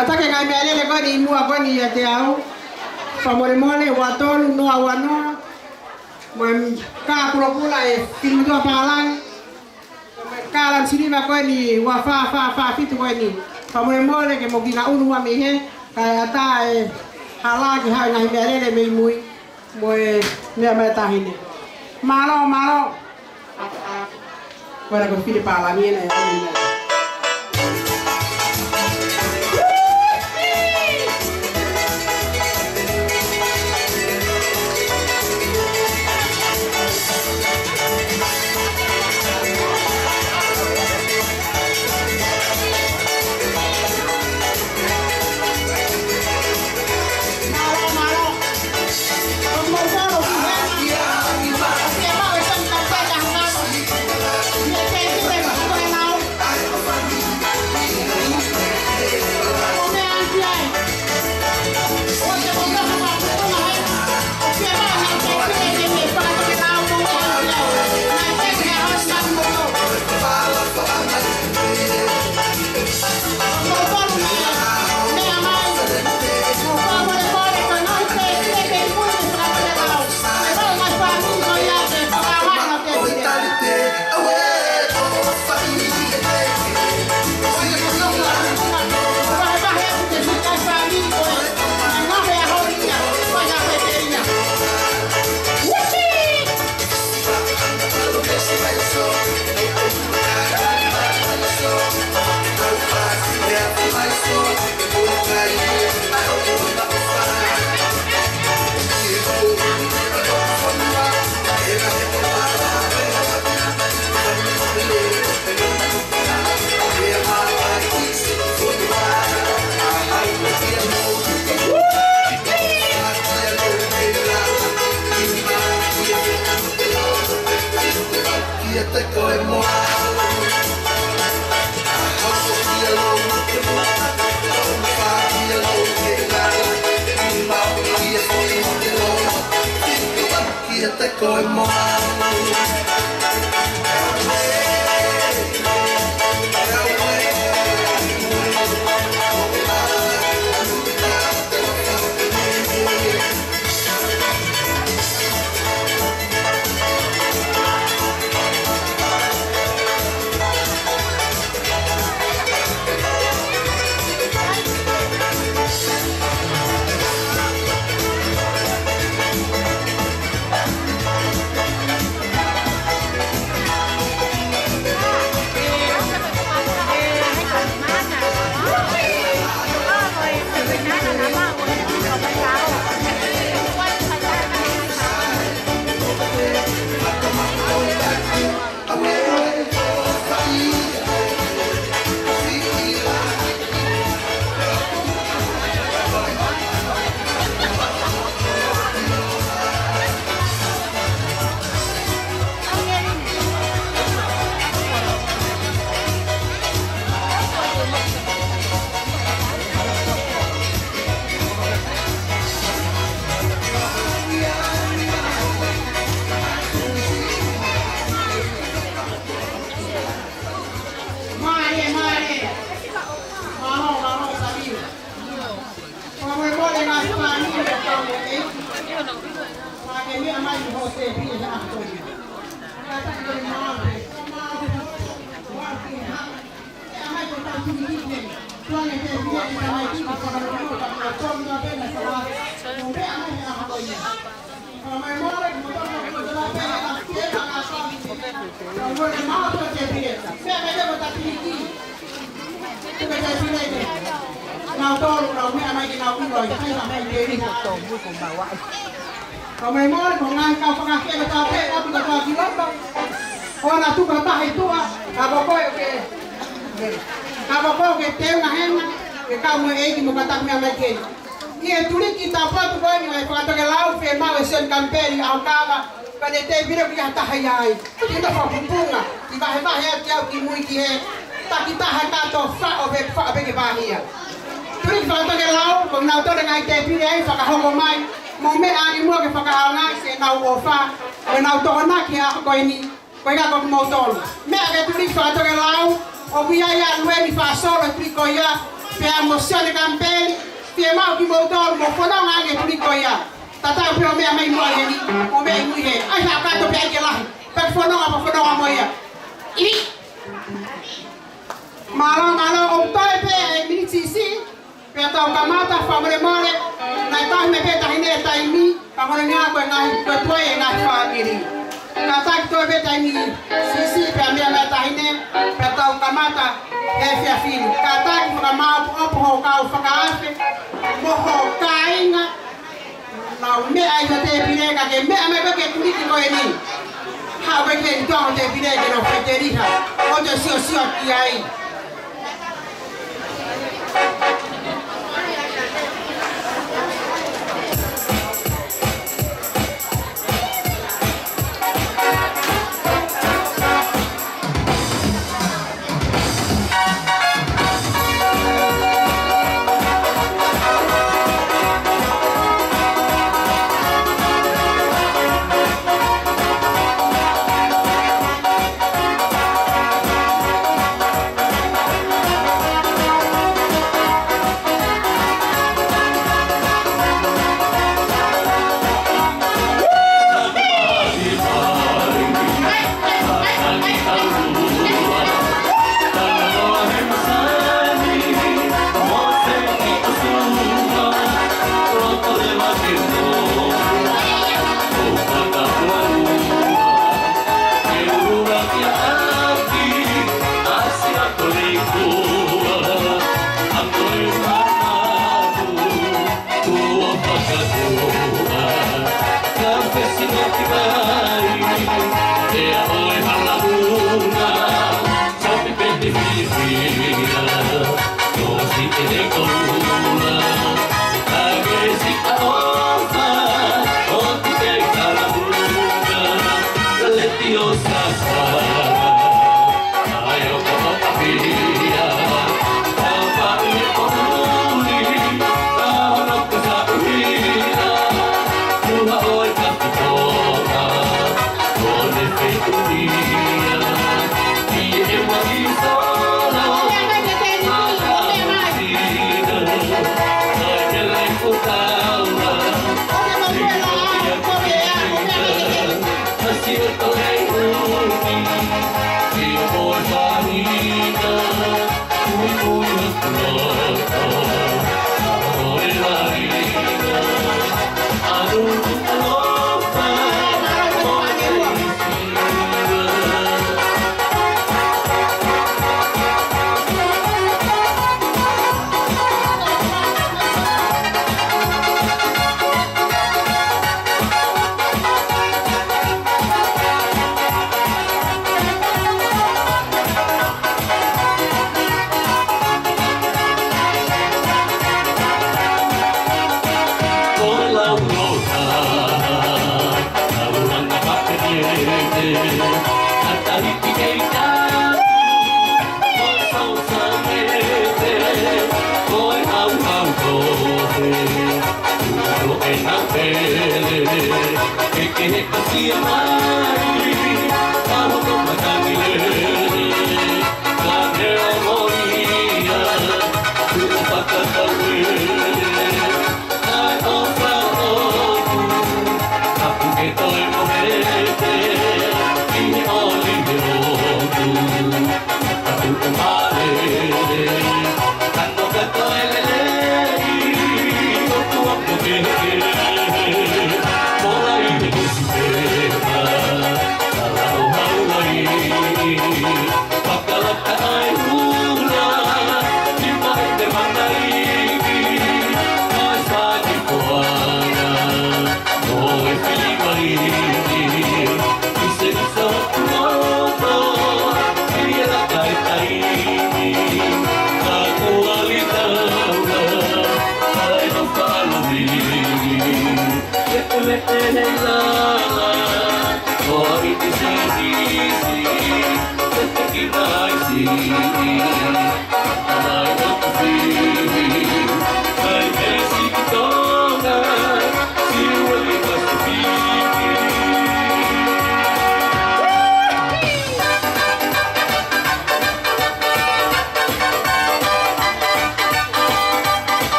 Kata ke ngai mele le ko ni mua ko ni te au. Pa mole wa tolu no awano. Mwen ka pula e film do palang. Kalam sini ba ko ni wa fa fitu ko ni. Pa mole ke mo gina unu wa me he kaya ta e hala ki ha ngai mele le me mui. Moe me ta hini. Malo. Wala ko fili palang ni na ya. MOE EIKI mo katak me amake. Ia tuli kita pa tu ko ni ai pa to ke lau fe ma Wesleyan campaign au kama pa de te bira bi hata hayai. Kita fa punga. Iba heba he tiau ki mui ki he. Ta kita ha ta to fa o be ke ba hia. Tuli fa to ke lau ko na to de ngai te bira ai fa ka hongo mai. Mo me ani mo ke fa ka nga se na o fa. O na to na ki a ko ni. Ko ga ko mo to. Me ke tuli fa to ke lau o bi ya lue ni fa solo tri ko ya. Pea mosione campelli, pia mau ki mo dor mo fono ngange tuli koya. Tata pia me mai mo ye ni, o me mu he. Ai ha ka to pia ke la. Per fono mo ya. Ini. Malo o tai pe mini sisi. Pia tau kamata famre mole. Na ta me pe ta hine ta mi, ka mo nya ko ngai ko toye ngai fa miri. Kata to be ta mi sisi pia me ta hine, pe tau kamata e fini. Kata ki fa ma o ka o fa ka afe. Mo ho kainga. Na me ai te pire ka ke me ame ke tuli ki ko ni. Ha be ke to te pire ke no feteriha. O je sio ki ai.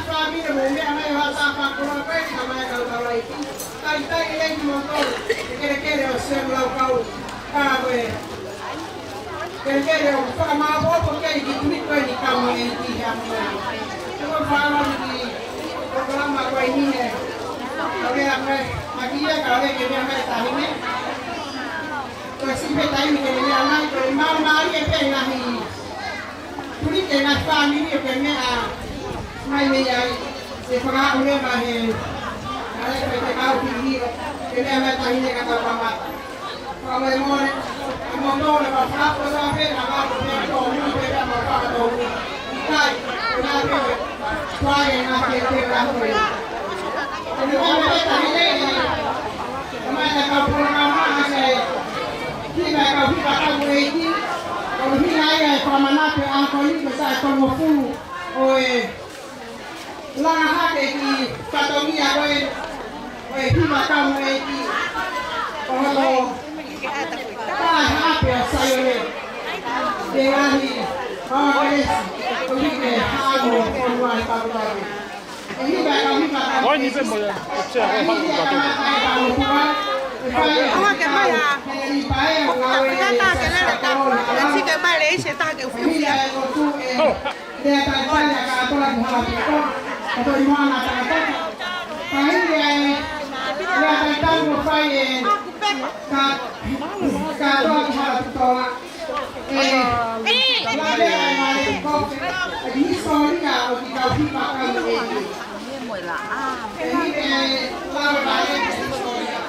família, mulher, mãe, vai estar para comer coisa, a mãe vai estar aí. Tá ele de motor, quer o seu local, cabe. Quer o falar mal porque ele tudo coisa de cama aí que já foi. Eu vou falar de programa com aí né. Agora aqui é cara que minha mãe tá aí né. Então se vê aí minha mãe, mamãe é bem aí. Tudo que na família que minha mãe me aí se falar o meu marido. Aí vai pegar o filho, que minha mãe tá aí né que tá para kalau yang mau ngomong lepas apa sampai nak dia ngomong dia mau apa tu, kai, kenapa? Kuai nak dia berapa? Jadi mana tadi ni? Mana kau pulang mana saya? Kita kau kita kau ini, kalau ni saya kalau mana tu aku ni besar kau mahu, oi, lang hati di Katoanga oi, Hiva kau ini, kalau happy sayore dengahi oris kuike hago konwai papai ini bakal oh ini boleh saya apa Katoanga harap Tonga. Lagi ada kok di historia di Hiva kami ini. Ini lalu lagi historia.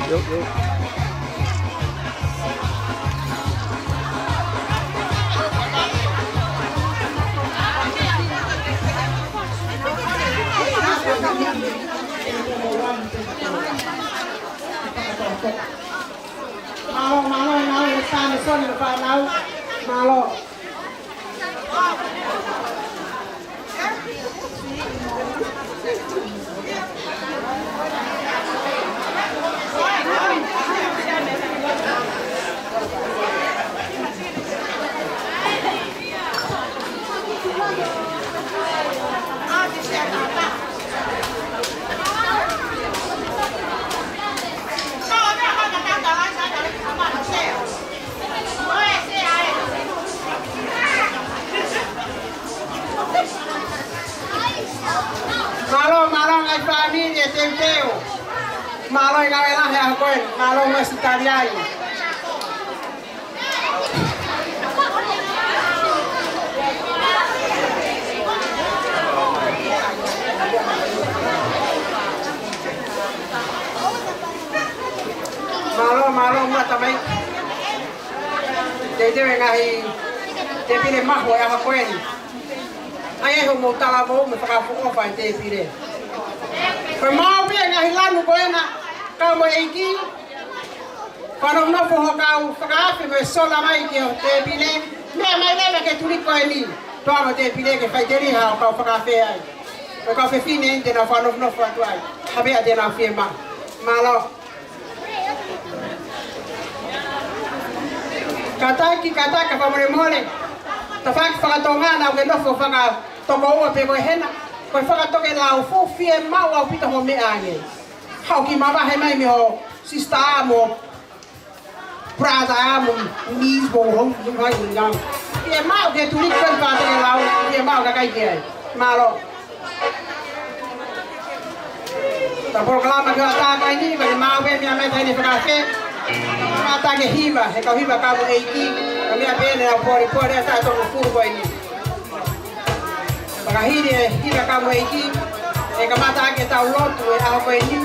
Malo, sana son pa now. Malo. Malo ngai família teu. Malo ngai lá ya koen, malo mas italiai. Malo mata mai. Teu ngai te pile maho ya koen. Ai ho mo tala mo me fa ko fa te pile. Foi mau bem ngai lanu koena ka MOE EIKI. Para no fo ka fa me sola mai ke te pile. Me mai leva ke tuli ko ni. To amo te pile ke fa teri ha ka fa fe ai. Ka fe fine inte na fa no fa tu ai. Habe a de na fe ma. Malo. Kataka pa mole. Ta fa Tonga na ke no fo fa ka to ko pe ko hena. Ko fa to ke la fu fie ma wa pita ho me ane. Hau ki ma ba he mai me ho sista mo. Prada mo mis bo ho ni mai ngam. Fie ma ke tu ni kan fa to ke la fie ma ka kai ke. Malo. Ta proclama que ta kai ni ba ma be mi ame tai ni fa ka fe. Ma ta ke Hiva, he ka Hiva ka MOE EIKI. Kami apene na pori sa to furu ko ni. Pakahiri Hiva ka MOE EIKI. E ka mata ke tau lotu e a ko ni.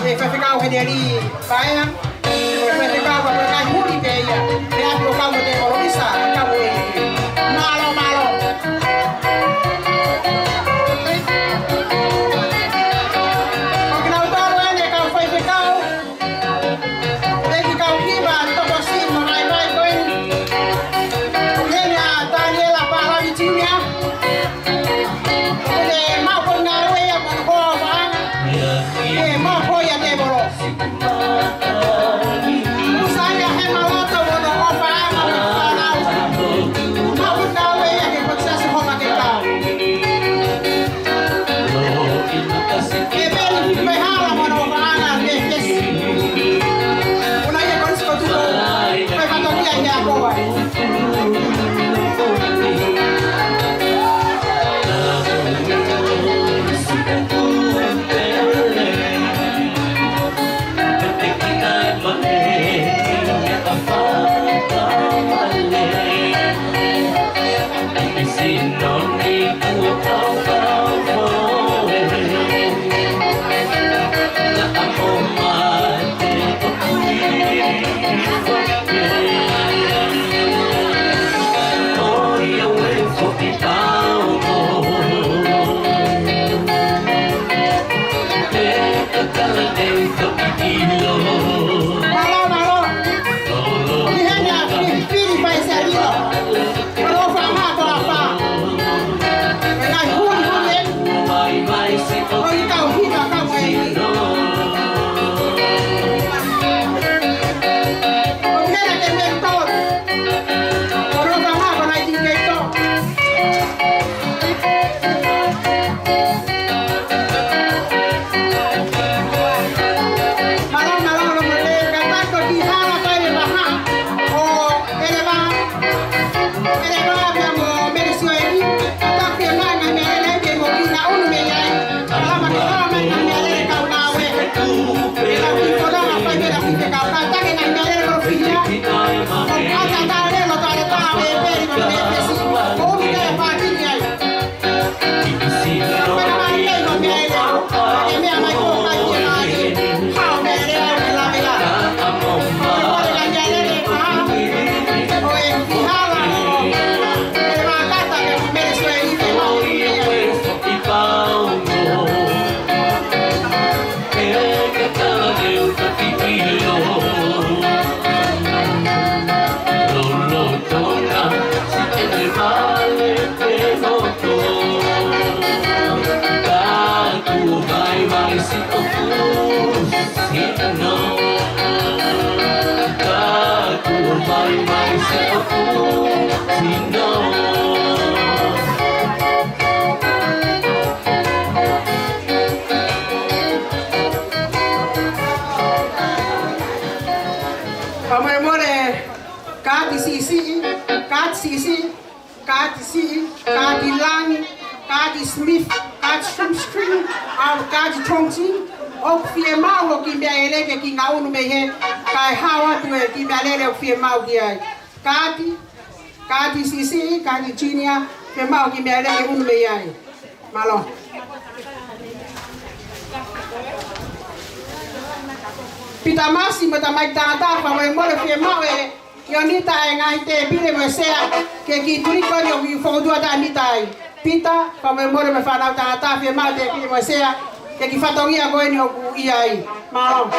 E fa fica o hederi baia. E fa fica ko ka huri be ia. E a ko ka mo de kolonisa ka MOE EIKI. Malo. Kadi Smith, kadi Shumstring, kadi Tongsin, o fie mau lo ki mea eleke ki nga unu mehe, kai hawa tue ki mea lele o fie mau ki ai. Kadi Sisi, kadi Chinia, fie mau ki mea lele unu mehe ai. Malo. Pita masi mo tamai tangata pa mo mole fie mau e yonita e ngai te bile mo sea ke ki turiko yo ki fodua ta nitai. Pita, kami mori me whanau tangata fie mau te pili mo sea ke ki whatongia koe ni o ku iai. Malo.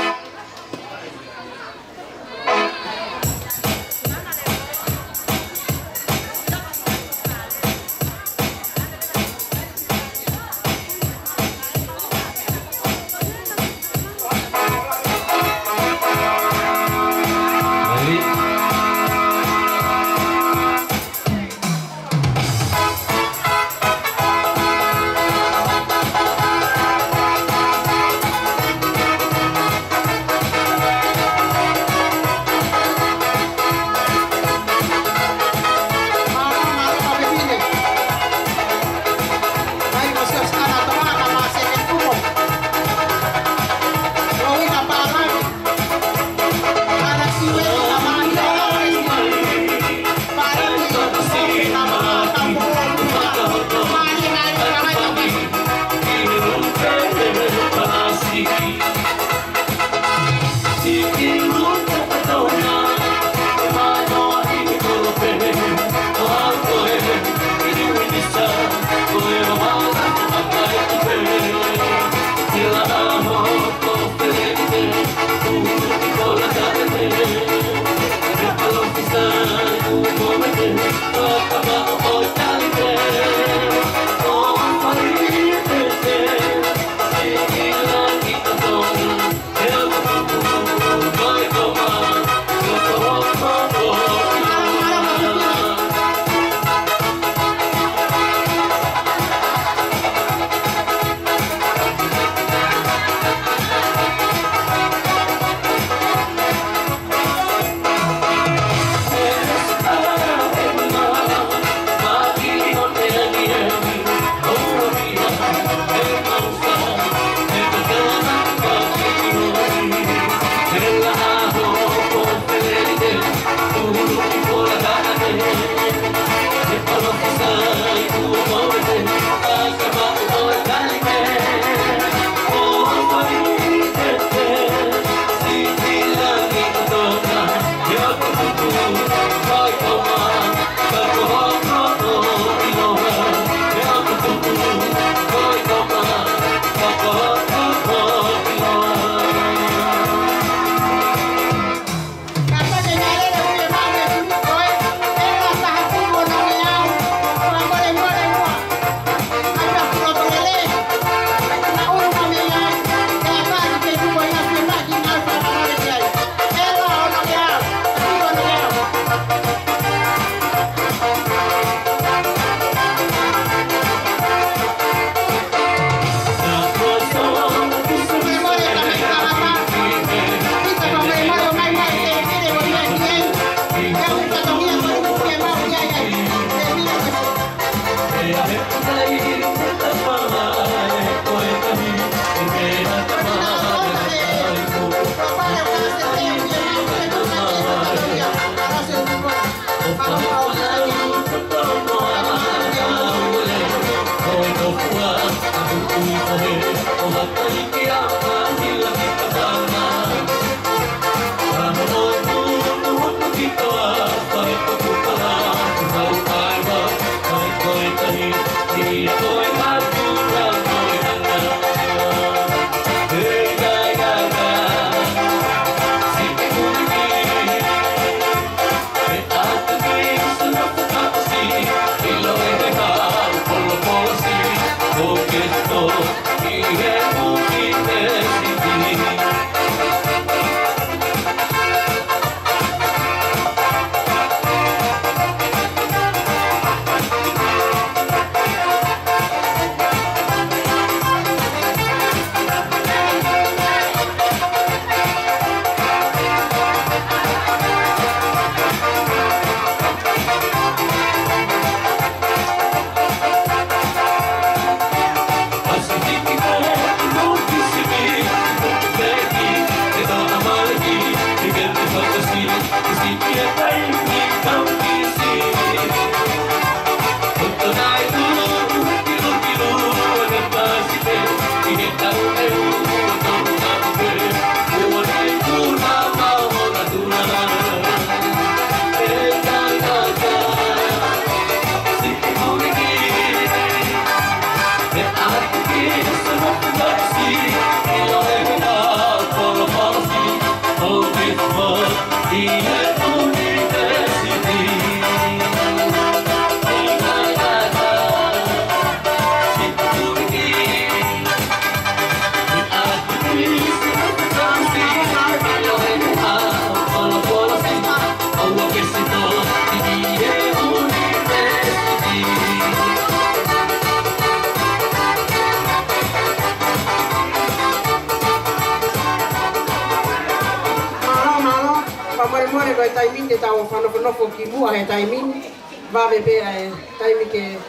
Pamore ko taimin de tau whanoko ki mua he taimin vawe pe ai taimi ke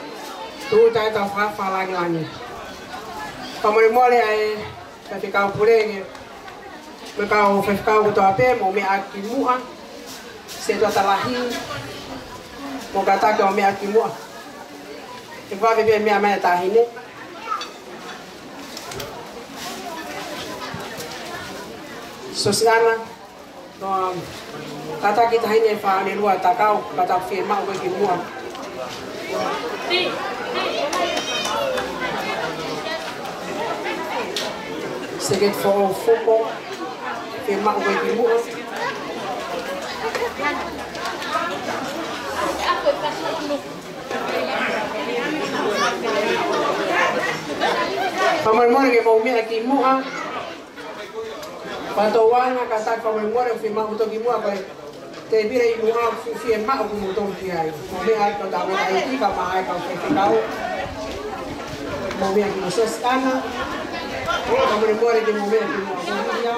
tu tai tau whalangi. Pamore ai ka te kau purenge me kau whekau ko toa pe mo me aki mua se toa talahi mo katake o me aki mua te vawe pe mea mai tahine sosiana no kata kita ini fa ne lua takau kata firma ko ki mua seget fo foco firma ko ki mua Pamor ke mau mi ki mua Katoanga kata kau memori firma untuk ibu apa? Tapi bila ibu aku firma aku untuk dia. Mungkin aku tahu MOE EIKI kau mahal kau kau. Mungkin aku sos kana. Kau memori di MOE EIKI mau dia.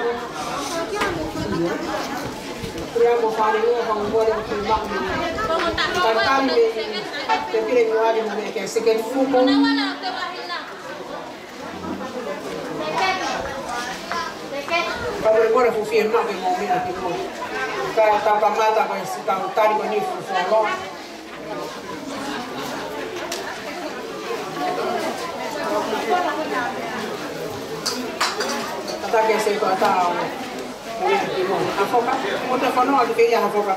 Dia mau paling kau memori firma. Tentang ni, tapi ibu aku MOE EIKI sekian fumo. Kalau agora fui firmar que morreu aqui no cara tá para matar com esse carro tá com isso só tá que se tá aqui no a foca o telefone não que ia a foca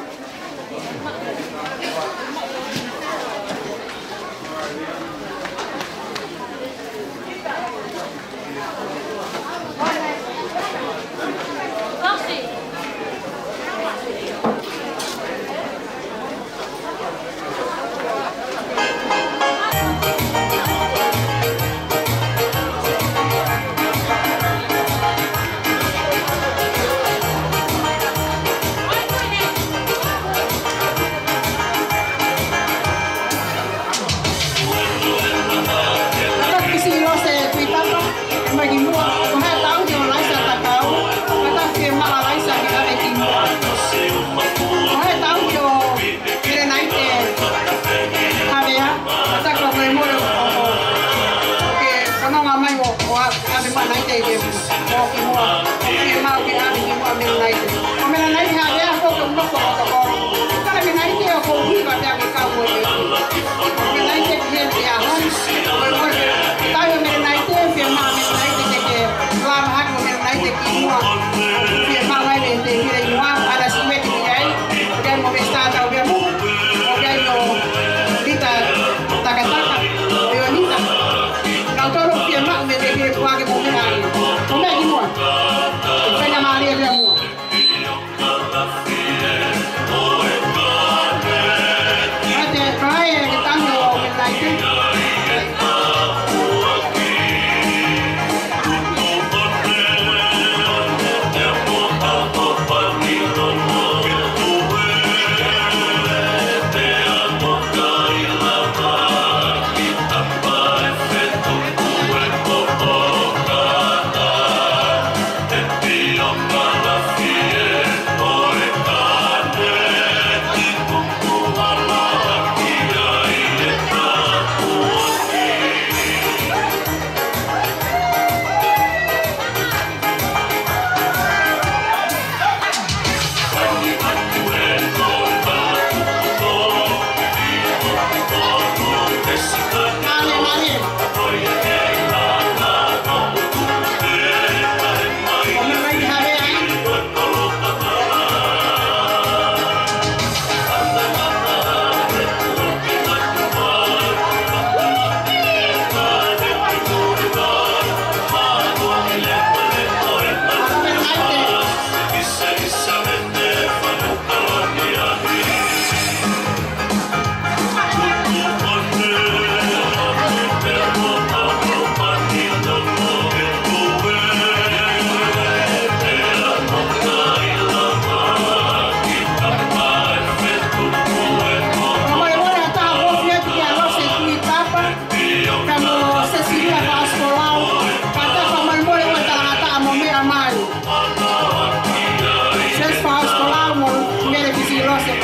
lose.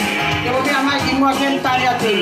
Ke mo mea mai ki mua ken tari atu.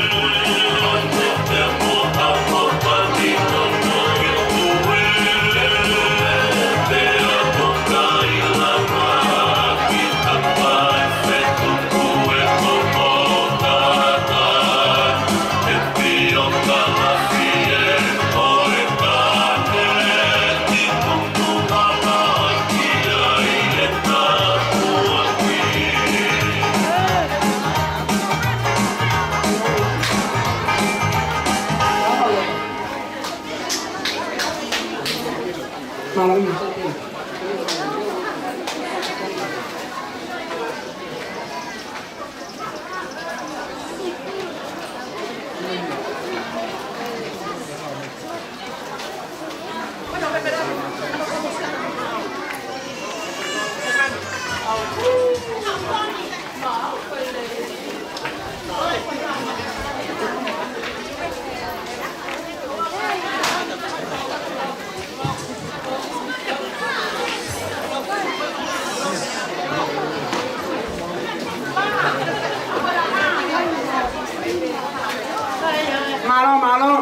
Malam malo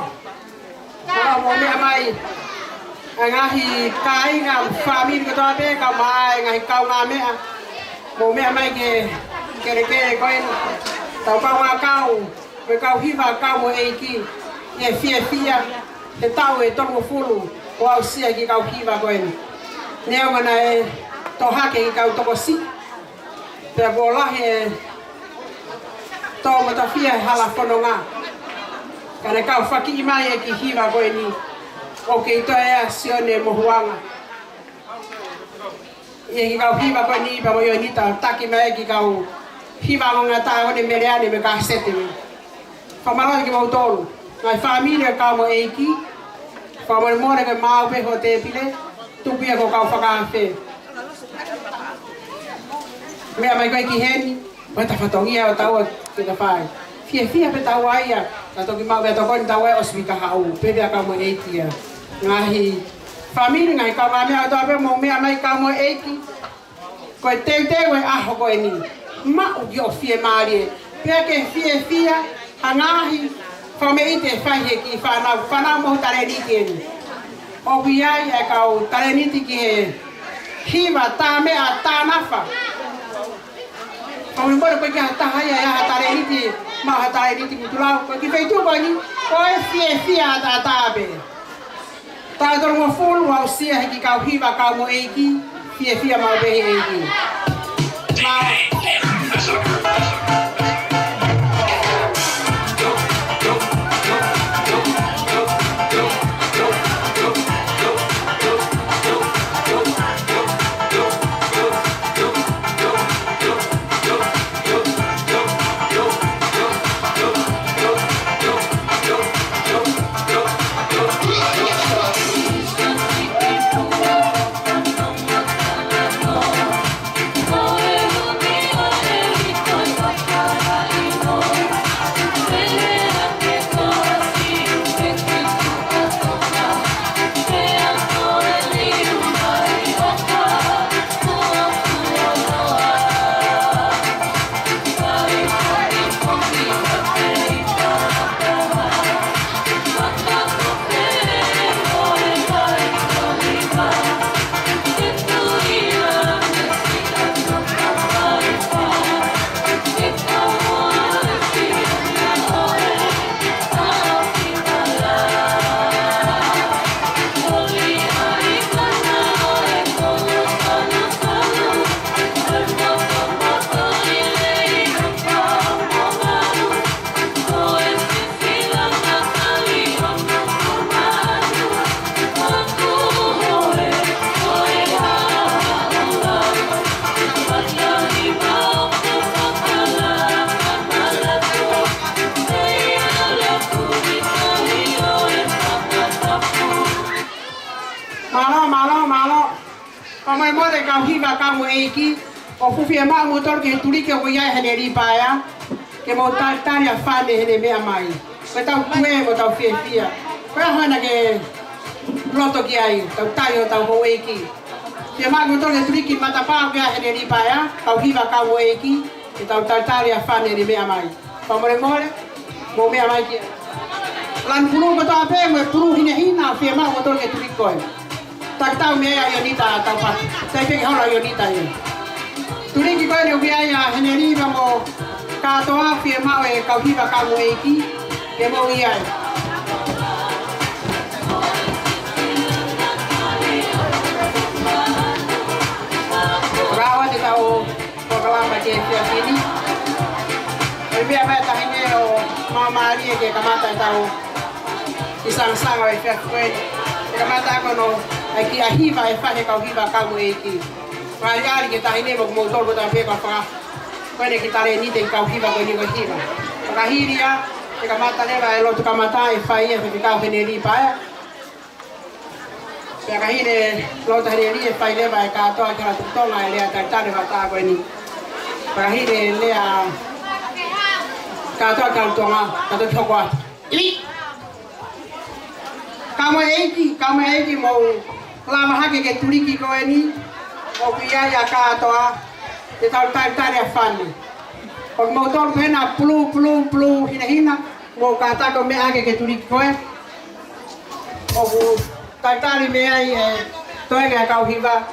mo mea mai ngahi kai ngā family katoa pe kau mai ngahi kau ngā mea mo mea mai ke kere koen tau kau ngā kau me kau hiva kau mo eiki e fia te tau e tongo fulu o au sia ki kau hiva koen neo ngana e tohake ki kau toko si pe bolahe tau mata fia hala whono ngā kana kau whaki mai e ki hiva koe ni o ke ito ea sione mohuanga. Ie ki kau hiva koe ni pa mo yo nita taki mai ki kau hiva mo ngā tae hone mereane me ka sete me. Whamaroi ki mau tolu. Ngai whamire kau mo eiki. Whamare mōre ke mau peho te pile. Tupia ko kau whakawhe. Mea mai koe ki heni. Wata whatongia o taua ki ta whae. Fia pe tau aia. Ka toki mau bea tokoni tau e osmi ka hau. Pepea kau mo eiki a. Ngahi family ngai kau ngā mea o toa pe mo mea mai kau mo eiki. Koe teu e aho koe ni. Mau ki o fie maari e. Pea ke fia hangahi. Whame ite whaihe ki whanau. Whanau mohu tareniti e ni. O wiai e kau tareniti ki he hiva tā mea tā nawha. Kau mora koe ki ha tahaya e ha tareniti. Mau ha tareniti ki tulau. Koe ki whaitu koe ni. Koe fia tā tāpe. Tā toro mo fulu au sia he ki kau hiva kau mo eiki. Fia mau behi eiki. Pamai mōre kau hiva kau mo eiki. O fuwhia maa mo toro ke turi ke o iai hene ripaya. Ke mo tari a whane hene mea mai. Koe tau kue mo tau fia. Koe hana ke loto ki ai. Tau tai o tau ho eiki. Fia maa mo toro ke turi ki matapao ke a hene ripaya. Kau hiva kau mo eiki. kita utar ya fan ni me amai pamore more mo me amai ki lan pulu ko ta pe mo pulu hina fe ma motor ke tulik ko tak tau me ya yonita ta pa sai pe ha la yonita ye tulik ki ko ne wi ya heneri ba mo Katoanga fe ma e ka Hiva ka MOE EIKI ke MOE EIKI rawa de tau programa que sini ele vai estar indo mama ali que kamata tau isang-sang o efek foi kamata kono aqui a Hiva e faz ka Hiva ka MOE EIKI ali que tá indo com motor botar pe para quando que tá ali tem ka Hiva com Hiva para hiria que kamata leva elo tu kamata e faz e ficar veneri pa Pega hine lota hine fai leva e Katoanga kera Tonga e lea taitare wata koe ni. Pega hine lea Katoanga kera Tonga kato toko atu. Ili! Ka MOE EIKI mo lama hake ke turiki koe ni. O pia ya Katoanga te tau taitare a whani. O mo tolu pena plu hina mo Katoanga me hake ke turiki koe. O Taitari me ai toenga ka Hiva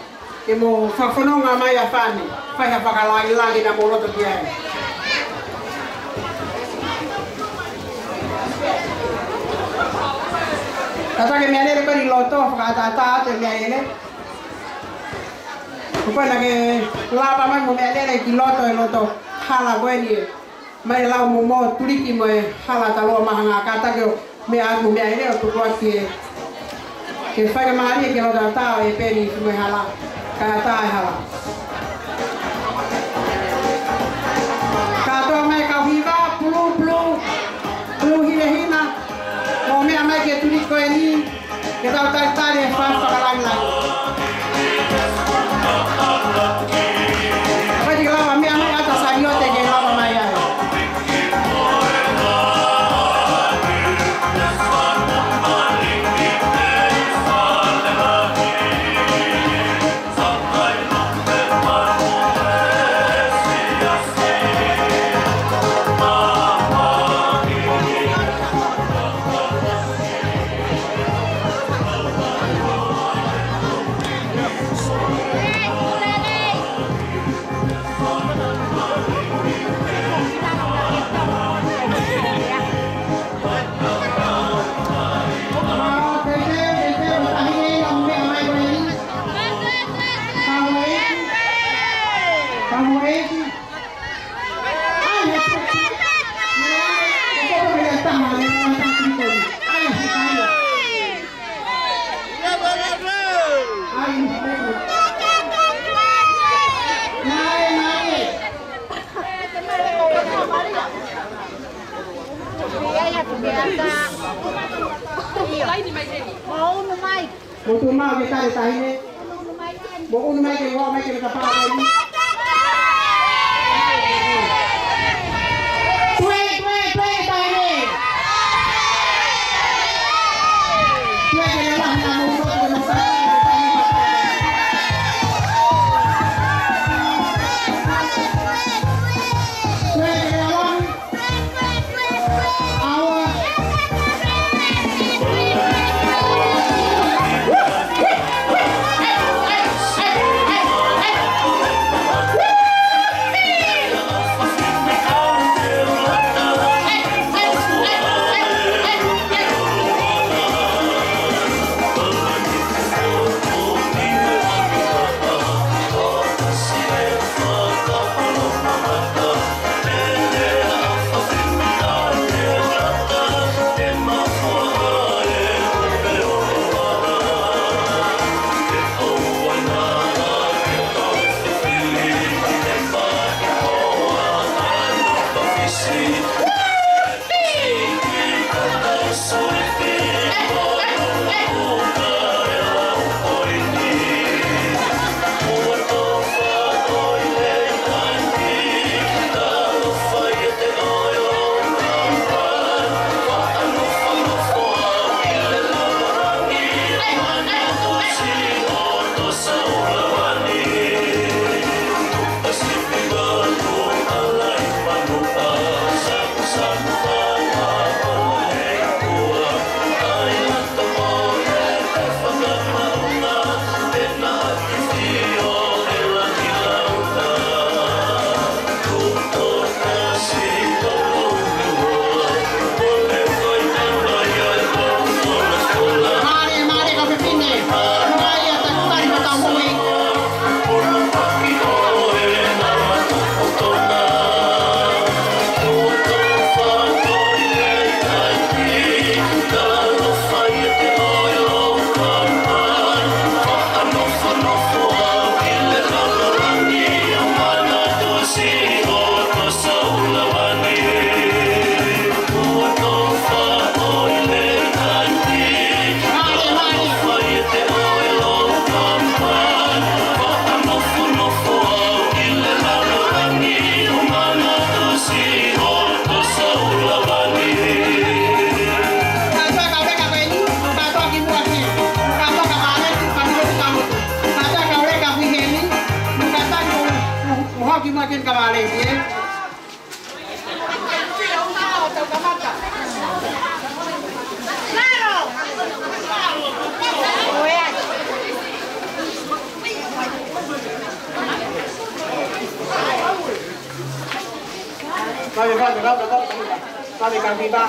ke mo whafononga mai a whane whai ha whakalagi na moroto ki ai Tatake mea nere kori loto whakatata ate mea ene Kupana ke lapa mai mo mea nere ki loto hala koe ni mai lau mo turiki mo hala taloa mahanga katake mea mo mea ene o tukua ki que fai Maria que lo trataba e peni me hala kata hala Katoanga mai ka Hiva plu hina mo me amai ke tulik ko ni que tau tare fa kalang lang Pagi lava me amai atas ariote ke lava mai ai Mau mau kita di tahine. Mau mai ke wa mai ke ka pa ni. Tue tahine. Tue ke lah na mo ko ko sa. Tue ke lah. Awa mai dia. Mari kami ba.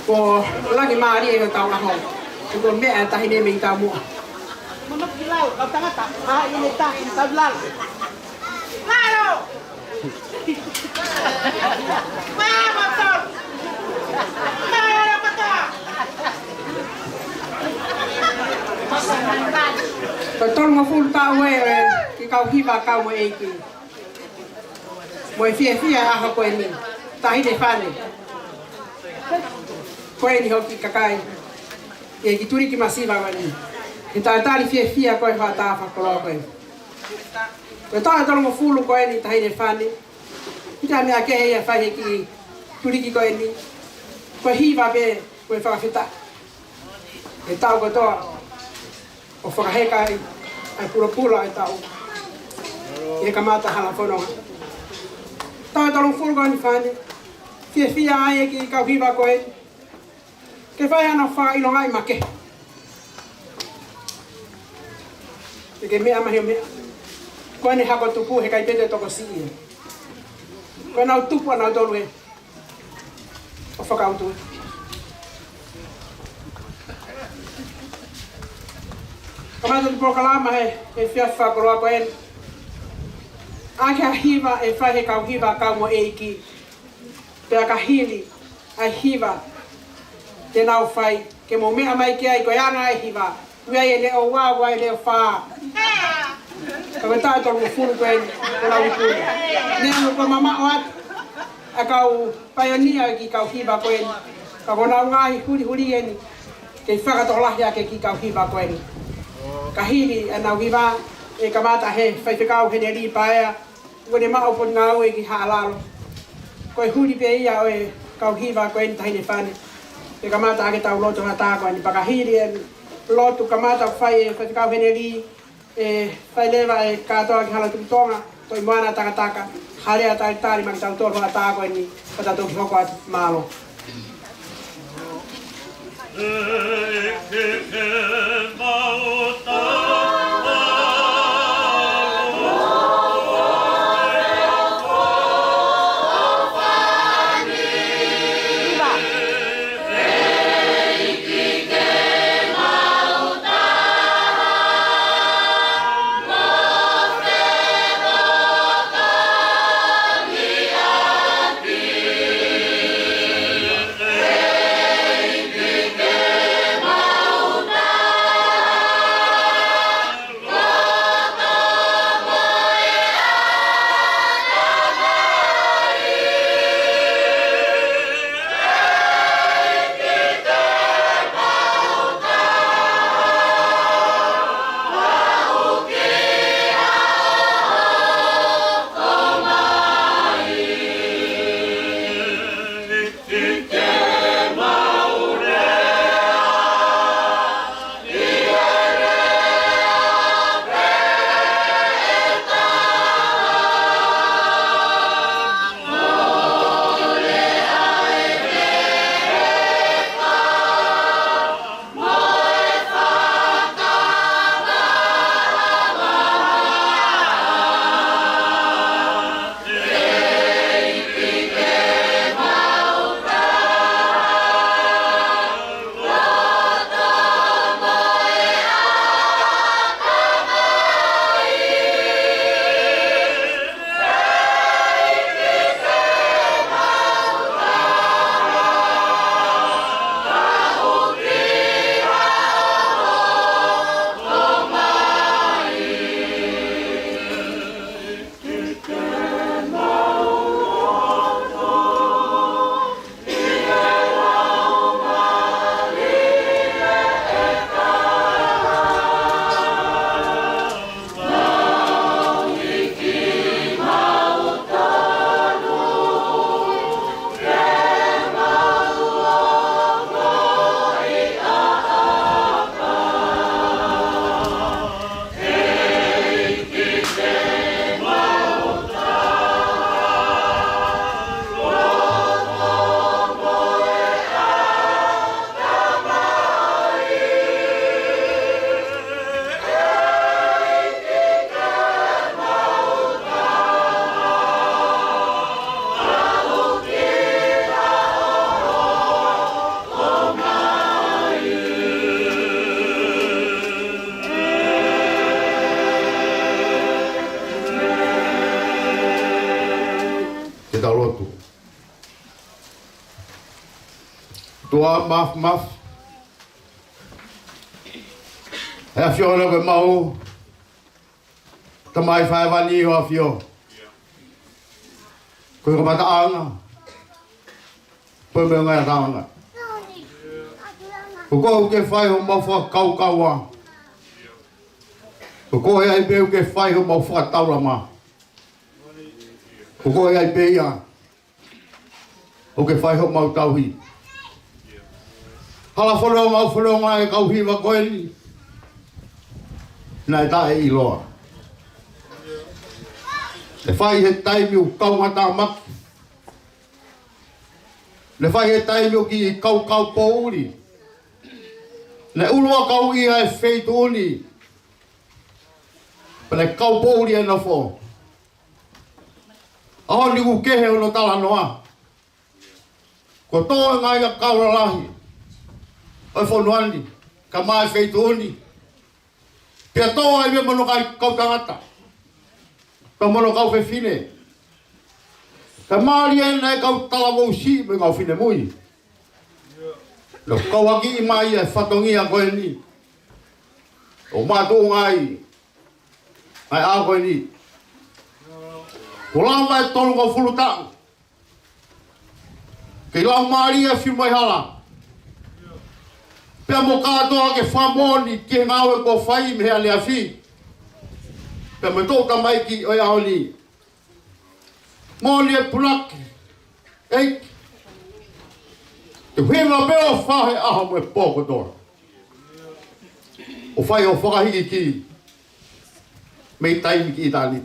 Ko lagi mari e tau la hong. Ko me ta hine ming ta mu. Mana kilau kau tengah tak? Ah ini tak tablal. Lalu. Mana betul? Mana betul? Betul mo full ta we ki kau hiva kau mo eiki. Mo fia a ko ni. Ta hine fane. Ko ni hoki kakai. E ki turi ki masiva wani. Kita tali fia ko fa ta fa ko ko. Ko ta tolo mo full ko ni ta hine fane. Kita me ake ia fa ki turi ki ko ni. Ko hiva be ko fa fita. E tau ko to o whakaheka ai pura ai tau. E kamata hala whanonga. Tau talong furgo ni whane. Fia ai e ki kau hiva koe. Ke whai ana whailonga i make. E ke mea mahi o mea. Koe ni hako tupu he kai pete toko si ia. Koe nau tupu anau tolu he. O whakautu. Kamata tu prokalama he fia whakoroa ko en. Ake a hiva e whai he kau hiva kau mo eiki. Pea ka hili ai hiva. Te nau whai ke mo mea mai ki ai koe ana e hiva. Ui ai e leo wawa e leo whaa. Ka me tae tolu mo furu ko en. Ko nau puni. Nea ko mama o atu. A kau paionia ki kau hiva ko en. Ka ko nau ngahi huri eni. Ke whakatolahi ake ki kau hiva ko en. Kahiri ana wiva e kamata he whaifekau he neri paea ko ne mao pon ngau e ki halalo ko huri pe ia o e kau hiva ko en tahine fane e kamata ake tau loto hata ko ni pakahiri e loto kamata whai e whaifekau he neri e whaileva e katoa ki hala Tonga toi moana takataka harea tari maki tau toro hata ko ni patato ki hoko atu malo. talotu. Tua maf. E a fiona ke mau. Tamai whae wani o a fio. Koe ka mataanga. Koe me ngai ataanga. Ko ke whae ho mau wha kau. Ko ai beu ke whae ho mau wha taurama. Ko ai beia. O ke whae ho mau tauhi. Hala whanau mau whanau ngai kau Hiva koe ni. Nai tae i loa. Le whai he taimiu kau ngata maki. Le whai he taimiu ki kau pouri. Le ulua kau ia e feituni. Pele kau pouri e na fo. Aho ni ku kehe ono tala noa. Ko toa ngai ka kauralahi. Oi fonuani. Ka mai feituni. Pia toa e me mono kai kau tangata. Ka mono kau fefine. Ka maari e nei kau talamou si me kau fine mui. Lo kau aki i mai e whatongia koe ni. O mātou ngai. Ai a koe ni. Ko lama e tonu kau fulutang. Kei lau maari e whimai hala. Pea mo katoa ke whamoni ke ngawe ko whai me hea lea whi. Pea me tōka mai ki oi aho ni. Moni e punaki. Eiki. Te whima beo whahe aho mo e pōko tōra. O whai o whakahiki ki. Mei taimi ki i tāni.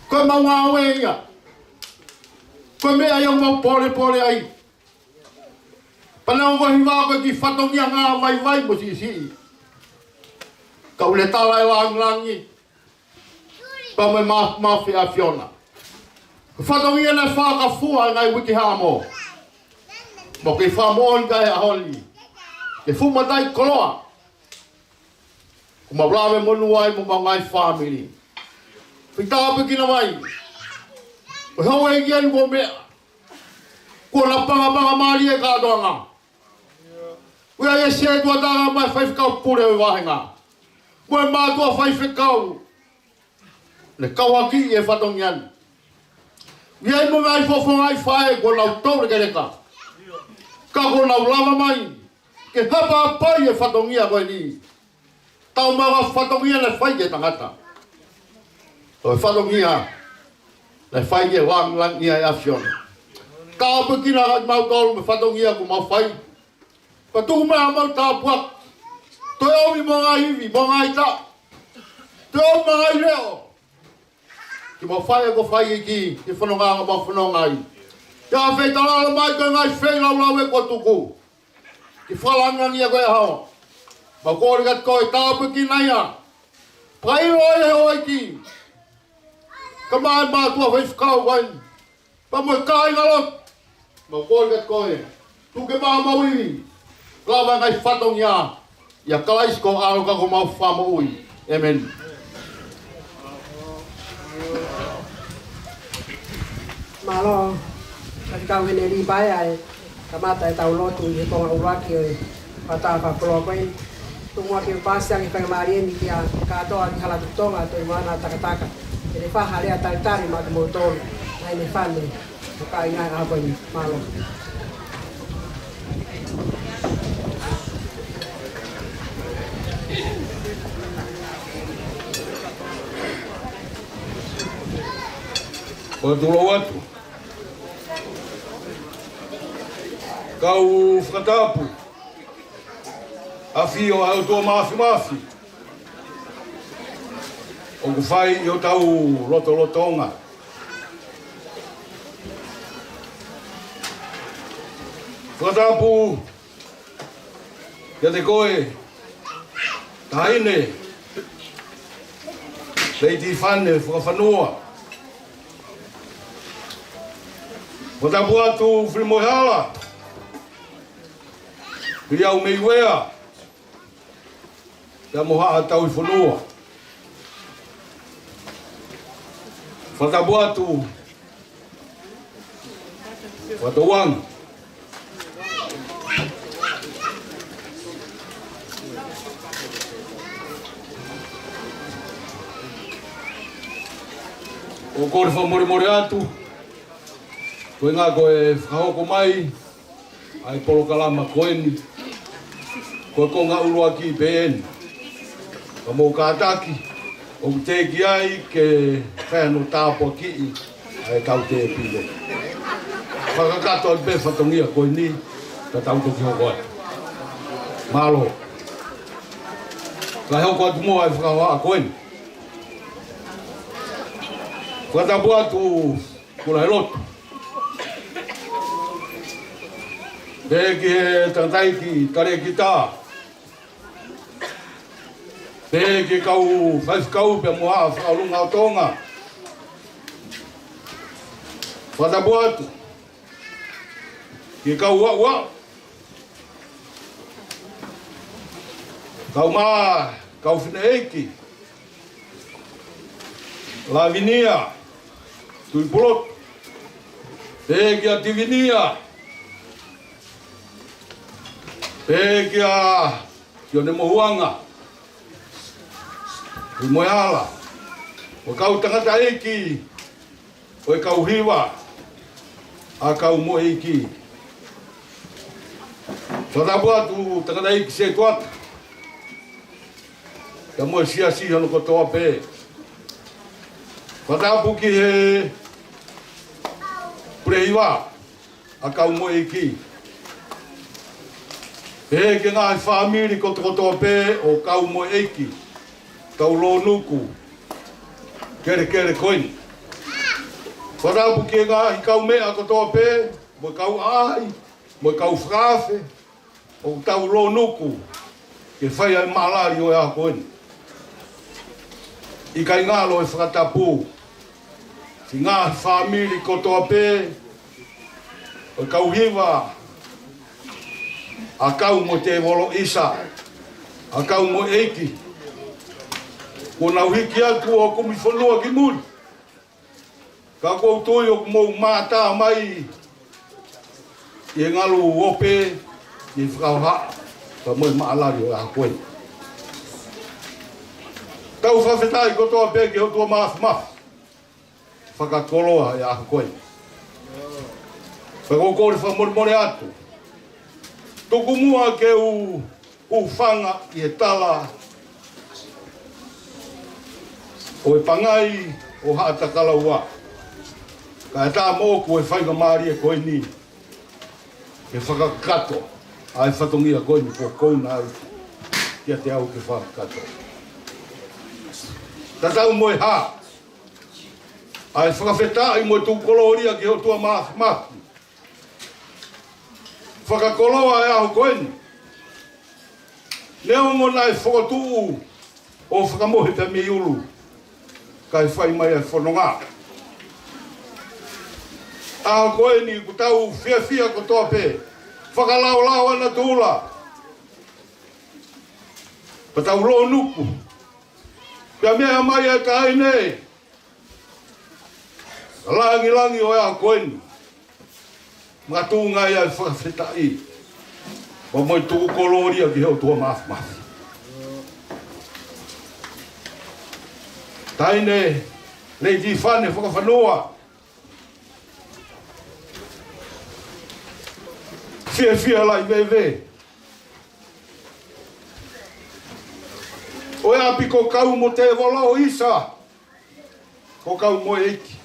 Koe mau ngā oe ia. Koe mea iau mau pole ai. Panau ko Hiva ko ki whatongia ngā vai mo si. Kau le tala e langi. Pa me mawhi a fiona. Whatongia na whakafua ngai wiki hamo. Mo ki whamon kai a holi. Ke fumatai koloa. Ko mawlawe monu ai mo ngai family. Whitape kina mai. Ko hau e kian ko mea. Ko na panga maari e Katoanga. Ua e se tua tanga mai whaifkau pure o wahenga. Mo e mātua whaifkau. Le kau aki e whatongian. Ia e mo ngai fofongai whae ko nau taure ke reka. Ka ko nau lava mai. Ke hapa pai e whatongia koe ni. Tau mawa whatongia le whai ke tangata. O e whatongia. Le whai ke lang ia e afiona. Ka apa kina mau tolu me whatongia ko mau whai. Pa tuku mea mau tā puak. Toi au i mga hivi, mga ita. Toi au mga i leo. Ki mau whai e ko whai i ki. Ki whanonga mau whanonga i. Ia whai talala mai koe ngai whai lau e ko tuku. Ki whalanga ni a koe hao. Mau kore kat koe tāpu ki naia. Pai roi he oi ki. Ka mai mātua whai whakau koe. Pa mo kai ngalot. Mau kore kat koe. Tuke maa mau i. Lava ngai whatongia. Ia kalais ko aro ka ko mau whama ui. Amen. Malo. Kasi kau hene li bai ai. Kamata e tau lotu i he konga uraki oi. Pata whapolo koe. Tungua ki upasi angi whakamari eni ki a katoa ki halatu Tonga toi mana takataka. Ele whaha lea taritari matu mo tolu. Nai ne whane. Ka ingai aho ni malo. O tulo atu. Kau Tongatapu. Afio au tō mafi. O ku whai i o tau lotonga. Tongatapu. Ia te koe. Taine. Leiti whane, whakawhanua. Tongatapu atu whimoihala. Piri au mei wea. Ia moha a tau i whanua. Whatabuatu. Whatawang. O kore whamore atu. Koe ngā koe whakahoko mai. Ai polo kalama koeni. Koe ko ngā urua ki pēni. Ka mō kātaki. O te ki ai ke whēno tāpua ki. Ai kau te pile. Whakakato ai pē whatongia koe ni. Ta tau te ki hoko ai. Malo. Ka hoko atu mō ai whakahoa koeni. Whatapu atu kura he lotu. Pēki he tantaiki tare ki tā. Pēki kau whaifkau pe moha whaurunga o Tonga. Whatapu atu. Ki kau ua. Kau mā, kau whine eiki. Lavinia. Tui polot. Pēki a Tivinia. Pēki a Tione Mohuanga. Tui Moehala. O kau tangata eiki. O kau Hiva. A kau MOE EIKI. Whatapu atu tangata eiki se tuata. Ka moe siasi hano kotoa pē. Whatapu ki he Hiva, a kau MOE EIKI. Pēke ngā he whamiri kotoa pē o kau MOE EIKI. Kau lo nuku. Kere koini. Whatapu ki ngā hi kau mea kotoa pē, mo kau ai, mo kau whakawe, o tau lo nuku. Ke whai ai malari o ea koini. I kai ngalo e whakatapu. Si ngā whamiri kotoa pē, o kau Hiva, a kau mo te wolo isa, a kau MOE EIKI. Ko nau hiki atu o kumi whanua ki muri. Ka kou tui o mou mātā mai, i ngalu ope, i whakauha, ka moe maalari o a koe. Tau whawhetai kotoa pē ki hotua mafu. Whakakoloa e aha koe. Whakokore whamoremore atu. Tuku mua ke u whanga i e tala. O e pangai o haatakala ua. Ka e tā mōku e whaiga maari e koe ni. E whakakato. Ai whatongia koe ni po kouna au. Kia te au ke whakakato. Tatau moe haa. Ai whakawheta i moe tūkoloria ki hotua mafu. Whakakoloa e aho koeni. Neo ngona e whakatuu o whakamohe pe me ulu. Kai whai mai e whanonga. Aho koeni ku tau whia kotoa pē. Whakalao ana tūla. Pa tau lo nuku. Pea mea mai e ka nei. Langi o ea koeni. Mga tūnga ia e whakawhetai. Wa moi tūku koloria ki heo tua mafu. Taine, nei di whane whakawhanoa. Whia lai vewe. O ea pi ko kau mo te wola o isa. Ko kau MOE EIKI.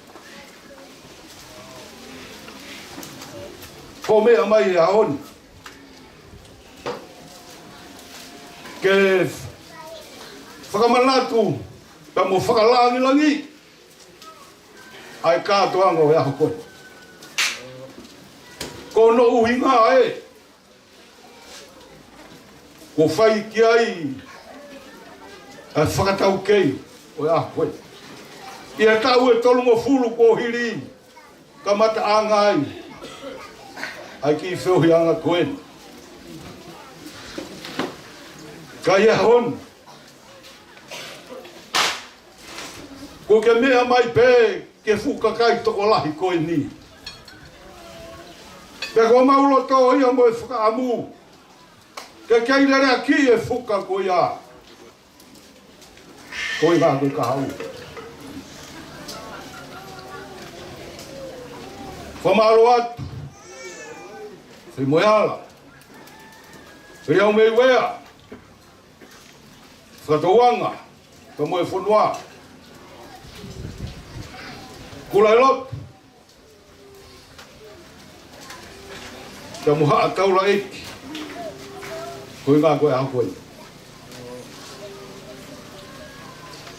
Ko mea mai e aoni. Ke whakamanatu, ka mo whakalangi. Ai Katoanga o eaho koe. Ko no uhi ngā e. Ko whai ki ai. Ai whakatau kei o eaho koe. Ia tau e tolu mo fulu ko hiri. Ka mata anga ai. Ai ki whewhi anga koen. Ka ia hon. Ko ke mea mai pē ke fuka kai toko lahi koe ni. Pe ko maulo tō ia mo e fuka amu. Ke kei lere ki e fuka ko ia. Ko i ngā koe ka hau. Whamaro atu. Whi moeala. Whi au mei wea. Whakatauanga. Ka moe whunua. Kula e lotu. Ka muha a taula eiki. Koe ngā koe a koe.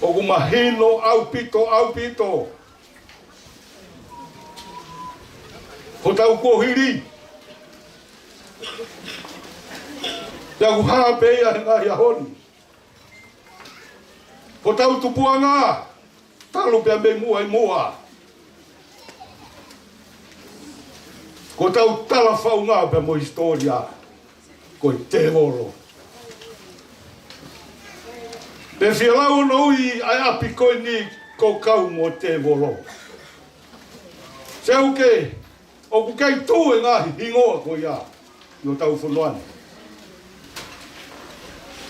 O ku mahino au pito. Ko tau kohiri. Ia ku hapea ngā iahoni. Ko tau tupuanga. Talu pia me mua i mua. Ko tau tala whau ngā pia mo historia. Ko i te moro. Pe whialau no i ai api koe ni ko kau mo te moro. Seu ke, o ku kei tū e ngāhi hingoa ko ia. I o tau whunuani.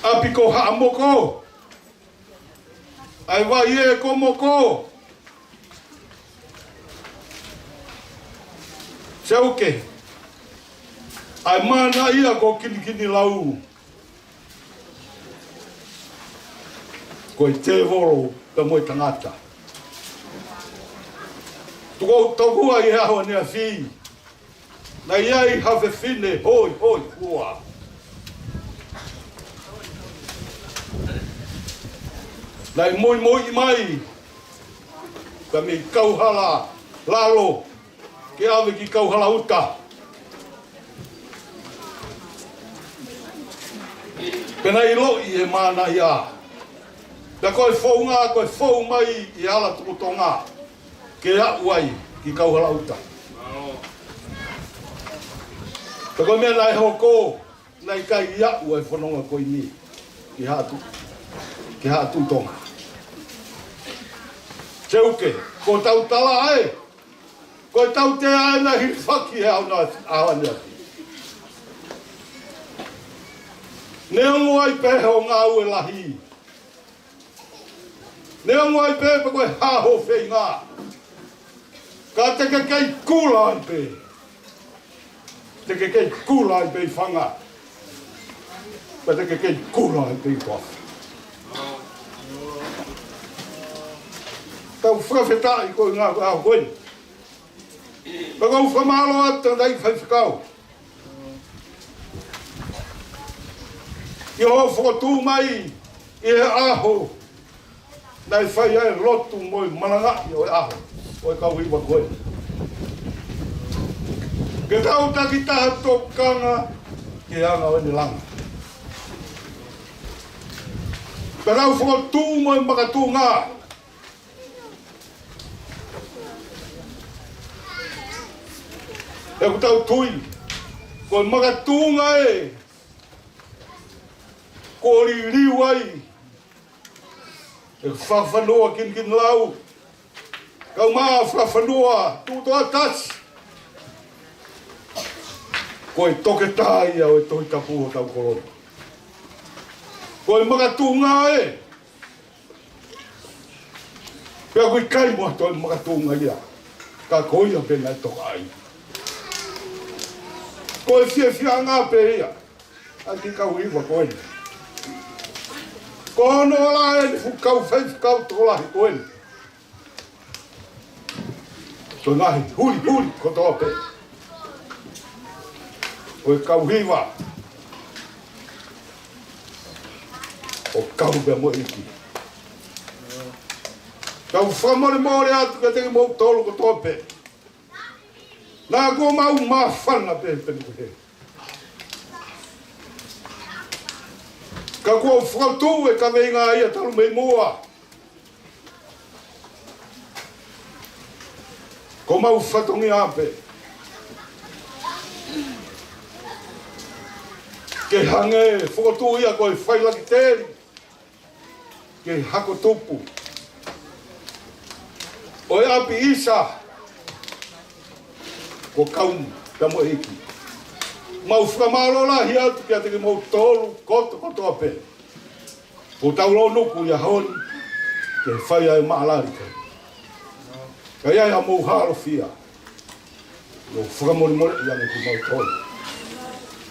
Api ko haa moko. Ai wai e ko moko. Seu ke, ai mana ia ko kini lau. Ko i te voro ka moe tangata. Tuko tokua i aho nea whi. Na iai hawe whine hoi hua. Na i moi mai. Ka mi kauhala lalo. Ke awe ki kauhala uta. Pena i loi e mana ia. Da koe whou ngā, koe whou mai i ala tuku Tonga. Ke au ai ki kauhala uta. Da koe mea nai hoko, nai kai i au ai whanonga koe ni. Ki hatu Tonga. Teuke, ko tau tala ai. Ko tau te ai na hirwhaki e au na ahani ati. Neongo ai pehe o ngā ue lahi. Neongo ai pehe pa koe haho whei ngā. Ka teke kei kula ai pe. Teke kei kula ai pe i whanga. Ka teke kei kula ai pe i whanga. Tau whakawhetai koe ngā koe au koe. Pagau whamalo ata dai whai whakau. I ho whakatū mai i he aho. Nai whai ai lotu moi manangai o e aho. O e kau hiwa koe. Ke tau taki taha tokanga ke anga o ni langa. Pagau whakatū moi makatū ngā. E ku tau tui, ko magatunga e, ko li liu ai, e whawhanua kin lau, kau maa whawhanua, tūtoa tas, ko e toke tāia o e Tongatapu o tau kolona. Ko e magatunga e, pia kui kai mua toi magatunga ia, ka koia pena e toka ai. Ko e whia ngā pe ia, a ki kau Hiva koe. Ko ono ala e ni whukau whaifukau toko lahi koe. So ngahi huri ko toa pe. Ko e kau Hiva. O kau bea MOE EIKI. Kau whamore atu ka teki mou tolu ko toa pe. Nā ko mau mawhana pe penu he. Ka kua whakatū e ka vei ngā ia talu mei mua. Ko mau whatongi ape. Ke hange whakatū ia koe whailaki tēri. Ke hako tupu. O e api isa. Ko kaum ka MOE EIKI. Mau whamaro la hi atu kia teke mau tolu koto ape. Ko taulo nuku ia honi ke whai ai maalari kai. Kai ai a mau halo fia. Lo whakamori mori ia ne ku mau tolu.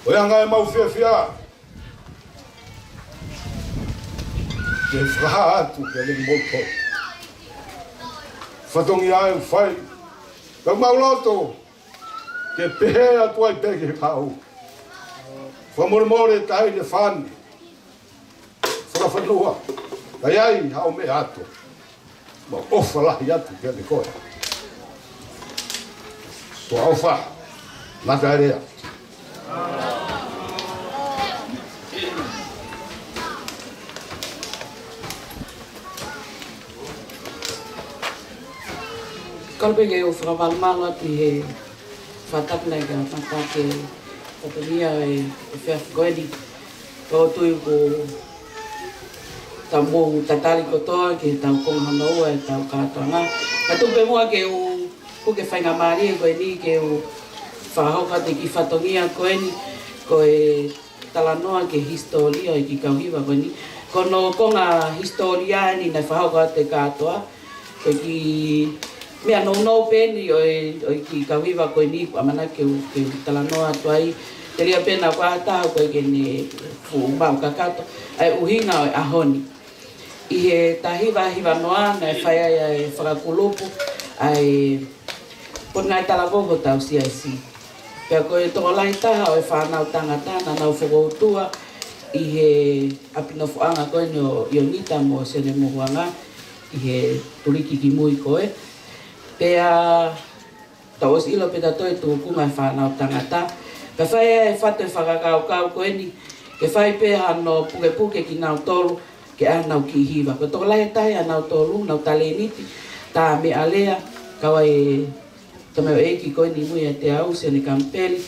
O ia ngai mau fia. Ke whaha atu kia teke mau tolu. Whatongi ai whai. Kau mau loto. Ke pehe atu ai peke kau. Whamore tai le whani. Whakawhanua. Kai ai hao me atu. Ma ofa lahi atu kia te koe. Ko awha. Naka erea. Kalpege o whakawalmalo atu he whataknai ka whatake Katoanga e whewhikoeni. Ko tui ko tau mō tatari kotoa ke tau konghanoa e tau Katoanga. Ka tupe mua ke o kuke whainga maari e koe ni ke o whahoka te ki Katoanga koe ni ko e talanoa ke historia e ki kauhiwa koe ni. Ko no konga historia ni na whahoka te katoa ko ki mea no peni o ki kauhiwa koe ni amana ke talanoa tuai te ria pena kwa hata koe ke ne mau kakato ai uhinga o ahoni. I he hiva noa na e whai ai e whakakulupu ai puna e talagogo tau CIC. Pea koe toko lahi taha o e whanau tangatana nau whakoutua i he apinofuanga koe ni o Ionita mo sene muhuanga i he turiki ki mui koe. Pea tau os ilo peta toi tukunga e whanau tangata. Pea whai e whatu e whakakau koe ni ke whai pēha no puke ki nau tolu ke anau ki Hiva. Ko toko lahi tahi anau tolu, nau tale niti, tā me alea, kawa e MOE EIKI koe ni mui e te au, sene kampeli,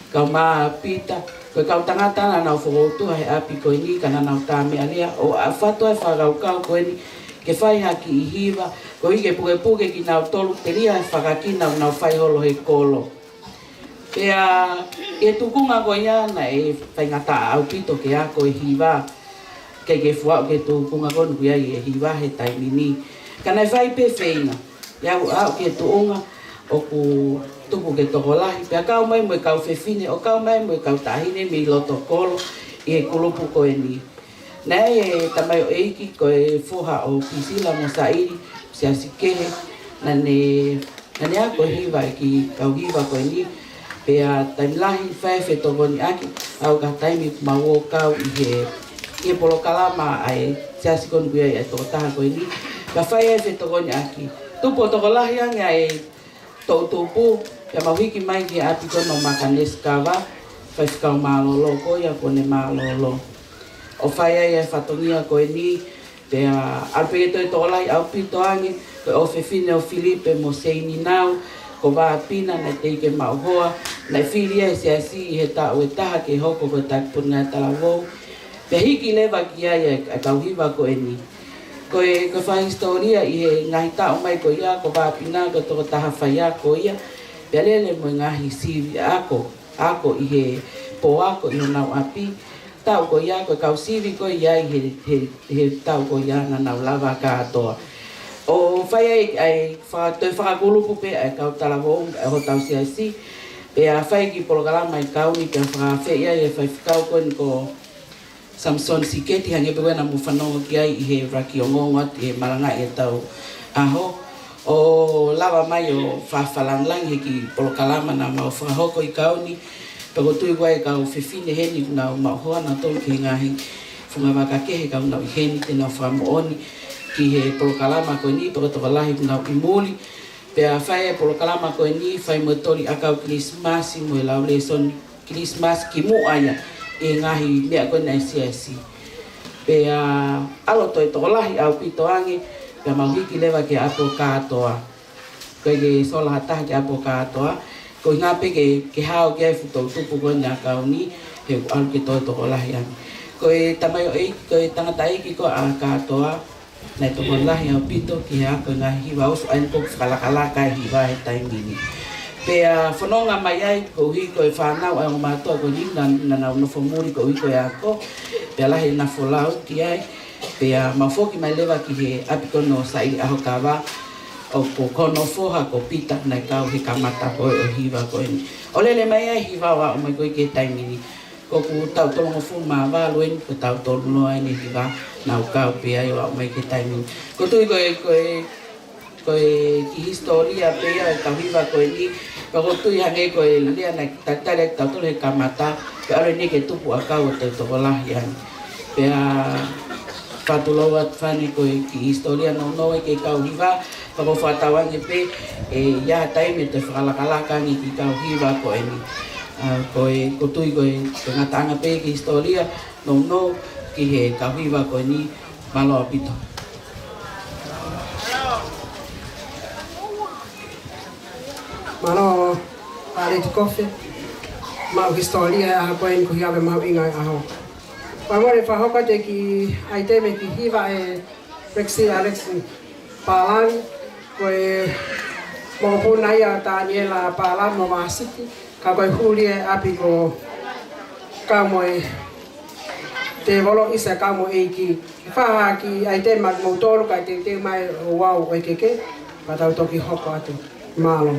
kau maa pita, koe kau tangatana nau whakoutua he api koe ni, kana nau tā me alea, o a whatua e whakaukau koe ni, ke whai haki i Hiva, ko ike puke ki nau tolu, te ria e whakakina nau whai holo he kolo. Pea, e tukunga koe ia na e whaingata au pito ke a koe Hiva, ke fuau ke tukunga koe nuku iai e Hiva he taimini. Kana e whai pe whaina, iau au ke tuunga, o ku tupu ke toko lahi. Pea kau mai mo e kau whewhine, o kau mai mo e kau tahine mi loto kolo, i he kulupu koe ni. Nei e MOE EIKI koe fuha o pisila mo sairi, sia sikehe, nane a koe Hiva e ki kau Hiva koe ni, pea taimilahi whai toko ni aki, au ka taimi maua kau i he polo kalama ai sia sikon kuia e toko taha koe ni, ka whai e toko ni aki. Tupo toko lahi anga e tupu, pea mauhiki mai ki api kono makaneskawa, whai whikau malolo koe a kone malolo. O whai ai e Katoanga koe ni, pea arpege toi toko lahi au pito angi, koe o whewhine o Filipe mo seini nau, ko wāpina na te ike mauhoa, na whiria e siasi i he tau e taha ke hoko koe takpuna e talavou. Pea hiki lewa ki ai e kauhiwa koe ni. Koe whahistoria i he ngahi tau mai ko ia, ko wāpina ko toko taha whaia ko ia, pea lele mo ngahi sivi ako i he po ako i honau api, tau ko ia ko kau sivi ko ia i he tau ko ia na nau lava katoa. O whai ai toi whakakulupu pe ai kau talavou e ho tau CIC, pea whai ki polokalama i kau ni pea whakawhi ai e whai whikau koe ni ko Samson Siketi hange pewe na muwhanonga ki ai i he raki o ngongot i he maranga i tau aho. O lawa mai o whawhalanglang he ki polokalama na mau whahoko i kau ni, pego tui wai kau whiwhine heni kuna mauhoa na tolu ki ngahi whunga wakakehe kau nau i heni te nau whamooni ki he polokalama koe ni, pego tawalahi kuna i muli. Pea whai e polokalama koe ni, whai mo tori akau Christmas mo e laule son Christmas ki muaya e ngahi mea koe na CIC. Pea alo toi tokolahi au pito ange, pea mauhiki lewa ke apo katoa. Koe ke sola hataha ke apo katoa. Koe ngape ke hao ke ai futou tupu koe na kau ni, he alu ke toi tokolahi ange. Koe MOE EIKI, koe tangata EIKI koe a katoa, Nei to lahi o pito ki ha ko nga hiwa os ai ko kala ka hiwa e tai mini. Pe a fononga mai ai ko hi ko e whanau ai o mātua ko ni na no fomuri ko hi ko e ako. Pe lahi na folau ki ai. Pe a mafoki mai lewa ki he apiko no sai aho kawa. O ko kono foha ko pita nei kau he kamata ko o hiwa ko ni. O lele mai ai hiwa wa o mai ko ke tai mini. Ko ku tau tolongo fu ma wa luen ko tau tolongo ai ni hiwa. Nau kau pe ai o mai ke tai mini. Ko tui ko ki historia pe ai ka hiwa ko ni. Ko tui hange ko lia na tatale tau tole kamata. Pe ale ni ke tupu akau te to lahi ai. Pe a patulowat fani ko ki historia no ke kau hiwa. Ko whatawangi pe ia taime te whakalaka ni ki kau hiwa ko ni. Ko tui ko ngatanga pe ki historia no ki he kau hiwa ko ni malo apito. Malo ale te kofe. Mau historia a ko en ko hiawe mau inga aho. Pamore whahoka te ki ai teme ki hiwa e Rexi Alex Palani. Koe mo puna ia Daniela Palani mo Masiki. Ka koe huli e api ko ka moe te volo isa ka mo eiki. Whaha ki ai te mak mo tolu ka te mai o wau o keke. Patau toki hoko atu. Malo.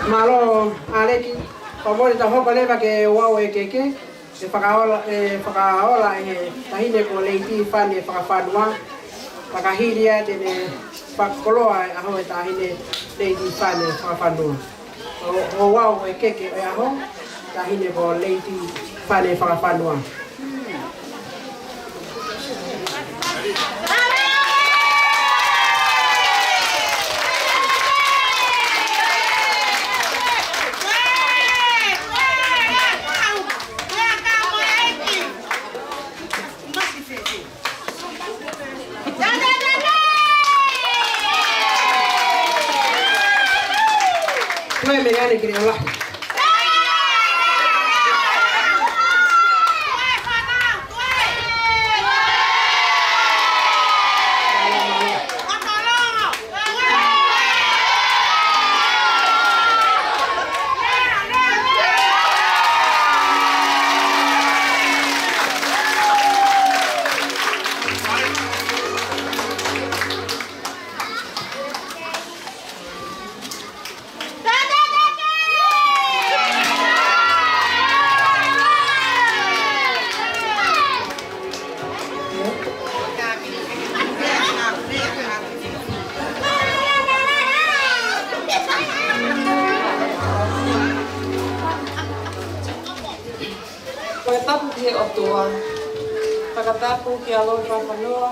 Malo aleki komori ta hoko leva ke wau e keke e whakaola e tahine ko leiti whane whakawhanua whakahiria tene whakoloa e aho e tahine leiti whane whakawhanua o wau e keke e aho tahine ko leiti whane whakawhanua Tuwe megane kiri Allah. Tongatapu ki o tua, Tongatapu ki aloha whawhanua,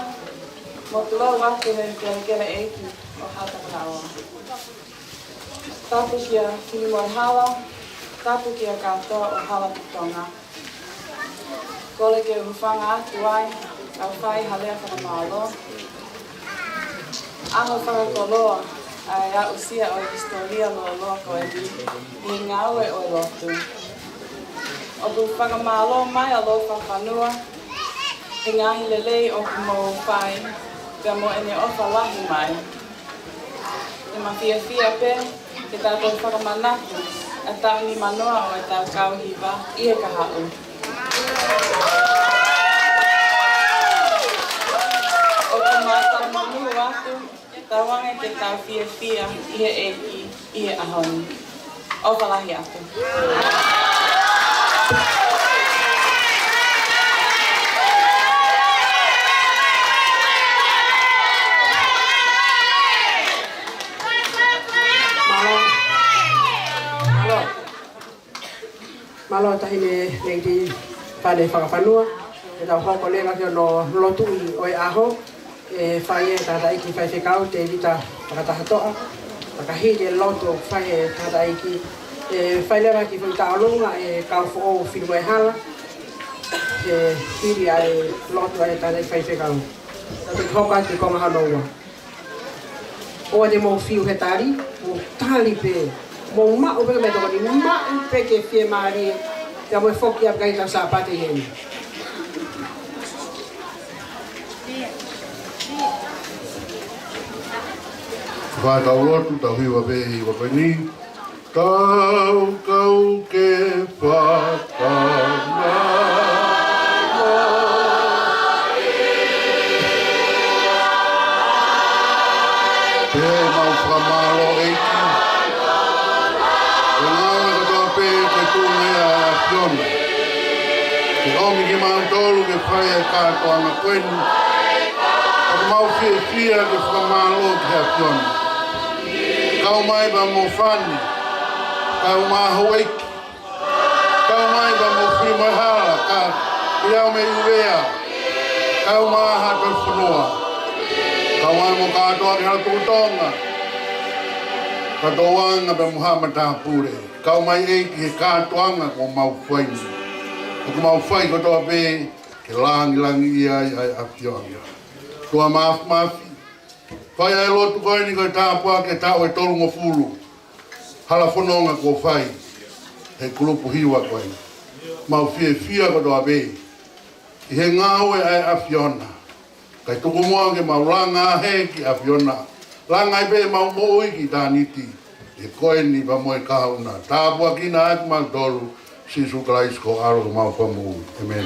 mo tua wake me kere eiki o Hatakanawa. Tapu ki a Hiva hala, tapu ki a katoa o hala ki Tonga. Kole ke uwhanga atu ai, au whai halea whakamalo. Aho whakakoloa, ai a usia o historia loa ko e ni ngawe o lotu. O ku whakamalo mai alo whawhanua, he ngahi lelei o ku mau whai, ka mo ene ofa lahi mai. Te mawhia pe, ke tātou whakamanatu, a tau ni manoa o e tau kau Hiva, i e ka hau. O ku mātau manu atu, tawange ke tau whia i e eiki, i e ahoni. O whalahi atu. Malo tahine leiti whane whakawhanua e tau hoko lewa ki no lotu i o e aho e whai e tata iki whai whekau te rita whakatahatoa whakahiri e lotu whai e tata iki e whai lewa ki whai taolunga e kau who o whiru e hala e hiri a e lotu a e tata iki whai whekau te hoka te konga hanoua o te mō whiu he tari o tali pe mo ma'u peke me toko ni ma'u peke whie maari te mo e whoki ap kai tau sāpate heni. Whātau lotu, tau hiwa pe hiwa pe ni. Tau kau ke whakana. Pe mau whamalo eiki. Te ngāwe katoa pe te tūnea a Fiona. Te omi ki mautolu ke whai e Katoanga koeni. Ka mau whia ke whamalo ki a Fiona. Kau mai ba mo whani. Kau maho eiki. Kau mai ba mo whimahala ka iau me urea. Kau maha te whanua. Kau mai mo katoa ki hatu Tonga. Katoanga pe Muhammad Tapure. Kau mai eiki he Katoanga ko mau whaini. Ko mau whai katoa pe ke langi ia ai a Fiona. Tua mafi. Whai ai lotu koe ni koe tāpua ke tau e tolu mo fulu. Hala whanonga ko whai. He kulupu hiwa koe. Mau whia katoa pe. I he ngāwe ai a Fiona. Kai tuku mua ke mau langa he ki a Fiona. Langa i pe mau mo iki tā niti. E koe ni pa moe kahauna. Tāpua kina ati mau tolu. Sisu kalais ko aro ko mau whamu. Amen.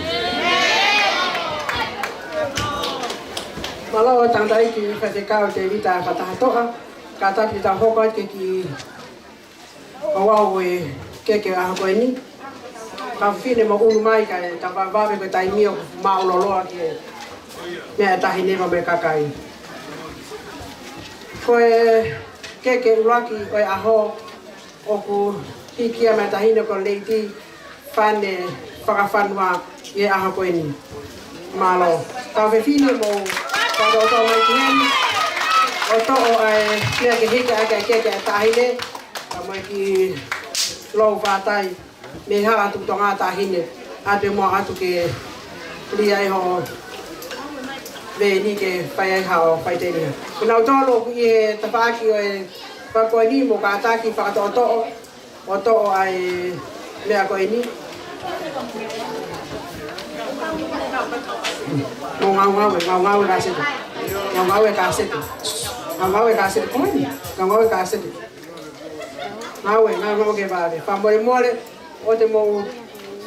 Malo tanda iki whai kau te rita whatahatoa. Ka tapi tau hoko ake ki Kau e keke aha koe ni. Ka whine mo unu mai ka e ka wawe koe tai mio mauloloa ki e mea tahi newa me kakai. Koe keke uraki oe aho oku hikia me tahine ko leiti whane whakawhanua e aha koe ni. Malo. Ka whine mo karoto mai ki heni. O to'o ai mea ke hika ake keke e tahine. Ka mai ki lau whātai. Me haa atu tonga tahine. Ate mua atu ke lia e ho ni ke whai ai hao whai tenia. Kuna o tolo ku i e tawhaki o e whakoe ni mo ka ataki whakato o to'o. O to'o ai mea koe ni. Ngau ka sete. Ngau ka sete. Ngau ka sete. Koe ni? Ngau ka sete. Ngau ke vare. Whamore mole o te mo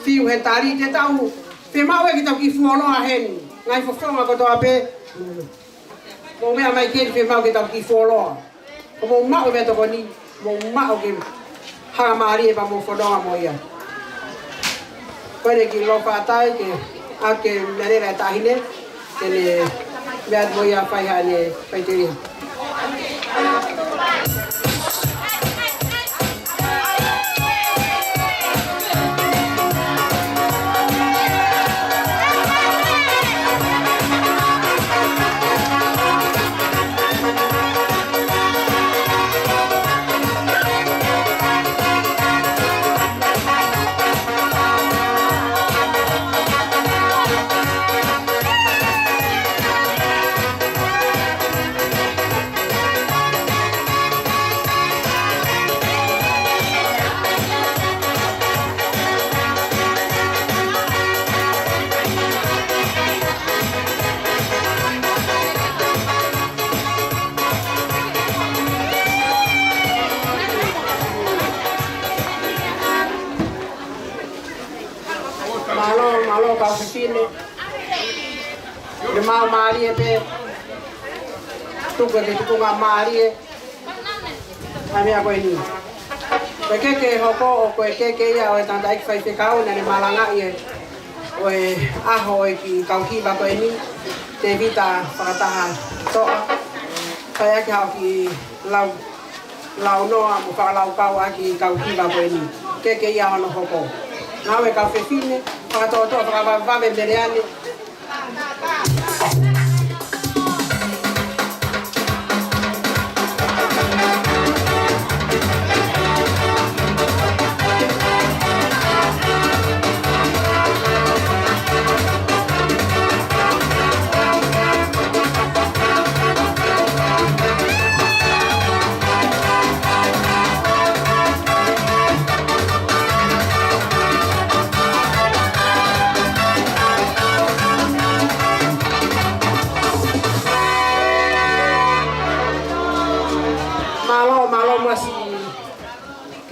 fiu he tari te tau. Te mau e ki tau ki fuoloa heni. Ngai whawhonga ko toa pe. Mo mea mai keri whi mau ke tau ki fuoloa. Ko mo mao mea toko ni. Mo mao ke hanga maari e pa mo whanonga mo ia. Koe ki lo whātai ke ake merera e tahine. Tene mea mo ia whai hane whai teria. Malo ka whine. Le mau maari e pe. Tuku te tuku ngā maari e. Ai mea koe ni. Koe keke hoko o koe keke ia o e tanta iki whai whekau nane malanga i e. O e aho e ki kauhiva koe ni. Te vita whakataha toa. Whai ake hao ki lau noa mo whakalau kau aki kauhiva koe ni. Keke ia ono hoko. Ngau e ka whine. Whakatoa whakawawame mereane.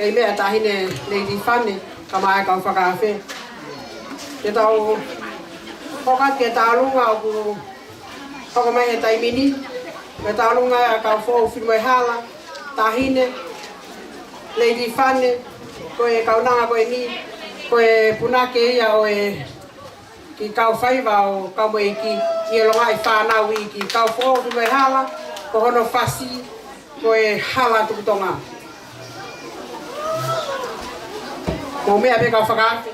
Kei mea tahine Lady Whane, ka mai kau whakawhe. Te tau hokat ke tālunga o ku hokamai he taimini. Me tālunga a kau whou whimai hala, tahine, Lady Whane, koe kaunanga koe ni, koe punake ia o e ki kau whaiva o kau mo eiki, i e longa i whanau i ki kau whou whimai hala, ko hono whasi, koe hala tukutonga. Mo mea me kau whakawhe.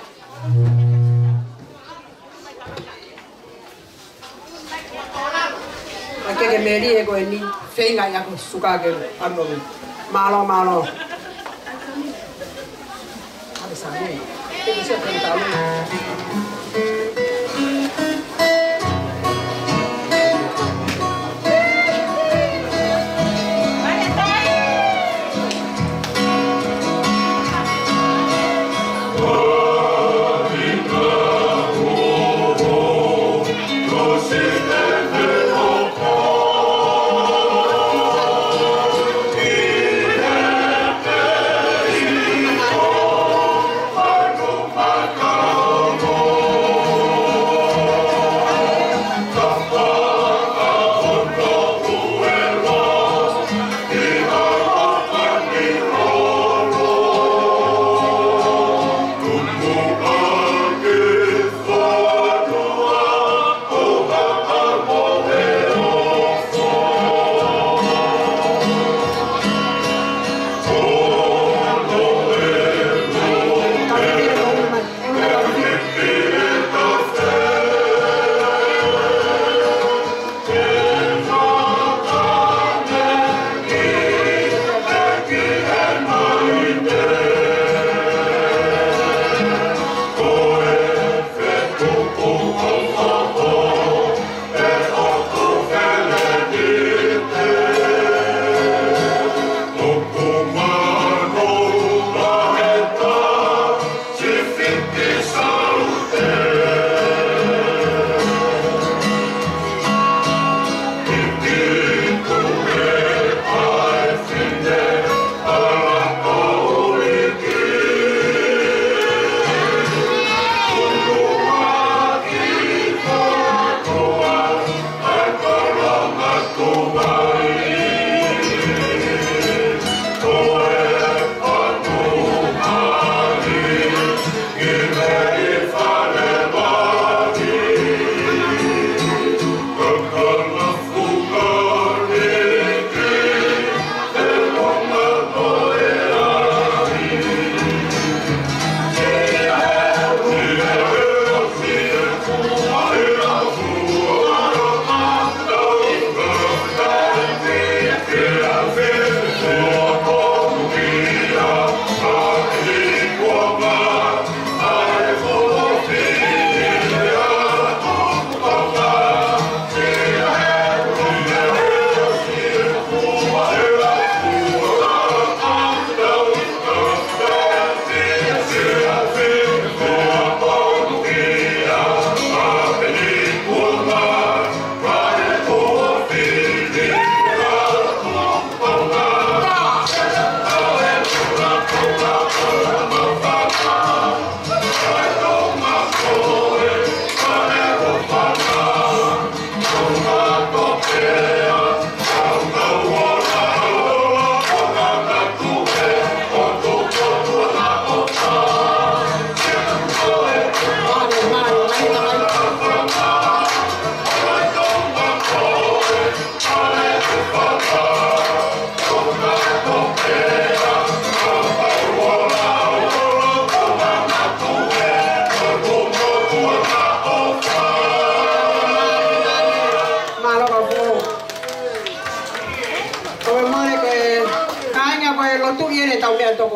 Ka keke meri e koe ni, whenga i ako sukake anonu. Malo. Ave sa me. Keke sia kene tālunga. Oh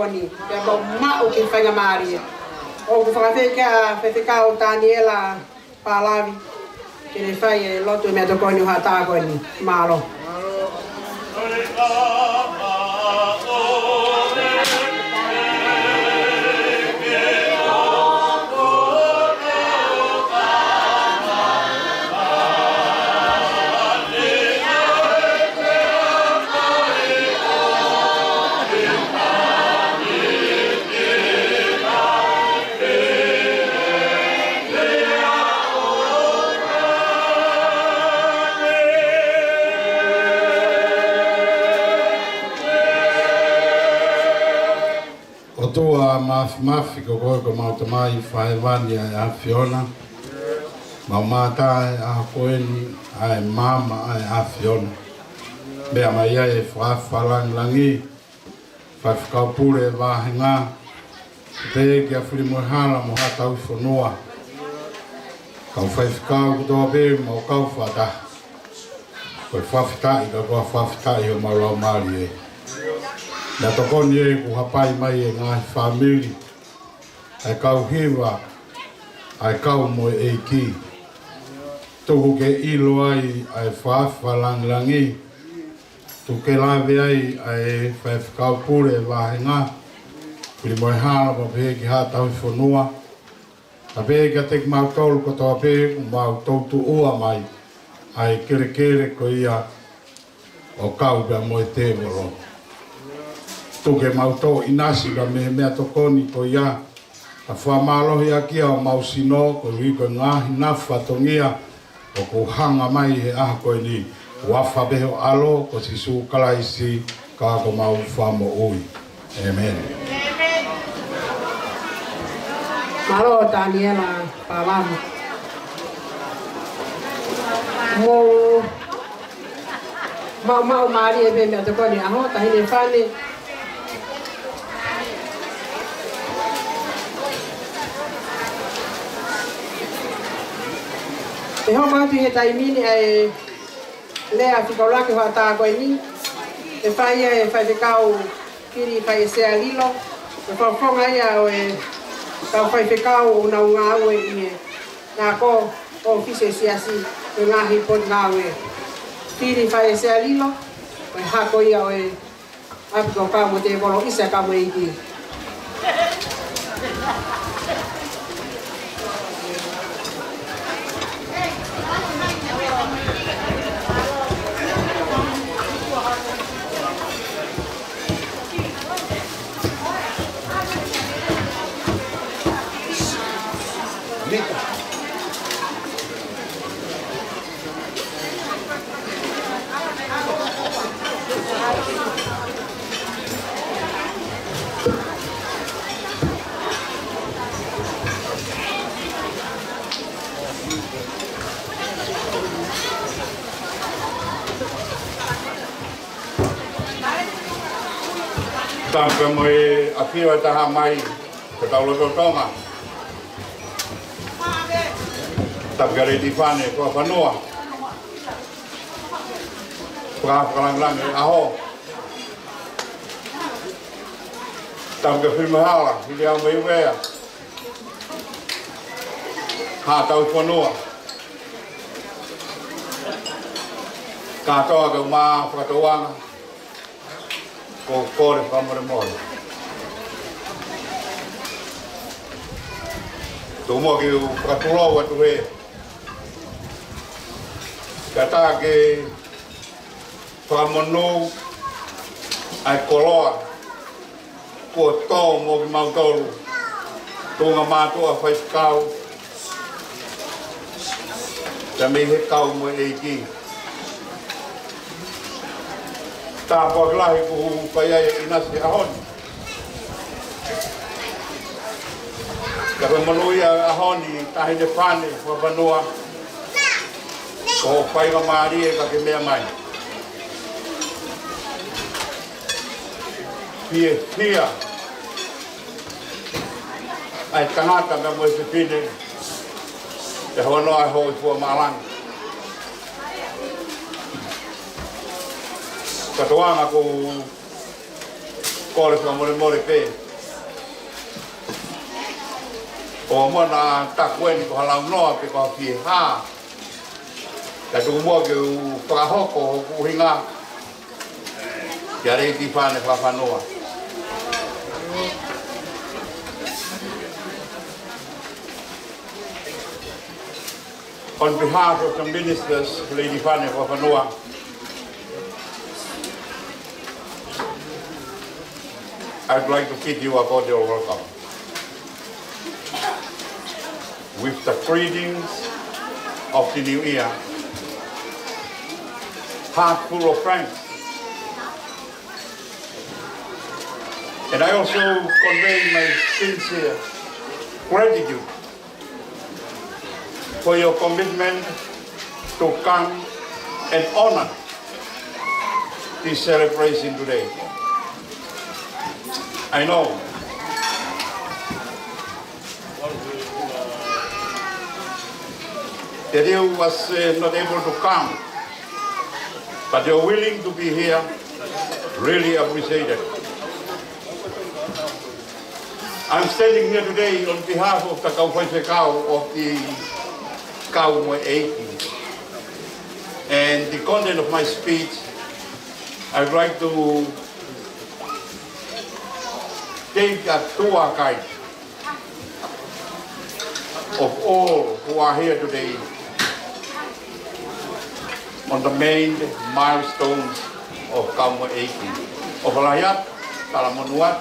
koni. Ke mau ki whainga maari. O ku whakawhekea whewhekau Daniela Palavi. Kene whai e lotu mea to koni uha tā koni. Malo. Tua mafi ko ko mauta mai whaewani a Fiona. Maumata a koeni a mama a Fiona. Bea mai e whalang langi. Whawhikau pure wahenga. Te kia whiri mohala mo hatau whanua. Kau whawhikau kutoa be mo kau whata. Koe whawhitai ka kua whawhitai o marau mari e. Na tokoni e ku hapai mai e ngā whamiri. Ai kau Hiva, ai kau MOE EIKI. Tuku ke ilo ai whawhalangilangi. Tu ke lawe ai whawhikau pure wahenga. Kuri moe hana pa pehe ki hātau whanua. Ta pehe kia tek mau tolu katoa pehe mau tautu ua mai. Ai kere kere ko ia o kau bea moe te waro. Tuke mauto inasi ka mea tokoni ko ia a whamalohi akia o mausino ko riko ngahi na whatongia o ko hanga mai he aha koe ni wafa beho alo ko si su kalaisi ka ko mau whamo ui. Amen. Malo Daniela Palavi. Mau mari e be mea tokoni aho tahine whane. E ho matu he taimini e lea whikaulake hoa tā koe ni. E whai e whai whekau kiri whai e sea lilo. E whawhonga ia o e kau whai whekau o nau ngā ue i e nā ko o fise siasi o ngā hipot ngā ue. Kiri whai e sea lilo. O e hako ia o e apiko kau mo te wolo isa ka MOE EIKI. Tampa MOE a whiwa taha mai ka tauloto Tonga. Tampa rei whane kua whanua. Whakalangi aho. Tampa whimahala, hili au mei wea. Hātau whanua. Katoa ka mā Katoanga. Ko kore whamare mori. Tō mua ki whakatulou atu he. Ka tā ke whakamonu ai koloa. Ko tō mō ki mautolu. Tōnga mātua whaikau. Ta me he kau MOE EIKI. Tā pāklahi ku whaiai inasi ahoni. Ka koe manui ahoni tahi ne whane whapanua. Ko whainga maari e ka ke mea mai. Pia. Ai tangata mea moe se pine. Te hoa noa hoi fua maalangi. Katoanga ko kore more pe. O mo na takweni ko halau noa pe ko ki ha. Ka tu mo ke u whakahoko o hinga. Kia rei ki whane whawhanoa. On behalf of the ministers, Lady Fane Whawhanoa, I'd like to give you a cordial welcome. With the greetings of the new year, heart full of thanks. And I also convey my sincere gratitude for your commitment to come and honor this celebration today. I know that you was not able to come, but you're willing to be here, really appreciated. I'm standing here today on behalf of the Kauwhaiwhekau of the MOE EIKI. And the content of my speech, I'd like to take a tour guide of all who are here today on the main milestones of MOE EIKI. Of Layat, Talamonuat,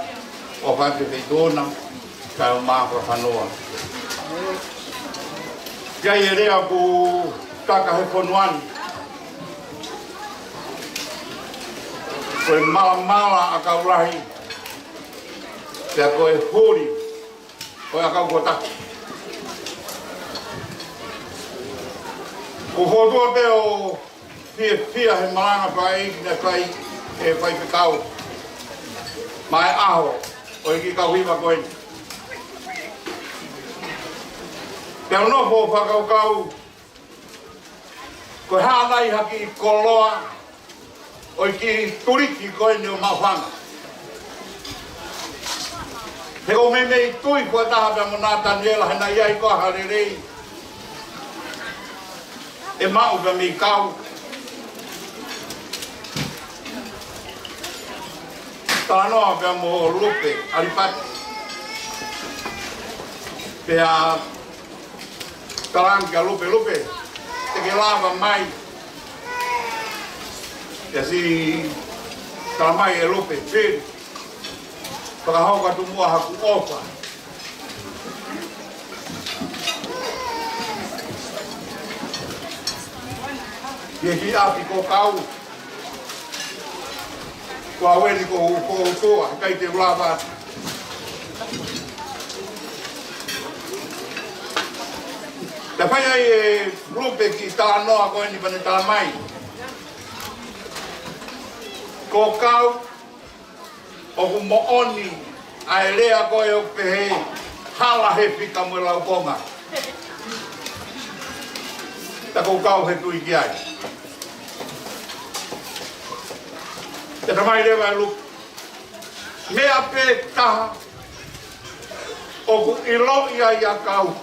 of Antiveitona, Kaumawhanoa. Kia e rea ku takaheponuan. Koe mala a kaurahi. Pea koe huri. Koe a kaukotaki. Ko hotua pe o fia he malanga pai na kai e pai pe kau. Mai aho. O iki kau Hiva koe. Pea no po whakaukau, koe hānai haki I koloa, o ki turiki koe ni o mawhanga. He o me mei tui kua taha pia mo nā Daniela he na iai koa harerei. E mau pia mei kau. Tānoa pia mo lupe, aripati. Pia Tarangia lupe, te ke lava mai. Ja si talamai e lupe, pēr. Whakahauka tu mua haku ofa. Ie ki api ko kau. Kua weni ko toa, kai te lava. Ta whai ai e lupe ki tā noa koe ni pane tā mai. Ko kau, o ku mooni, a e rea koe o pehe, hala he pika mo lau konga. Ta ko kau he tui ki ai. Te tamai rewa e lupe. Mea pe taha, o ku ilo ia ia kau.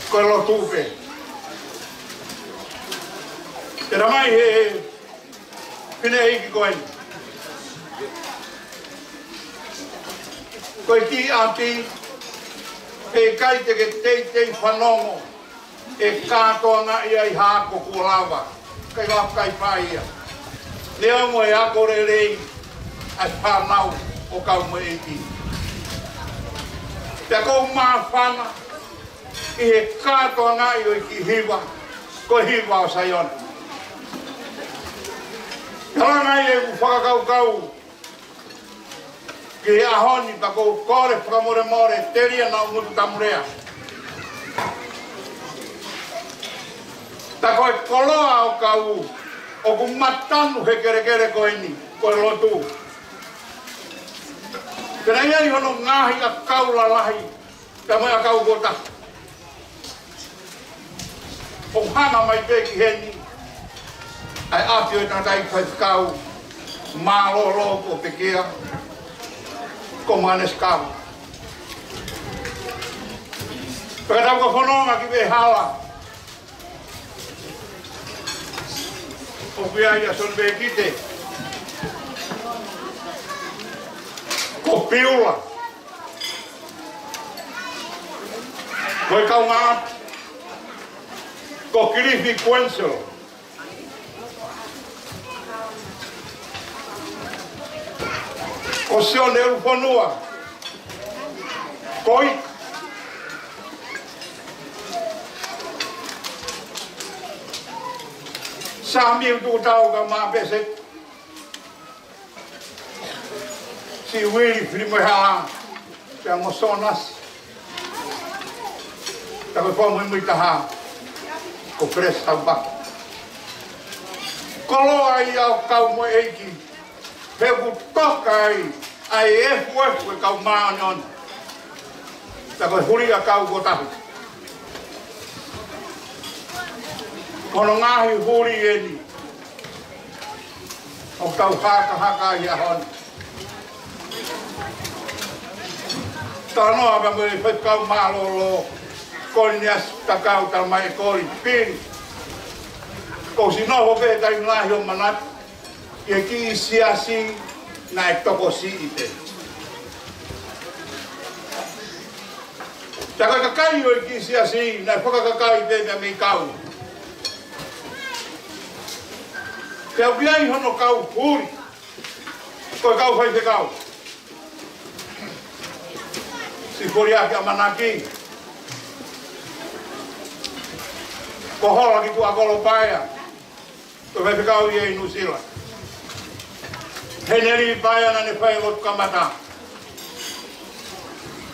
Koe lo tupe. Te ramai he pine eiki koe. Koe ki api e kai te ke teitei whanongo e Katoanga ia I hako kualawa. Kai lap kai whaia. Lea mo e ako re rei ai whanau o MOE EIKI. Te kou maa whana I he Katoanga I o ki Hiva, ko Hiva o Sayona. Kalanga I e whakakaukau ki he ahoni pa kou kore whakamore teria na umutu tamurea. Ta koe koloa o kau o ku matanu he kere koe ni, koe lotu. Tena iai hono ngahi a kaula lahi, ta mai a kau kota. O hana mai peki heni, ai apio e tatai whaikau, Malo lo ko pekia. Ko manes kam. Pagkatapos ko fononga ki be hala. O biaya son be kite. Ko piula. Ko kau nga. Ko kirifi kuensel. Ko sione ufonua. Koi. Sami tu tau ka ma beset. Si wili primeira que emocionas. Tapi kau mui taha. Ko presta ba. Kolo ai au kau MOE EIKI. Pegu toka ai efu kau maanon. Tapi huria kau gotahu. Kono ngahi huri eni. O kau haka ia hon. Tano apa mo kau malolo. Konias takau tal mai kori pin. Ko sino ho be tai ngahi o manat. Ia ki siasi naik toko si ite. Taka kakai o ki siasi naik poka kakai te me kau. Kau biai hono kau huri. Ko kau fai te kau. Si koria ki amanaki. Ko hola ki tu agolo paia. Ko vai kau ia inusila. Heneri paia na ne fai lot kamata.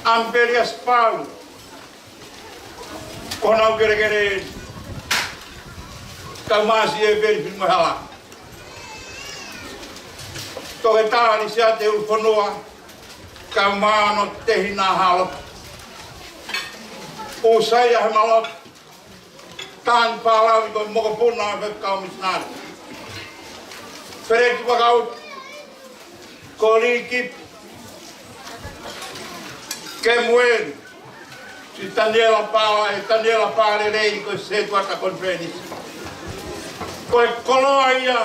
Amperias pau. Ko nau kere kau masi e veri filmo hala. Togetari sia te ufonua. Kau maano tehina halo. Usai he malot. Tan palawi ko moko puna ve kau misnar. Ferek wakau Kolikip Kemuel si Daniela Pala rei ko se quarta conference ko koloia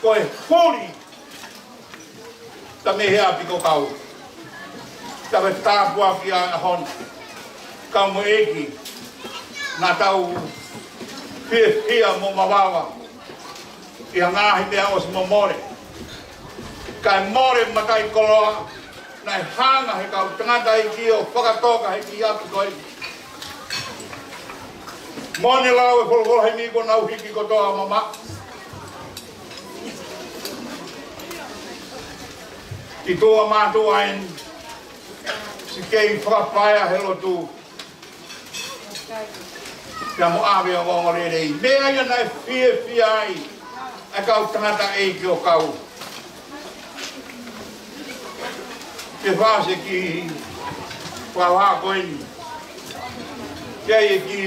ko huri tame hea piko kau tame tapua ki a hon kau MOE EIKI na tau pia mo mawawa ia ngahi mea os momore kai more makai koloa nai hanga he kau tangata i kio whakatoka he ki api koi mone lau e wholwholo he miko nau hiki kotoa mama ki toa mātua en si kei whakapaia he lotu kia mo awe o wongore rei mea ia nai fia ai e kau tangata e ki o kau ke fase ki wawa koini kei ki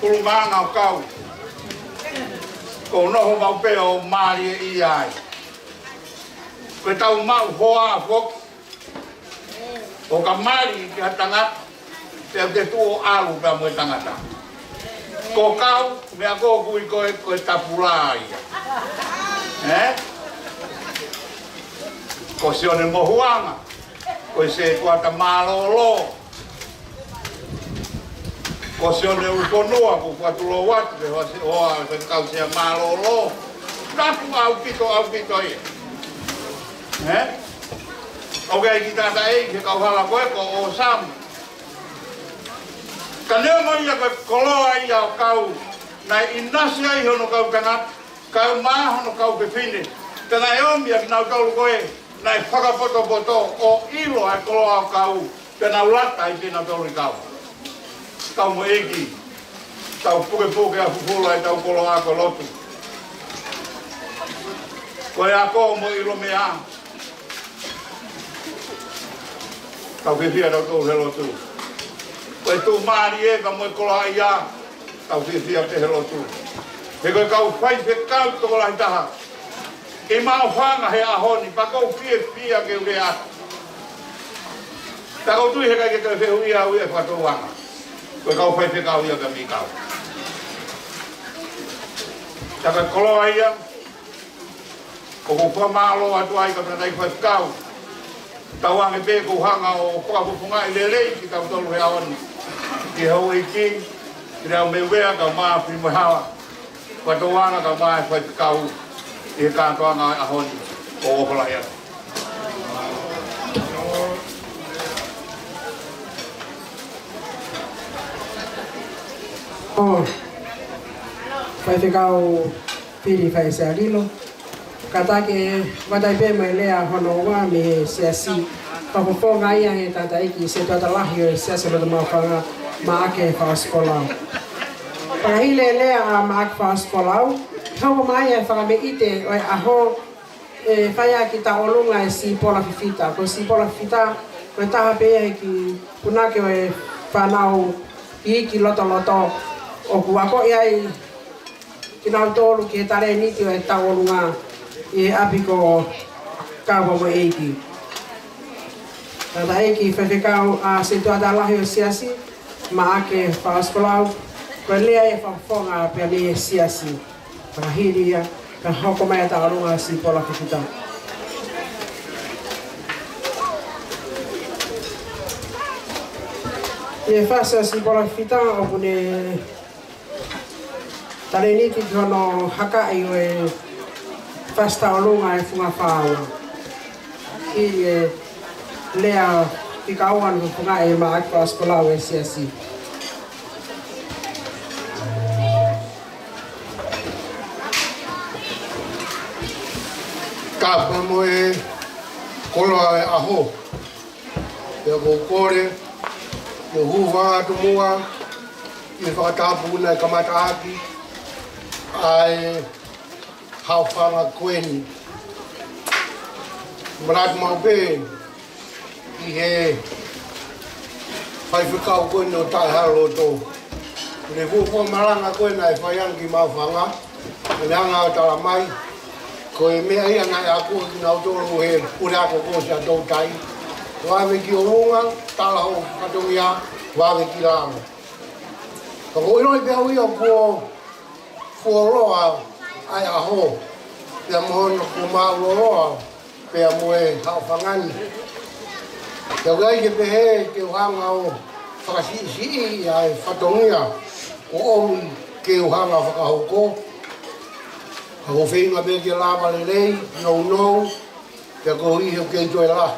ulumanga o kau ko noho mau pe o mari i ai ko tau mau hoa fok o ka mari ki hatanga te tu o alu pe mo tangata ko kau me ako kui ko tapulai ko se one mohuanga ko se tuata malolo ko se one ukonua ko fatulo wat o se kau se malolo tapu au pito e okay kita dai ke kau hala ko o sam kaneo mo ia ko koloa ia kau na inasi ai hono kau tanga kau ma hono kau befine tana eom ia na kau koe nai whakapoto o ilo ai koloa kau tena ulata i tena tori kau kau MOE EIKI tau puke a fufula i tau koloa ko lotu koe ako mo ilo mea tau whiwhia tau tau he lotu koe tu maari eka mo i koloa ia tau whiwhia te he lotu He koe kau whai pe kau toko lahi taha. E mao whanga he ahoni, pa kou pia ke ure atu. Ta kou tui he kai ke kai whehu ia ui e whakatau wanga. Koe kau whai pe kau ia ka mi kau. Ta kai koloa ia, ko kou whamalo atu ai ka pranai whai kau. Tauang e pe kou hanga o whakapupunga i lelei ki kau tolu he ahoni. Ki hau e ki, ki reo me wea ka maa primo hawa. Katoanga ka maa e whai kau i he Katoanga ahoni o okola ia. Whai kau piri whai se arilo. Kata ke wadai pe mai lea hono wa me se si. Papoponga ia he tata iki se tata lahi o se se rata mawhanga ma ake whaaskolau. Pahile lea a ma ake whaaskolau. Hawa mai e whakame ite o e aho e whaia ki ta olunga e si pola fifita. Ko si pola fifita ko e taha pea ki punake o e whanau i iki loto loto. O kuwako iai ki nau tolu ki he tare niti o e ta olunga i apiko kawa MOE EIKI. Tata eiki whewhekau a se tuata lahi o siasi ma ake whaaskolau ko lea e whawhonga pia me e siasi. Pakahiri ia ka hoko mai ta arunga si pola kikuta. E whasa si pola kikuta o kune tare niti ki hono haka i o e fasta olunga e funga whaua. Ki e lea ki kauan ko funga e ma ake whaaskolau e siasi. Ka MOE koloa e aho. E ko kore, e huwa atu mua, i whakatapu na kamata aki, ai hawhanga koeni. Marat mau pe, i he whai whikau koeni o tai haro tō. Ne huwa maranga koena e whaiangi mawhanga, ne hanga o tala mai, ko e mea ia ngai ako ki nau tōru he ure ako kōsi a tō tai. Wawe ki o runga, tala ho katongia, wawe ki rāma. Ka ko iroi pia ui o kua roa ai aho, pia mohono ku maa roa, pia MOE hawhangani. Ka gai ke pehe ke uhanga o whakasii ai whatongia, o omi ke uhanga whakahoko. Ka ko whenga pe ke lāma lelei, nou, pia ko iho ke toi la.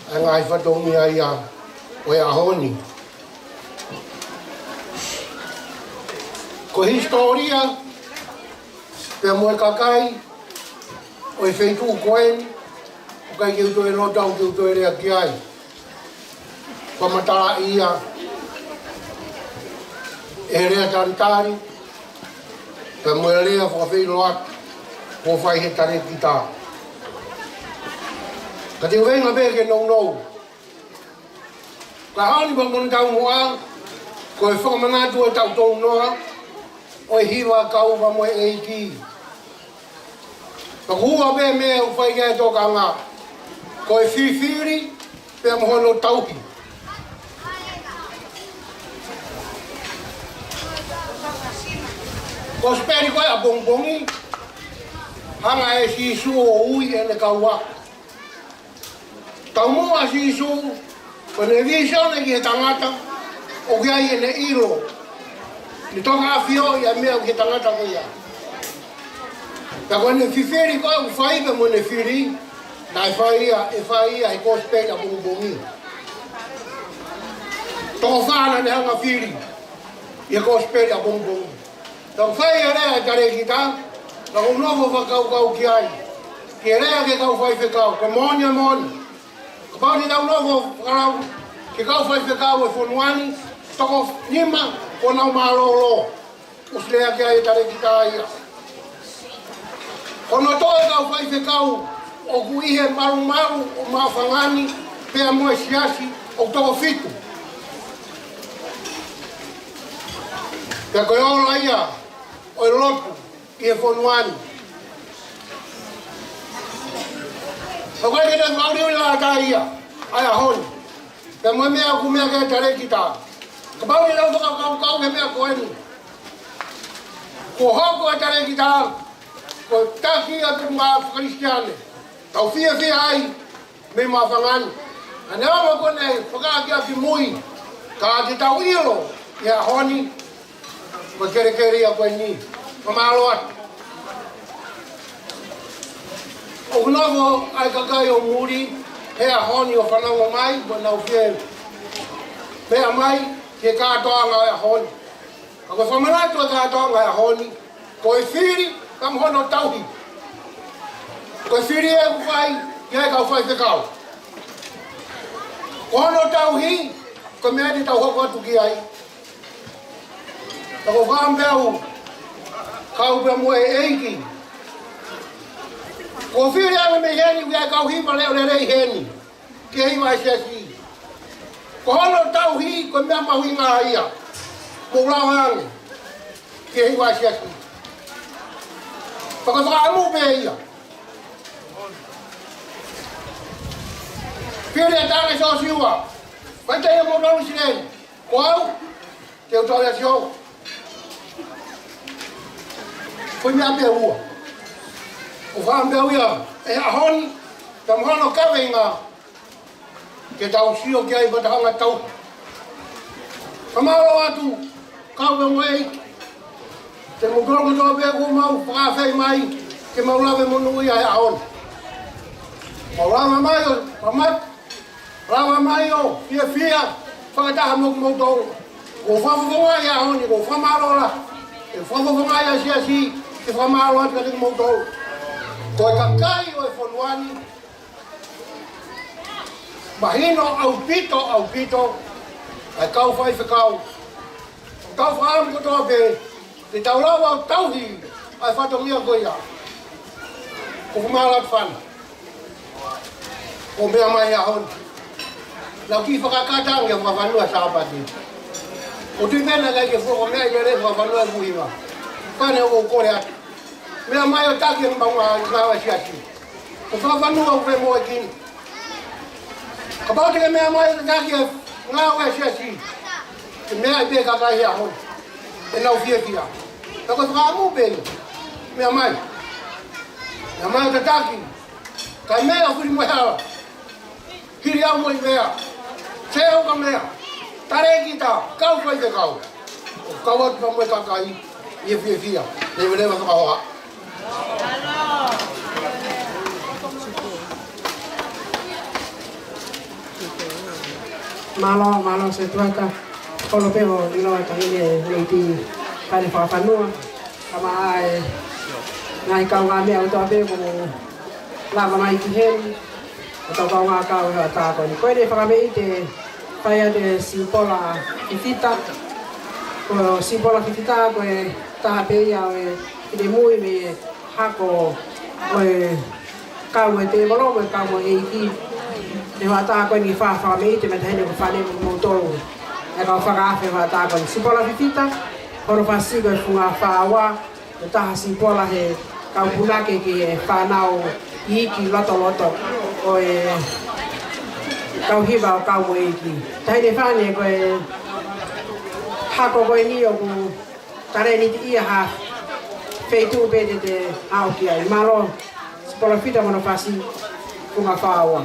Ai ngai whatongia ia o e ahoni. Ko historia, pia MOE kakai, o e wheitu koen, o kai keu toi rotau keu toi rea ki ai. Pamatara ia, e rea tantari, pia MOE rea whakawhiro atu, ko whai he tare ki tā. Ka te wenga pe ke nou. Ka haoni pa mona tau moa, ko e whakamanatu e tau tau noa, o e Hiva kau pa MOE EIKI. Ka hua pe mea u whai kia e toka ngā, ko e whiwhiri pe mohono tauhi. Ko speri koe a bongbongi, hanga e sisu o ui e le kaua. Tau mua sisu, ko ne visione ki he tangata, o kia i e ne ilo. Ni toka a fio i a mea ki he tangata ko ia. Ka ko ne whiwhiri koe u whaipe mo ne whiri, na e whai ia e ko speri a bongbongi. Toko whana ne hanga whiri, i e ko speri a bongbongi. Tau whai e rea tare ki tā, ka o novo whakau ki ai. Ki e rea ke kau whai whekau, ka moni. Ka pauni tau novo whakarau, ki kau whai whekau e whonuani, toko nima o nau marolo. Uslea ki ai tare ki tā ia. Kono toe kau whai whekau, o ku ihe maru o mawhangani, pea MOE siasi, o toko fitu. Ka koe ola ia, o e lotu, Ia fonuani. Pagoi kita mauri la taria. Aya hon. Pe mo mea ku mea ke tare kita. Kabau ni lau kau ke mea ko ni. Ko hoko tare kita. Ko taki a tu ma Kristiane. Tau fia ai me ma fangan. Ana mo ko nei paka ki a ki mui. Ka ki tau ilo ya honi. Ko kere a ko ni. Pamaloat. O novo ai kakai o muri he a honi o whanau mai ko nau fie pea mai ke Katoanga e a honi ako whamanatu a Katoanga e a honi ko e whiri kam hono tauhi ko e whiri e uwhai ke e kau whai whekau ko hono tauhi ko mea te tau hoko atu ki ai ako whaambeu kau pe MOE EIKI ko whiri ame me heni ui ai kau Hiva leo le rei heni ke Hiva SSI ko hono tauhi ko mea mahui ngā ia mo lau hange ke Hiva SSI paka whaamu pe ia whiri a tāne so siua kai te ia mo nolu sineni ko au te utau ia sio ko mea pe ua o whaambeu ia e a honi tam hono kawenga ke tau sio ki ai batahanga tau kamaro atu kau me MOE EIKI te mokrongo toa pe ko mau whakawhai mai ke maulawe monu ia e a honi maulawe mai o pamat lawa mai o fia whakataha moku moutou ko whawawonga ia a honi ko whamarola e whawawonga ia siasi ke whamaro atu ka te moutou ko e kakai o e whanuani mahino au pito ai kau whai whakau kau whaamu kotoa pe te taulau au tauhi ai whatongia koia ko whamara atu whana ko mea mai a honi lau ki whakakatanga e whawanua sa apati o tui mena kai ke whoko mea i re whawanua e muhiwa kane o kore atu mea mai o taki ang maunga ngawa siasi. Ko whawanua upe MOE EIKI. Kapau teke mea mai o taki ang ngawa siasi. Ke mea i pe kakai hea hon. E nau fia. Tako whaamu pe. Mea mai. Mea mai o taki. Kai mea kuri mo heawa. Hiri au mo i mea. Seo ka mea. Tare kita. Kau whai te kau. Kau atu pa mo e kakai. Ia fia. Lewa whakahoa. Malo se tuata kolo peo ilo ta ile leiti pare fa fanua kama ai ngai kau nga me auto pe ko lava mai ki hen to kau nga kau ta ko ni ko de fa me ite paia de simpola fita ko simpola fita ko ta pe ya e de muy me hako o kau te bolo ko kau MOE EIKI ne wata ko ni fa me te me tene ko fa ne mo to e ka fa ka fa ta ko si pola fita por fasi ko fu fa wa ta si pola he ka pula ke fa nao EIKI loto o ka Hiva o ka MOE EIKI tai ne fa ne ko ha ko ni o ku tare ni ti ha feito be de au ki ai malo si pola fita mo fasi ku fa wa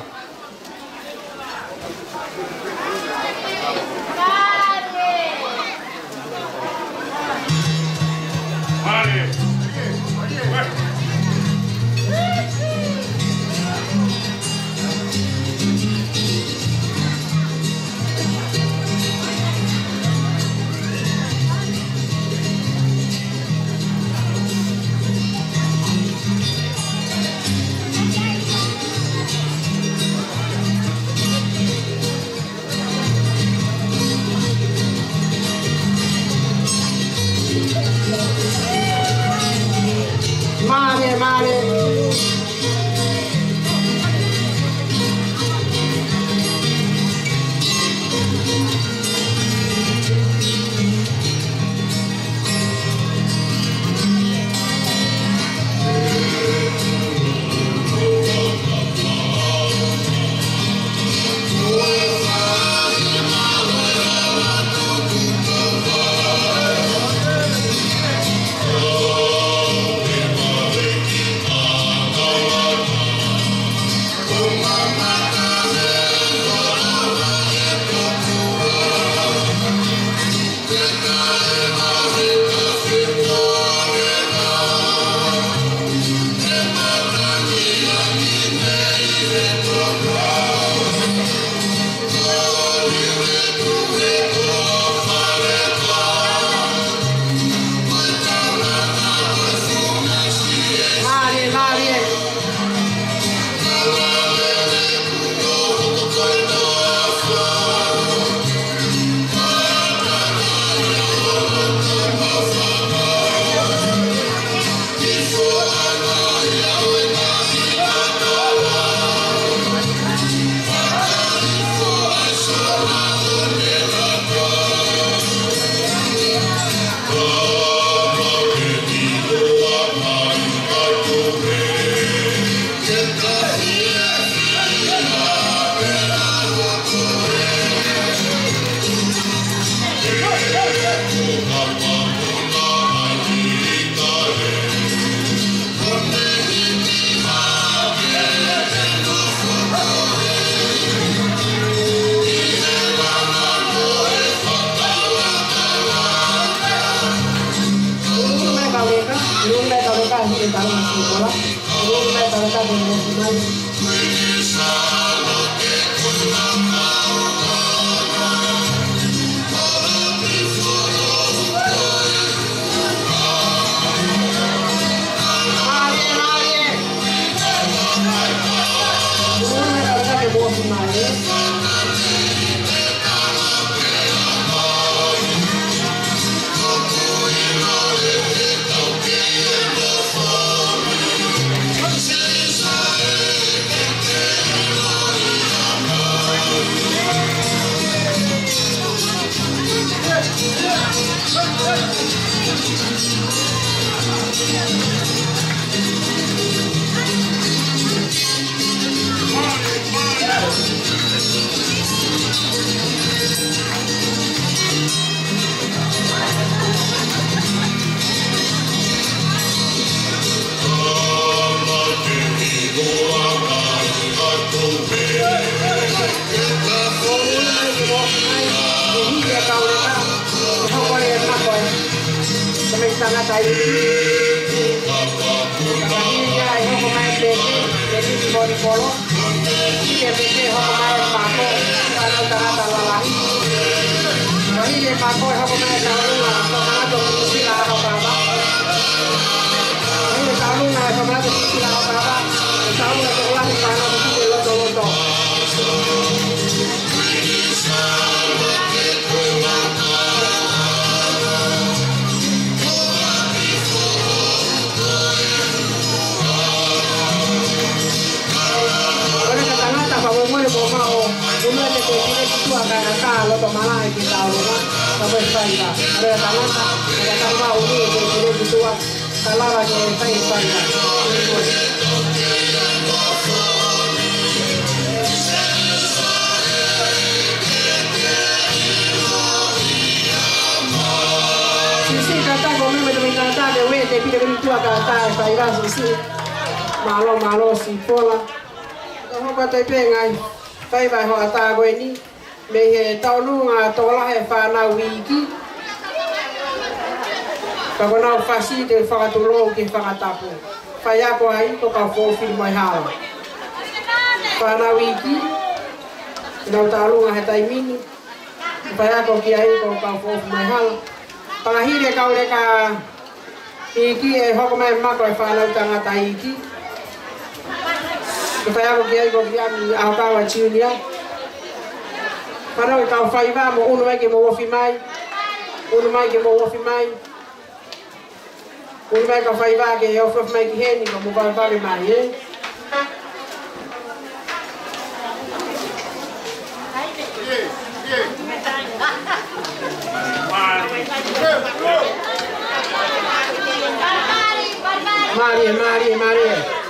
Tongatapu mo mai. Malo si pola. Ho ka te pe ngai. Pai vai ho ata go ni. Me he tau lunga to la he fa na wiki. Ka bona fasi te fa tu lo ki fa tapu. Fa ya ko ai ko ka fo fil mai ha. Fa na wiki. Na tau lunga he tai mini. Fa ya ko ki ai ko ka fo mai ha. Pa hi le ka le ka iki e ho ko mai ma ko fa na tanga tai iki. Kaya ko kiai ko kiai au ka wa chiunia. Para ka fai va mo uno mai ke mo wofi mai. Uno mai ke mo wofi mai. Uno mai ka fai va ke yo fof mai ki heni ko mo va va mai e. Maria.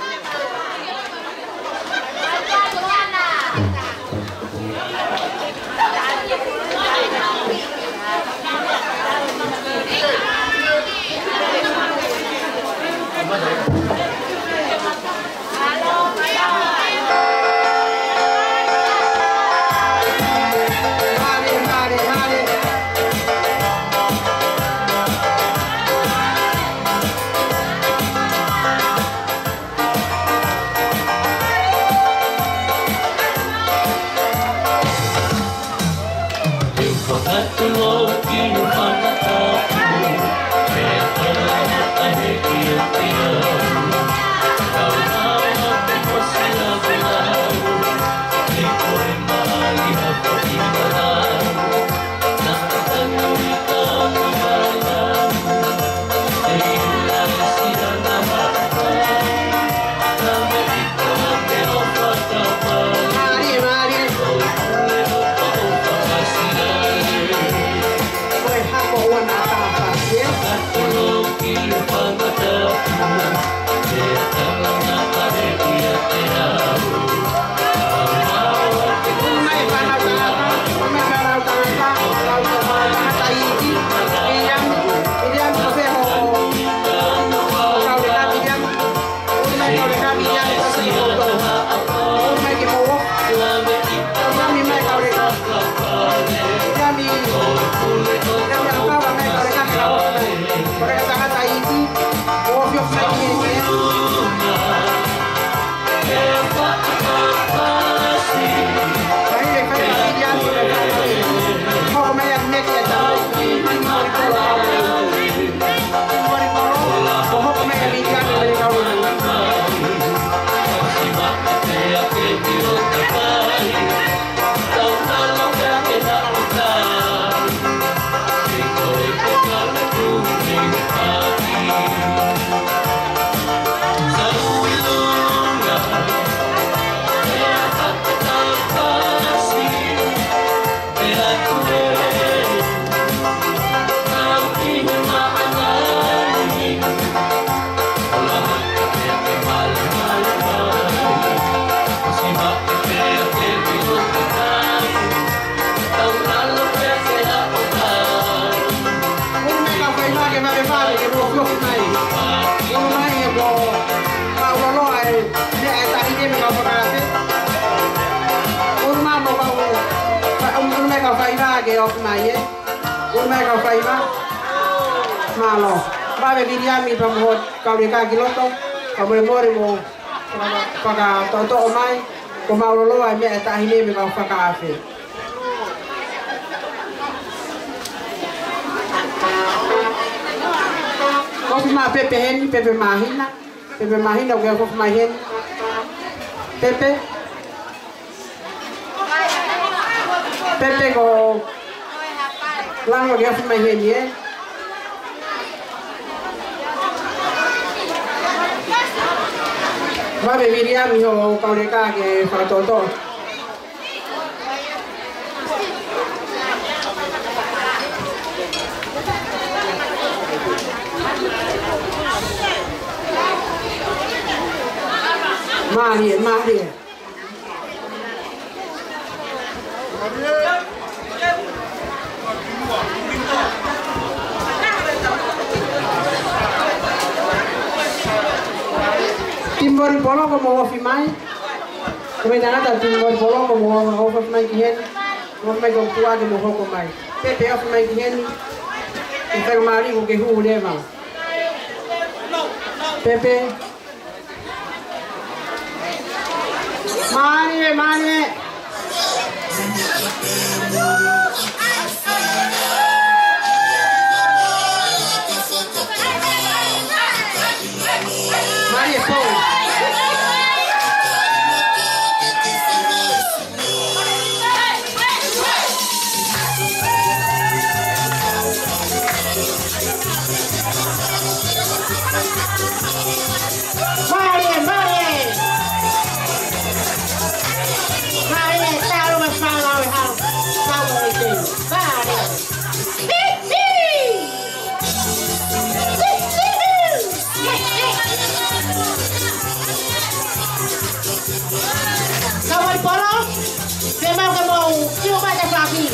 Malo, babe Miriam pamhot kau deka kiloto, kau memori mo paga toto omai, kau mau lolo ai me eta hine me kau paga afe. Kau cuma pepe hen, pepe mahina kau mahin, pepe kau lang kau mahin ye. Babe Miriam ho kau deka ke fatoto. Maria. Timbori polo como ofi mai. Come danata timbori polo como ofi mai kihen. Ofi mai con tua que mo hoko mai. Pepe ofi mai kihen. Então mari o que hu leva. Pepe. Mari. Maria Paul. Maria, tahu masalah hal. Tahu itu. Maria. Kawan polos, memang mau coba lagi.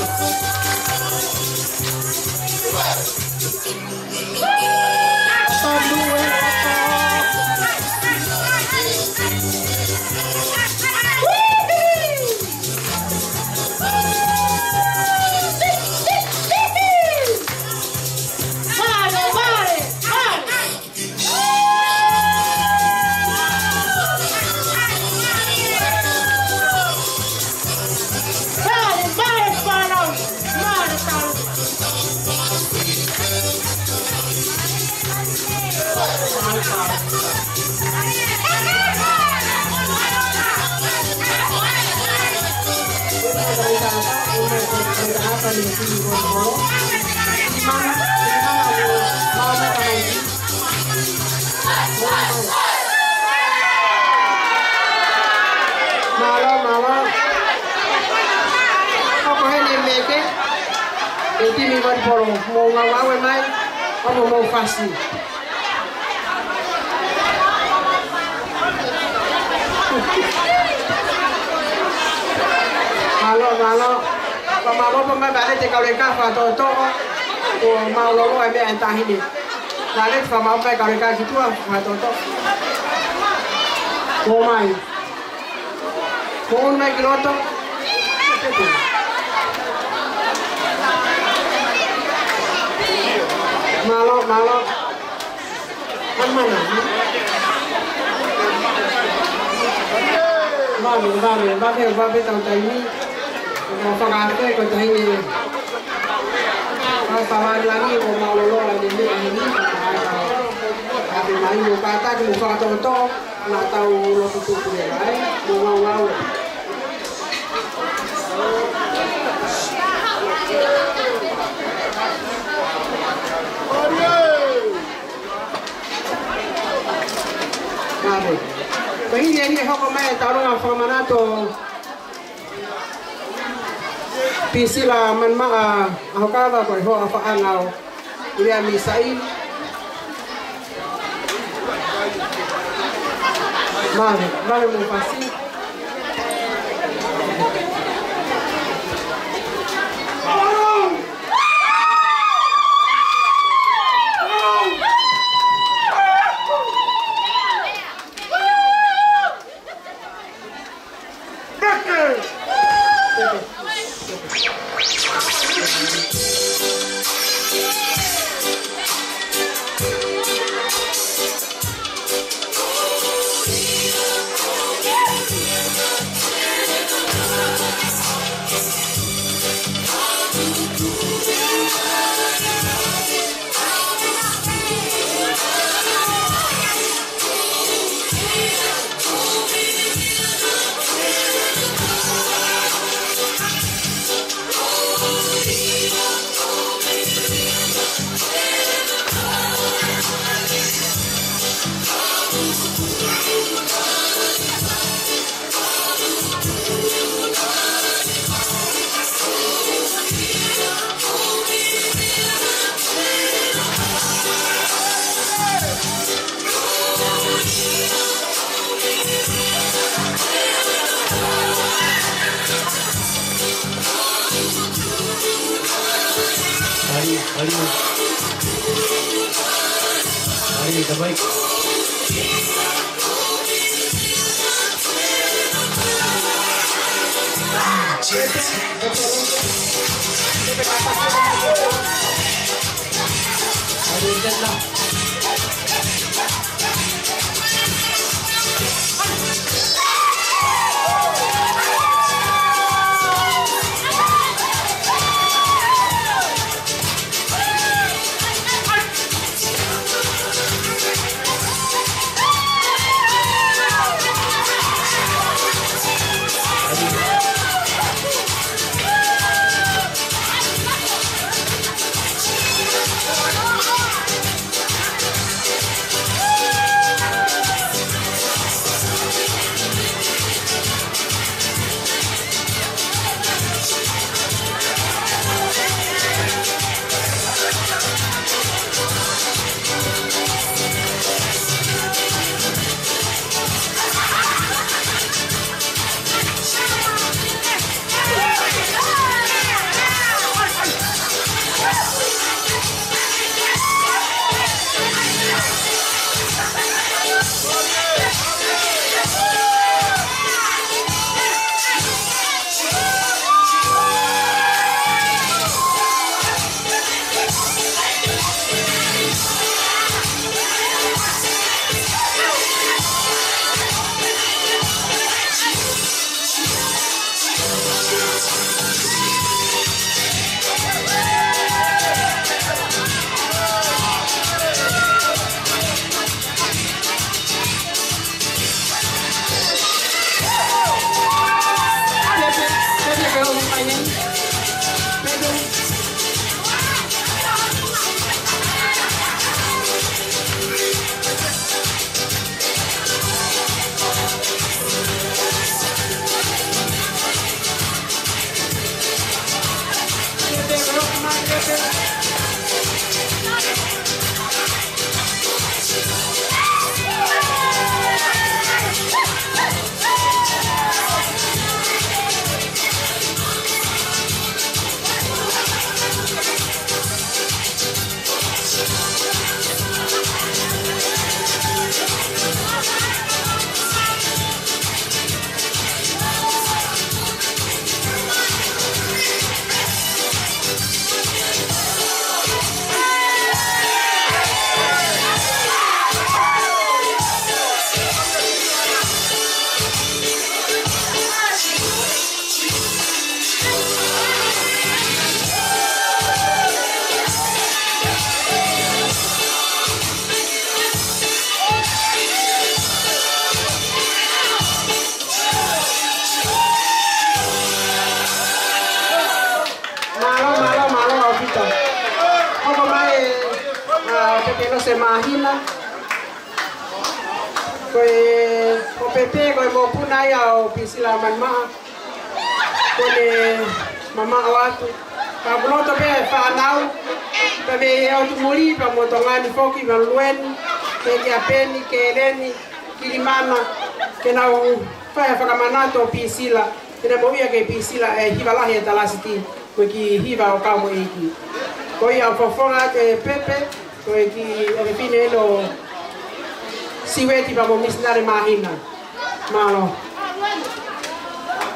Malo. Pamamo pamabalik ikaw rin ka, fato-to. Kung maulolo ay may antahin eh. Lalit, pamamo pa ikaw rin ka, gitu ah, fato-to. Kumay. Kung may giloto. Malo. Ano man ah? Bakit ang tayo ni? Kung pag-arte ko tayo ni pawag lagi kung maulolo lagi ni ini tapi main mo kata kung fato-to na tao lo tutupo nila ay wow. Kaya hindi ako kumain, taro nga pamanato. Pisila man maa ahokawa ko ho afa angaw ia misail vale mo fácil. Hari ini terbaik. Se mahina ko pepe ko mo punaya o pisila man ma ko mama o atu. Ka buloto pe whanau, pe me e o tumuri, pa mo tongani foki, ma lueni, ke kia peni, ke eleni, kirimana, ke nau whaia whakamanato o pisila, ke na mo ia ke pisila e hiva lahi e talasiti, koe ki hiva o kau MOE EIKI. Koe ia o whawhonga ke pepe, koe ki e pine eno siweti pa mo misinare mahina. Malo.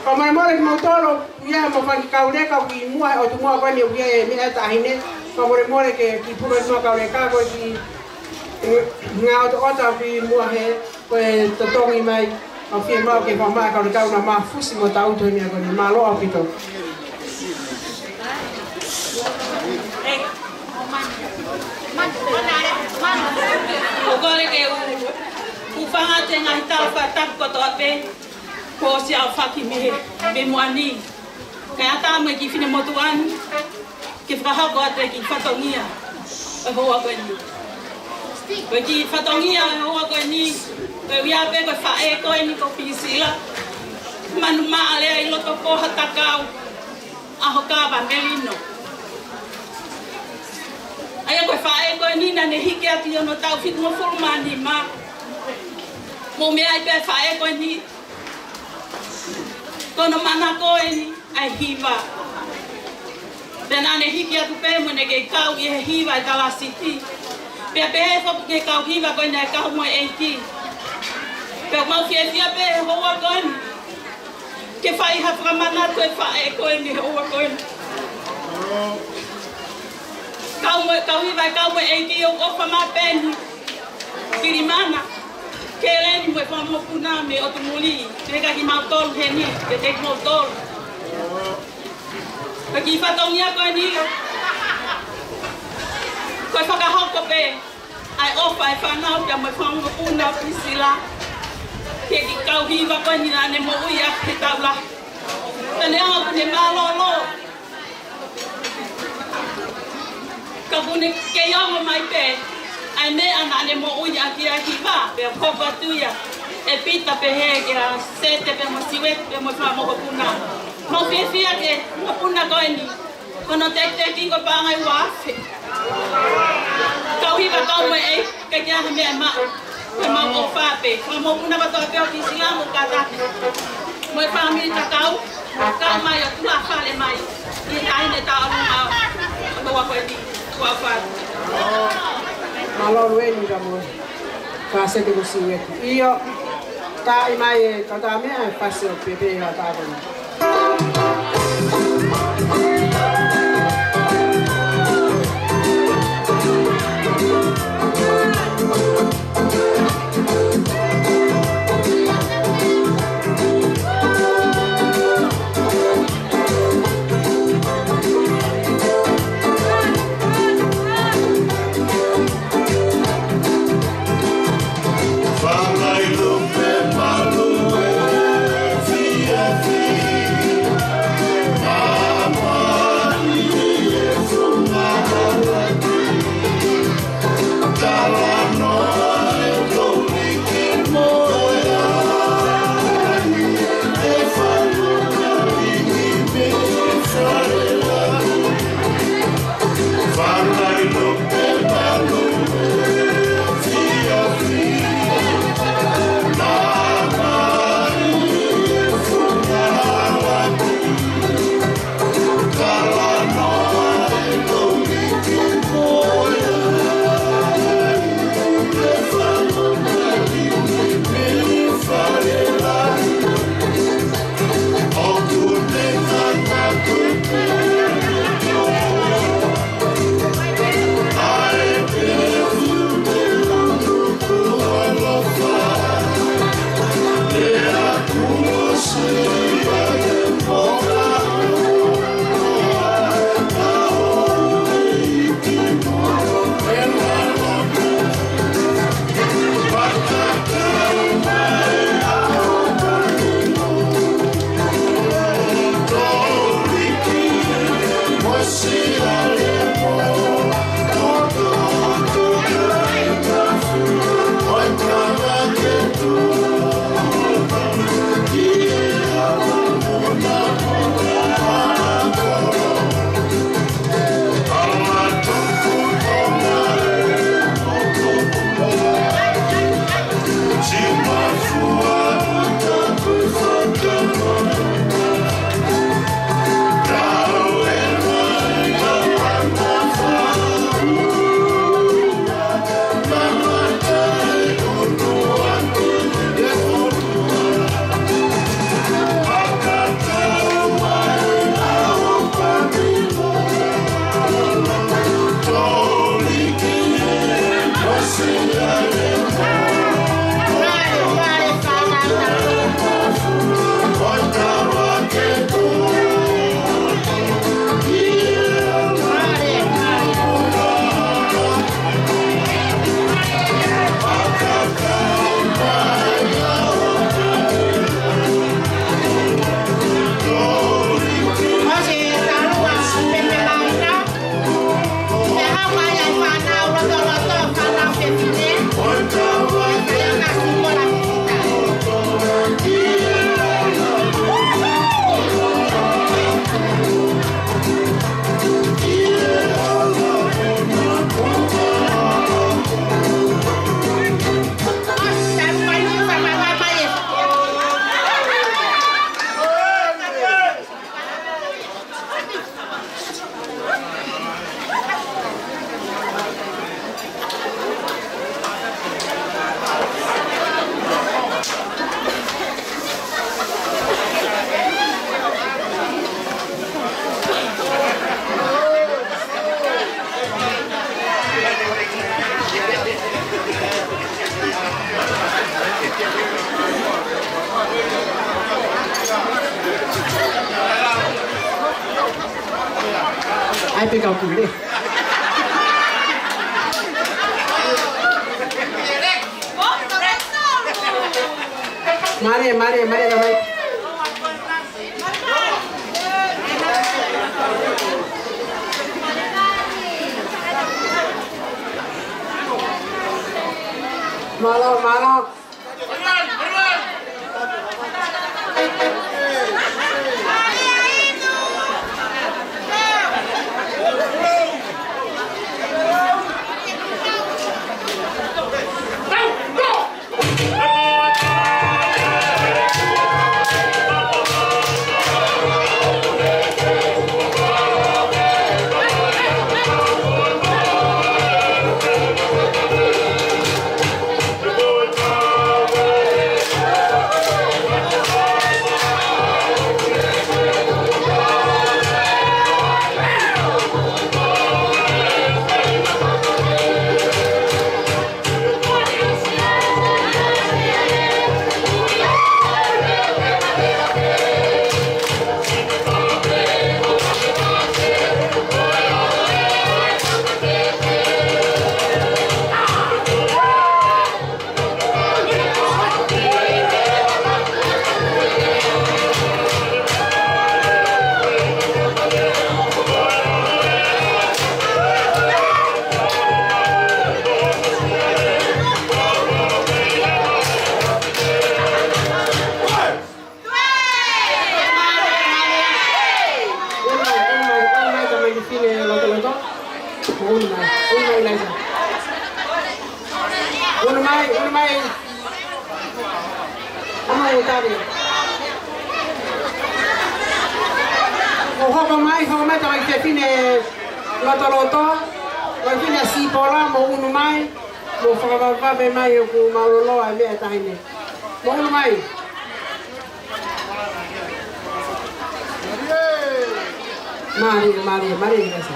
Pamai mole ki mautolo, ia mo whanki kaureka ki mua o tu mua koe ni o ia e mea tahine. Pamore mole ke ki puro mua kaureka koe ki ngā o tu ota ki mua he koe tatongi mai. Au fie mau ke whamai kaureka una maa fusi mo tauto ni a koe ni maa loa pito. O kore ke whanga te ngahi tau whatapu koto ape. Ko si au whaki me moani. Kei ata mai ki whine motuani. Ke whakahako ate ki whatongia. E hoa koe ni. Koe ki whatongia e hoa koe ni. Koe wia pe koe whae koe ni ko pisila. Manu maa lea I loto koha takau. Aho kawa melino. Aya koe whae koe ni na ne hiki ati ono tau whitu mo fulmani ma. Mo mea I pe whae koe ni. Kono mana koe ni ai Hiva. Pena ne hiki atu pe mo ne ke kau I he Hiva I talasiti. Pea pe he whapu ke kau Hiva koe ne kau MOE EIKI. Pea mau fia fia pe he hoa koe ni. Ke whai hafra mana koe whae koe ni he hoa koe ni. Kau Hiva kau MOE EIKI o ofa ma peni. Kiri mana. Ke reni mo e whamopuna me o tumuli. Te ka ki mautolu he ni, te te mautolu. Ka ki whatongia koe ni. Koe whakahoko pe. Ai ofa e whanau pia mo e whamopuna pisila. Ke ki kau Hiva koe ni na ne mo uia ke taula. Tane au ne malolo. Ka pune ke iama mai pe. Ai me ana ne mo uia ki a Hiva pe kopa tuia e pita pe he ke a sete pe mo siwet pe mo fa mo puna mo fia ke mo puna koe ni kono te kingo pa ngai wafe kau Hiva kau MOE EIKI ke kia me ma pe mo fa pe mo puna ba to pe o kisila mo kata mo fa mi ta kau mai o tula fale mai I ai ne ta no wa koe ni wa fa Malo lueni ka mo ka se te kusi wetu. Iyo ta I mai e kata mea e pase o pepe ka ta koe. Fama I lupe malu e fia fia Ai pe kau kule. Mari ramai. Malo. Homa mai ke fine loto wa fine si pola mo unu mai mo fa be mai ku malolo a me taine mo unu mai mari ngasa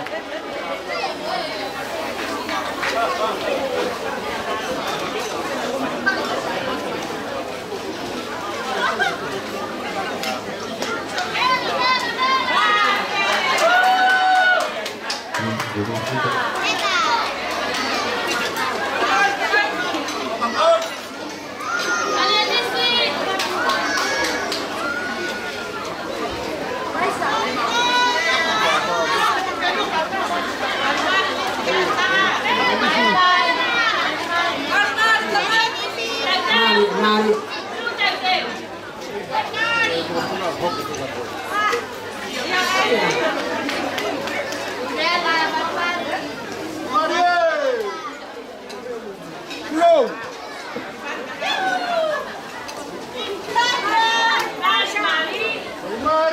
Mari.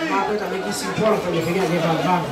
Aku tak lagi simpul kalau dia kena dia bang.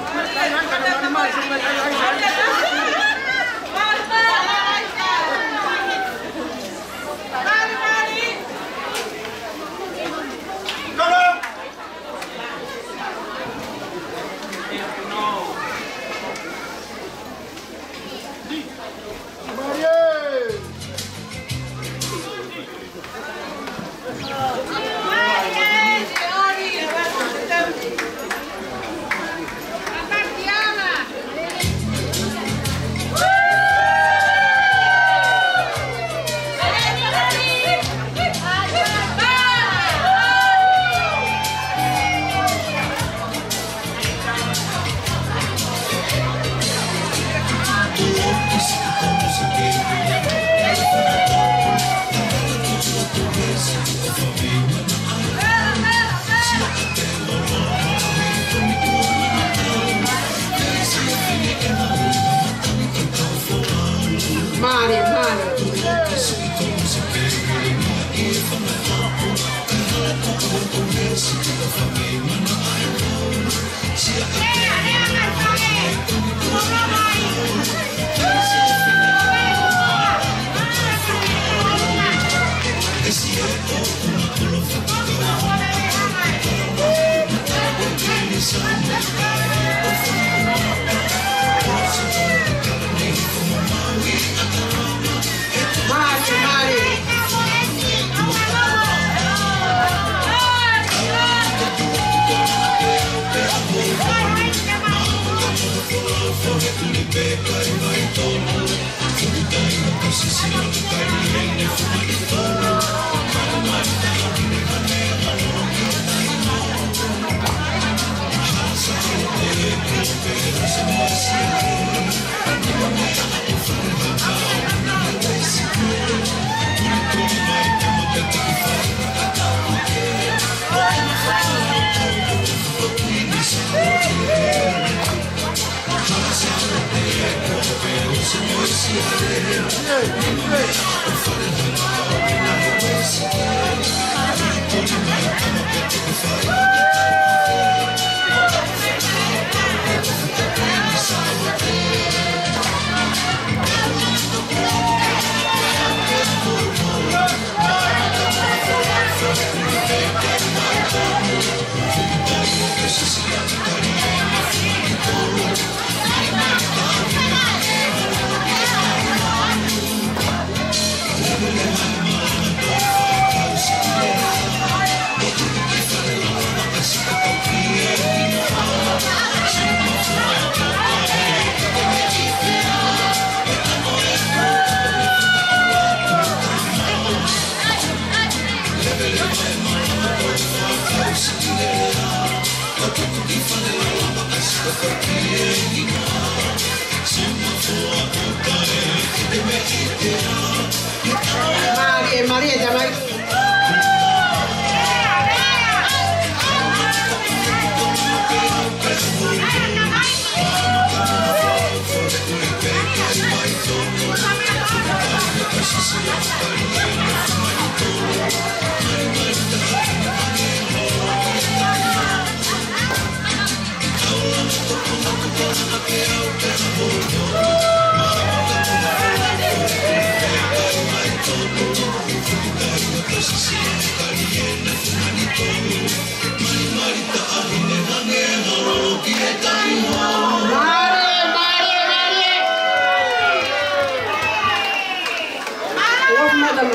Maria Jamaica.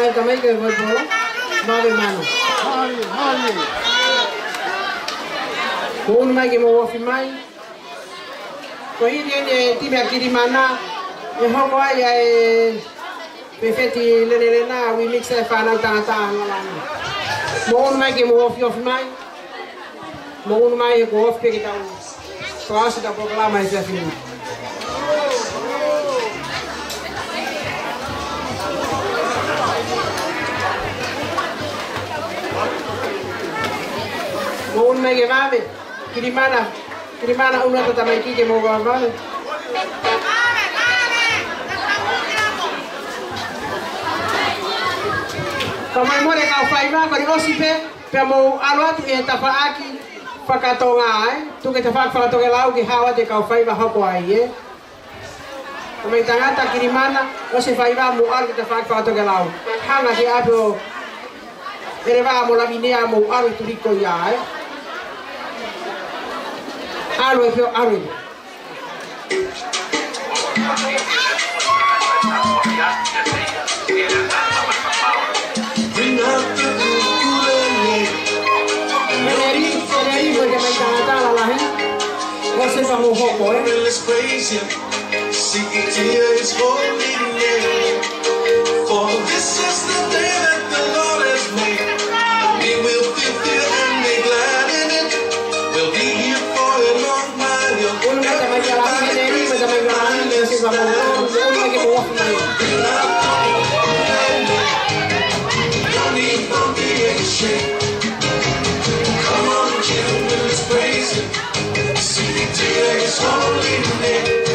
Kamay ke buat bola, mari mano. Mari. Kung mai ke mau filmai, kau ini tim yang kiri mana, yang hok ay perfecti lena, we mix fana tanga ngalang. Mau mai ke mau filmai, mau mai ke mau pergi tahu, soal sudah program aja film. Mau mai ke mame, kiri mana una tu tamai ki ke mau mame. Kamai mo le kau fai ma kau osipe, pe mau alwa tu e tafa aki pa Katoanga tu ke tafa fa to ke lau ke hawa te kau fai ma hoko ai Kamai tangata kiri mana, o se fai ma mu al ke tafa fa to ke lau. Hanga ke apo ereva mo la minea mo al tu riko ya Alo e pio alo. Você vai no robô, é? For this is the day that the Lord has made. We will be here and be glad in it. We'll be here for a long while. Don't even be ashamed. Come on, children, let's praise Him. See, today is holy name.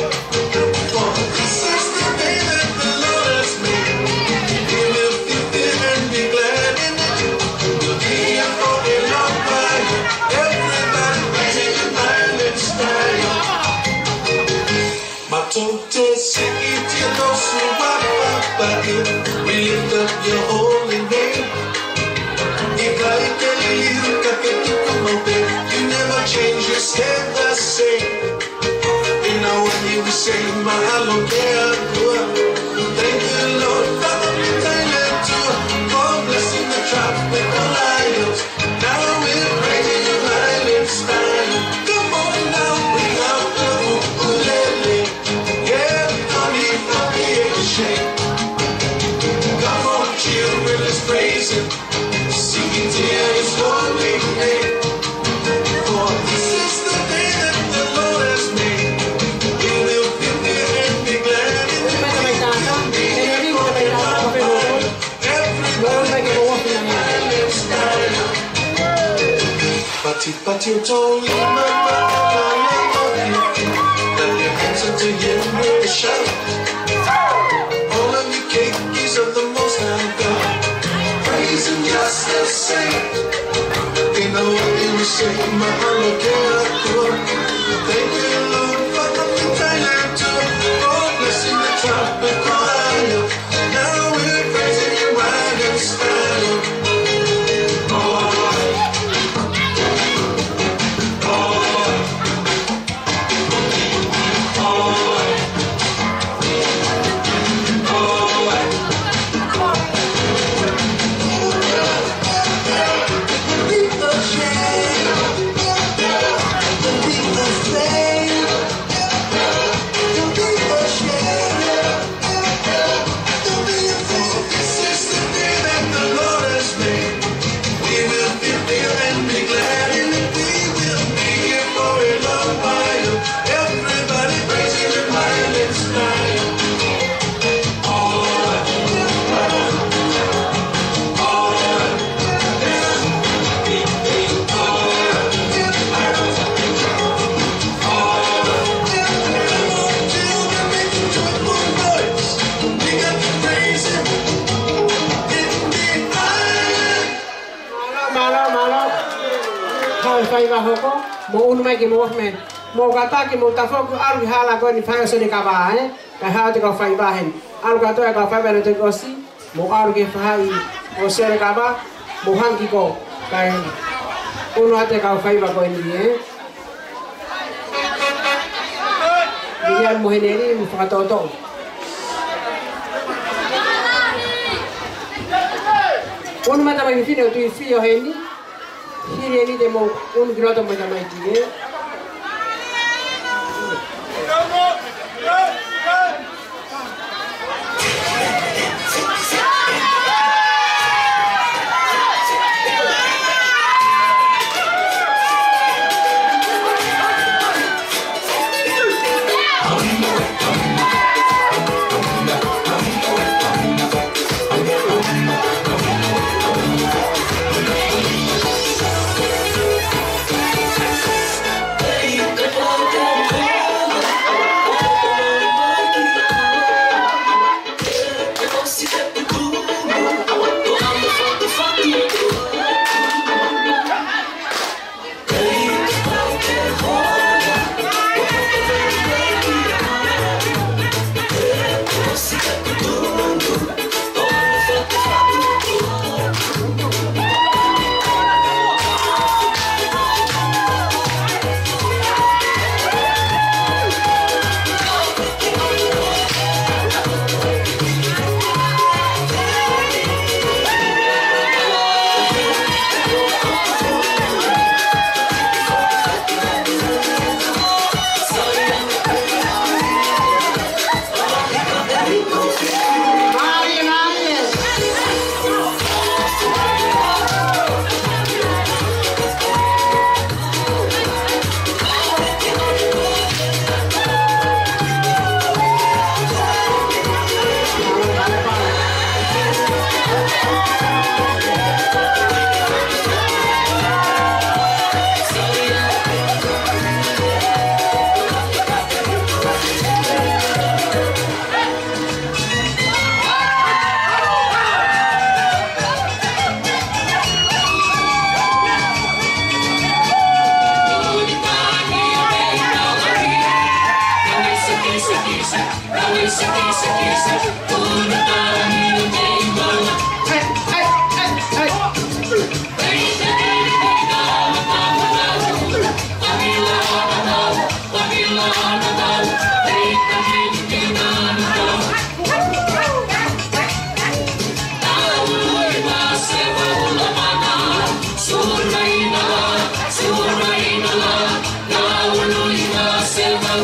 For this is the day that the Lord has made. We will be here and be glad in it. We'll be here for a long while. Everybody raising an island style. Matote sekiti dosu wapapaki. We lift up your holy name. You never change, you stay the same. You know when you say Mahalokea, thank you Lord for the Thailand tour, for blessing the tropical islands. Now we're praising your island style. Come on now, bring out the ukulele. But you told me that your hands are to him with a shout. All of your cakes are the most I've got. Praise him just the same. You know what you say, my heart thank you, Lord, for the time to oh, blessing the tropical island. Now we're praising you right in style. Hiva hoko mo unu mai ki mo men mo kata ki mo tafoku aru hala ko ni fa so ni ka ba ka ha te ka fa ba hen aru ka to ka fa ba no te ko si mo aru ke fa i o se ka ba mo han ki ko ka unu ate ka fa ba ko ni dia mo heneri mo fa to unu mata mai fino tu fio heni Here any demo un grado mai da mai tie. Selva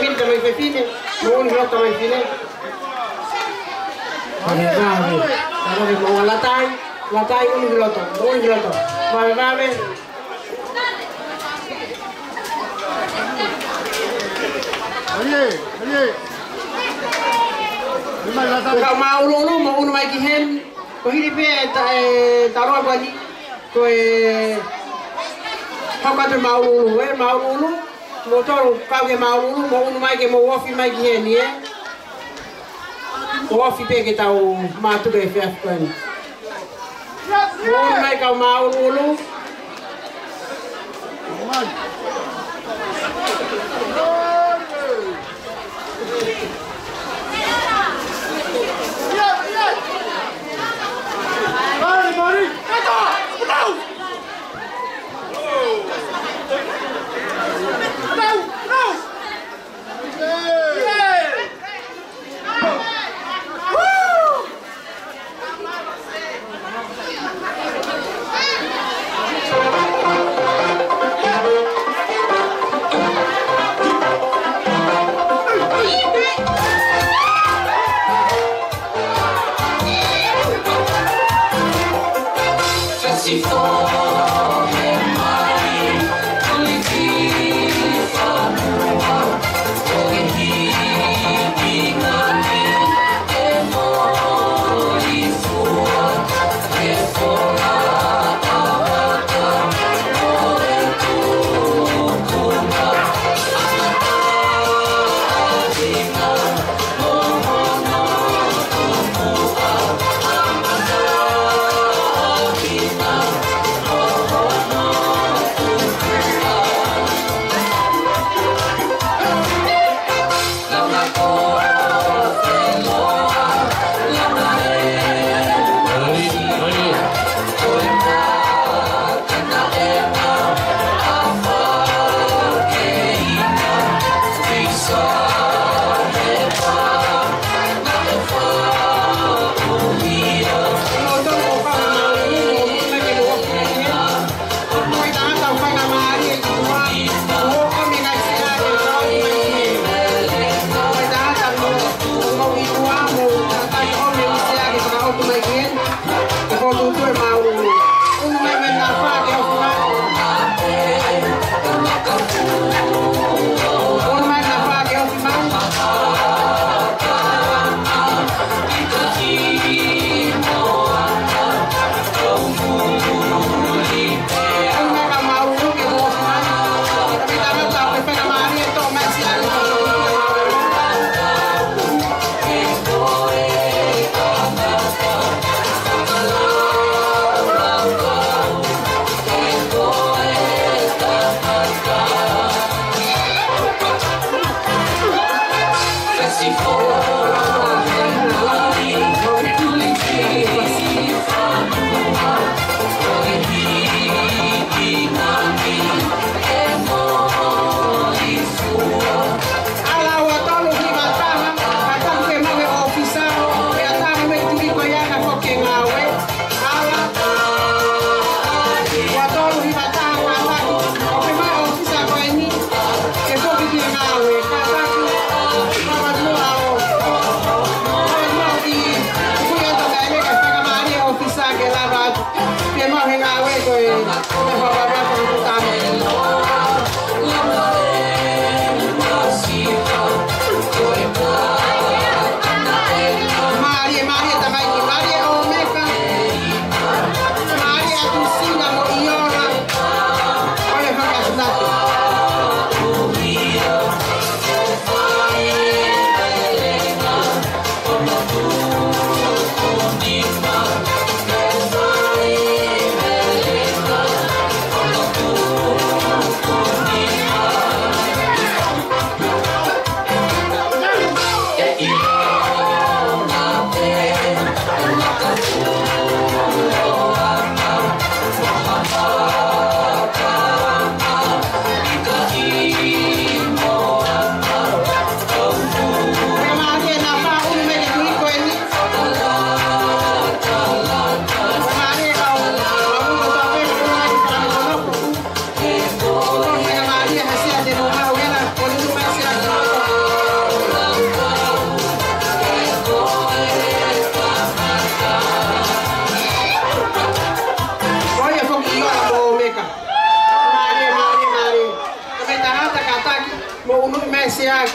mil tamai pepine, mo un grot tamai pine. Ada mo latai un grot, un grot. Vai. Oye. Kau mau ulu mau unu mai kihen, kau hidup taruh apa ni? Kau kata mau ulu, motor kau ke mau ulu, mau unu mai ke mau wafi mai kihen ni wafi pe ke tahu matu ke FF kan. Mau unu mai kau mau ulu.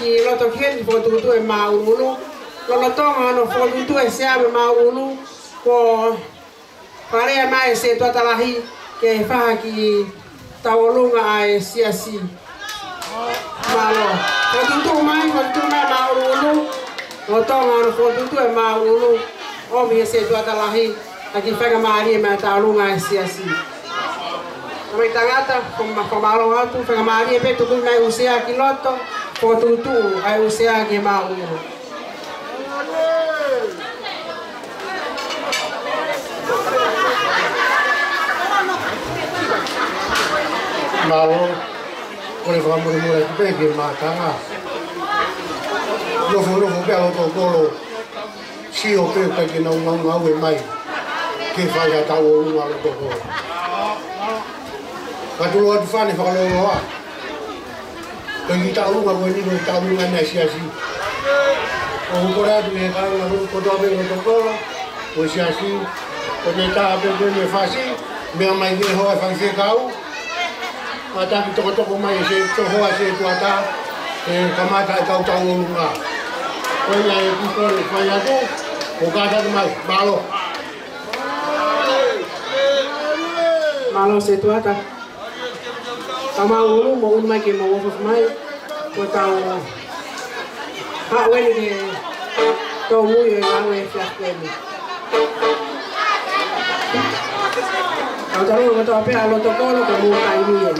ki loto ken fo tu tu e maulu lo tonga no fo tu e se ame maulu ko pare mai se to talahi ke fa ki tawolunga ai siasi malo fo tu mai maulu lo tonga no fo tu e maulu o mi se to talahi aki fa mari ma tawolunga ai siasi mai tangata ko malo atu fa mari pe tu mai usea ki loto fo tu ai usea ki maulu malo kore whamurumura ki peke mātanga. Nofo pia loto kolo si o peo kai ki ngau e mai ke whai a tau o lunga loto kolo. Katulo atu whane whakaloloa. Kai ki tau lunga koe nino i tau lunga nei siasi. O hukore atu e kaunga lunga kotoa peo loto kolo o siasi o te taa peo koe me whasi mea mai kire hoa whai whekau. Ataki toko mai se tohoa se tuata e kamata e kau tau lunga. Koe ia e kukore whai atu o kātatu mai, malo. Malo se tuata. Tama ulu mo un mai ke mo wofos mai. Ko tau haweni ke tau mui e ngau e fiakweni. Kau tahu kata apa alo tokolo kamu kaini ya.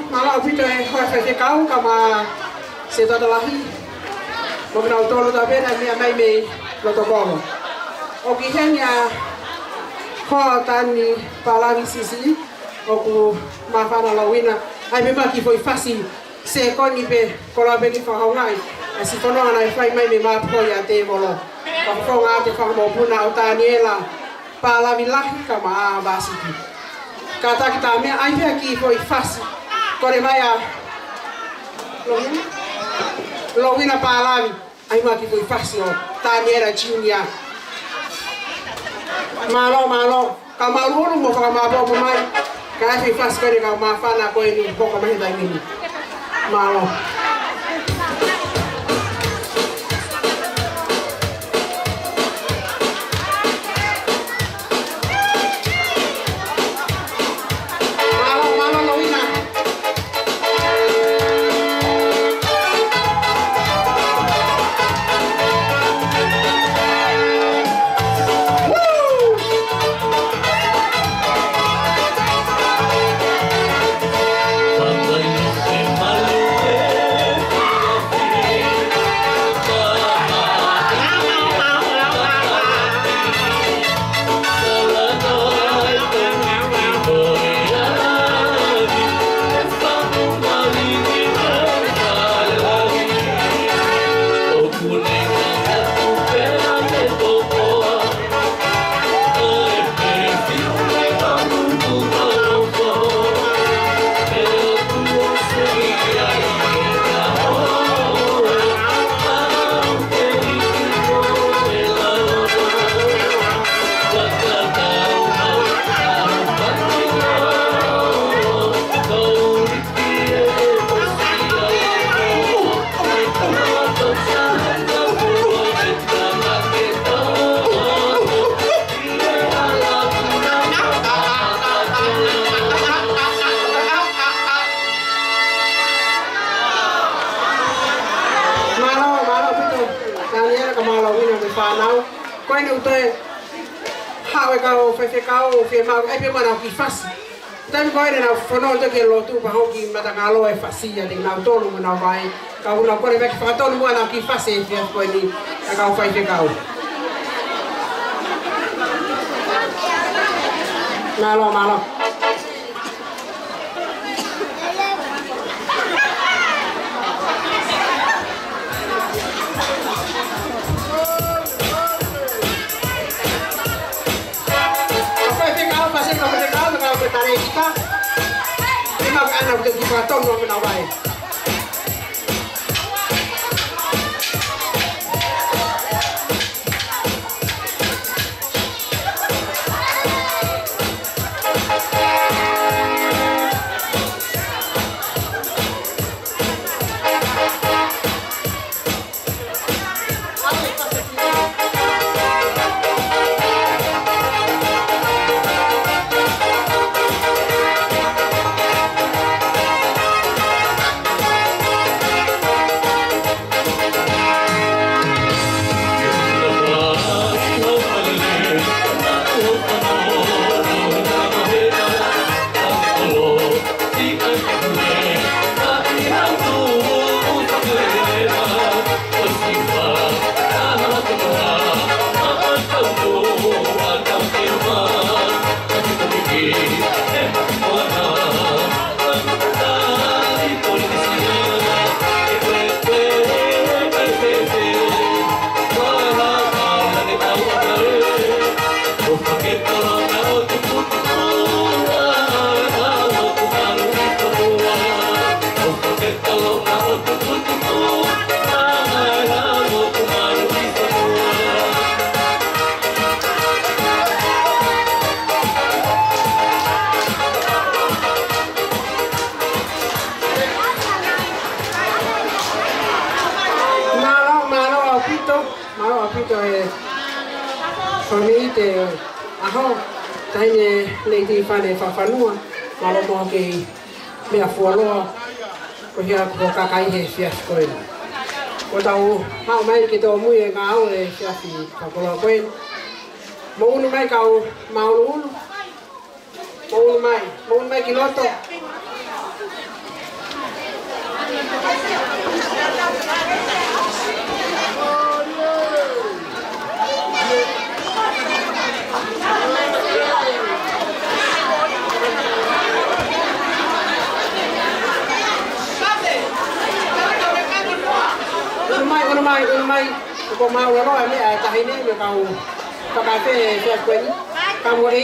Malo pito e hoi fe kau kama se toda lahi. Mo kena utolo ta bena mia mai me protokolo. O ki henya ho tani palami sisi o ku mafana lawina ai me maki foi fasi se koni pe kola be ki fa ngai. Asi tono ana fai mai me ma po ya te bolo. Ka fo nga te fa mo puna o taniela palami lahi kama basiki. Kata kita me ai pe ki foi fasi. Kore mai a Lowina palami ai maki foi fasi o taniela junior. Malo ka malulu mo ka mapo mai ka fi fas kare ka mafana ko ni poko mai dai ni malo Lowina fe mau ai pe mana ki fasi tan ko ina fono to ke lo tu pa ho ki mata ngalo e fasi ya ding na to lu na vai ka una ko re fa to lu na ki fasi fe ko ni ka fa fe ka malo tare kita memang anak untuk dipotong mau menawai Lady Fane Fafanua, Malomo ke mea fualoa, ko hea ko kakai he fias koe. Ko tau hao mai ki tō mui e ngā au e fiasi whakoloa koe. Maunu mai kau maulu. Maunu mai kiloto. Unu mai, ko mau lo ame tahine me kau kafe fe kwen kamu ri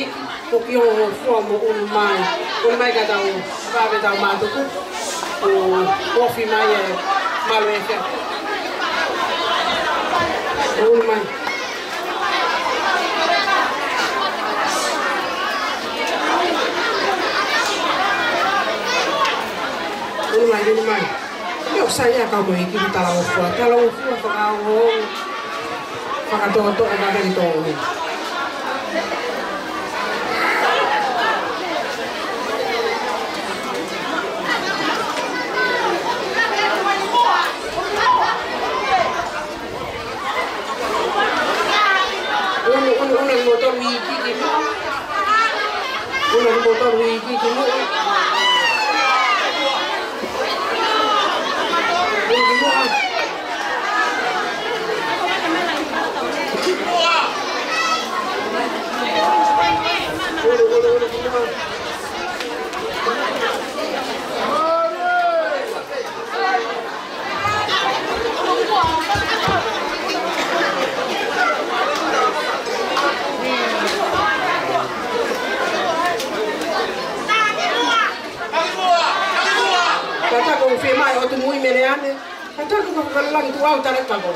ko kio fo mo unu mai ka tau va be tau ma tu ko coffee mai malo e fe unu mai eu saía kau mo iki talau fo kau Pakatoto o ganito. Unang motor wiki kimo. Unang motor wiki kimo. Kata ko firma o tu muy mereane. Kata ko lang tu au tarik ko.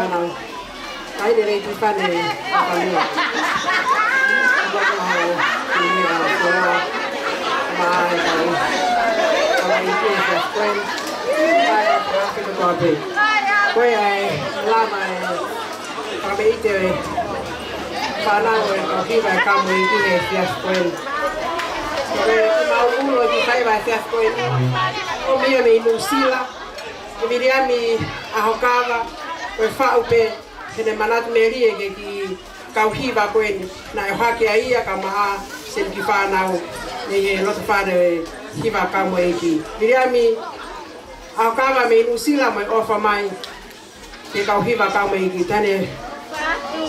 whana. Kai de rei tifane whanua. Waka hau ki mea kua. Mai kai. Kawa i kia kia kwen. Kai a prafi ko toa pe. Koe ai lama e kame ite e whanau e kau hiva e kamu i kia kia kwen. Koe mau ulo ki kaiwa e kia kwen. O mia me inu sila. E miriami ahokawa. Koe whau pe. Hene manatu me rie ke ki kau hiva koen na e hake a ia ka maha sen ki whanau ne he loto whare hiva ka MOE EIKI. Miriami au kawa me inu sila mai ofa mai ke kau hiva ka MOE EIKI tane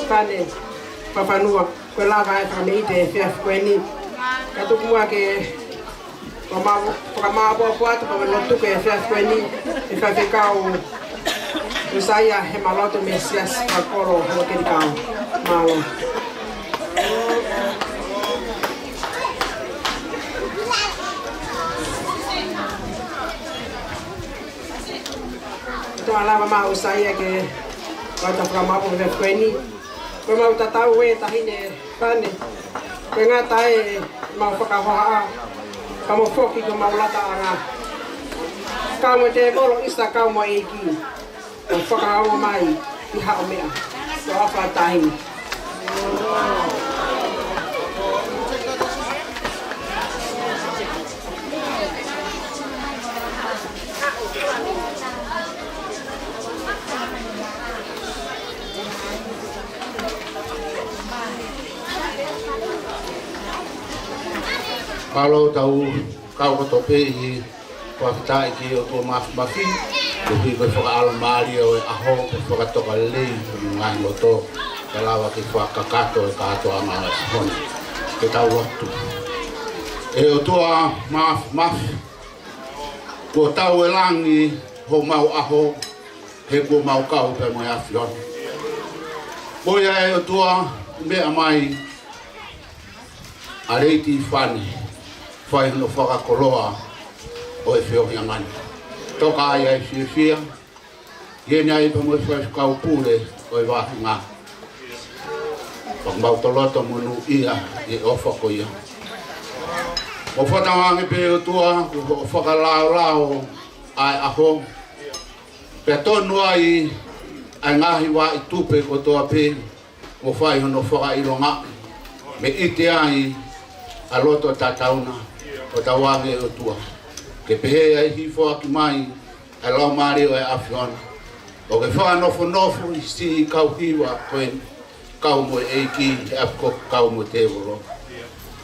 whane whawhanua koe lava e whakameite e whiaf koe ni. Ka tukua ke whakamāpua puatu pa me lotuke e whiaf koe ni e whawhekau Usaya he maloto me sias kakoro ho ke kau malo. Ito ala ma usaya ke kata kama po ve kweni. Ko mau tatau we tahine pane. Ko ngata e mau pakawa. Kamu foki ko mau lata anga. Kamu te molo isa kau MOE EIKI. O whakaawa mai i hao mea. So awha tahini. Kalau tahu kau kotope i whakitai ki o tō mafi. Kuhi koe whakaalamari o e aho koe whakatoka lei ngai loto ka lawa ki whakakato e katoa maa sihoni ke tau atu. E o toa mafi ko tau e langi ho mau aho he ko mau kau pe mo e awhioni. Moia e o toa mea mai a reiti whani whai no whakakoloa o e whiohi angani. Toka ai ai whiwhia, iene ai pa mwes wais kau pule o i wahi ngā. Whakmau toloto munu ia i ofa ko ia. O whatawangi pe o tua, o whakalao ai aho. Pe tonu ai ai ngahi wa i tupe ko toa pe, o whai hono whakailonga. Me ite ai a loto tatauna o tawangi o tua. Ke pehe ai hifo aki mai, ai lau maari o e awhiona. O ke wha nofo i si kau hiwa koen kau MOE EIKI e apko kau mo te woro.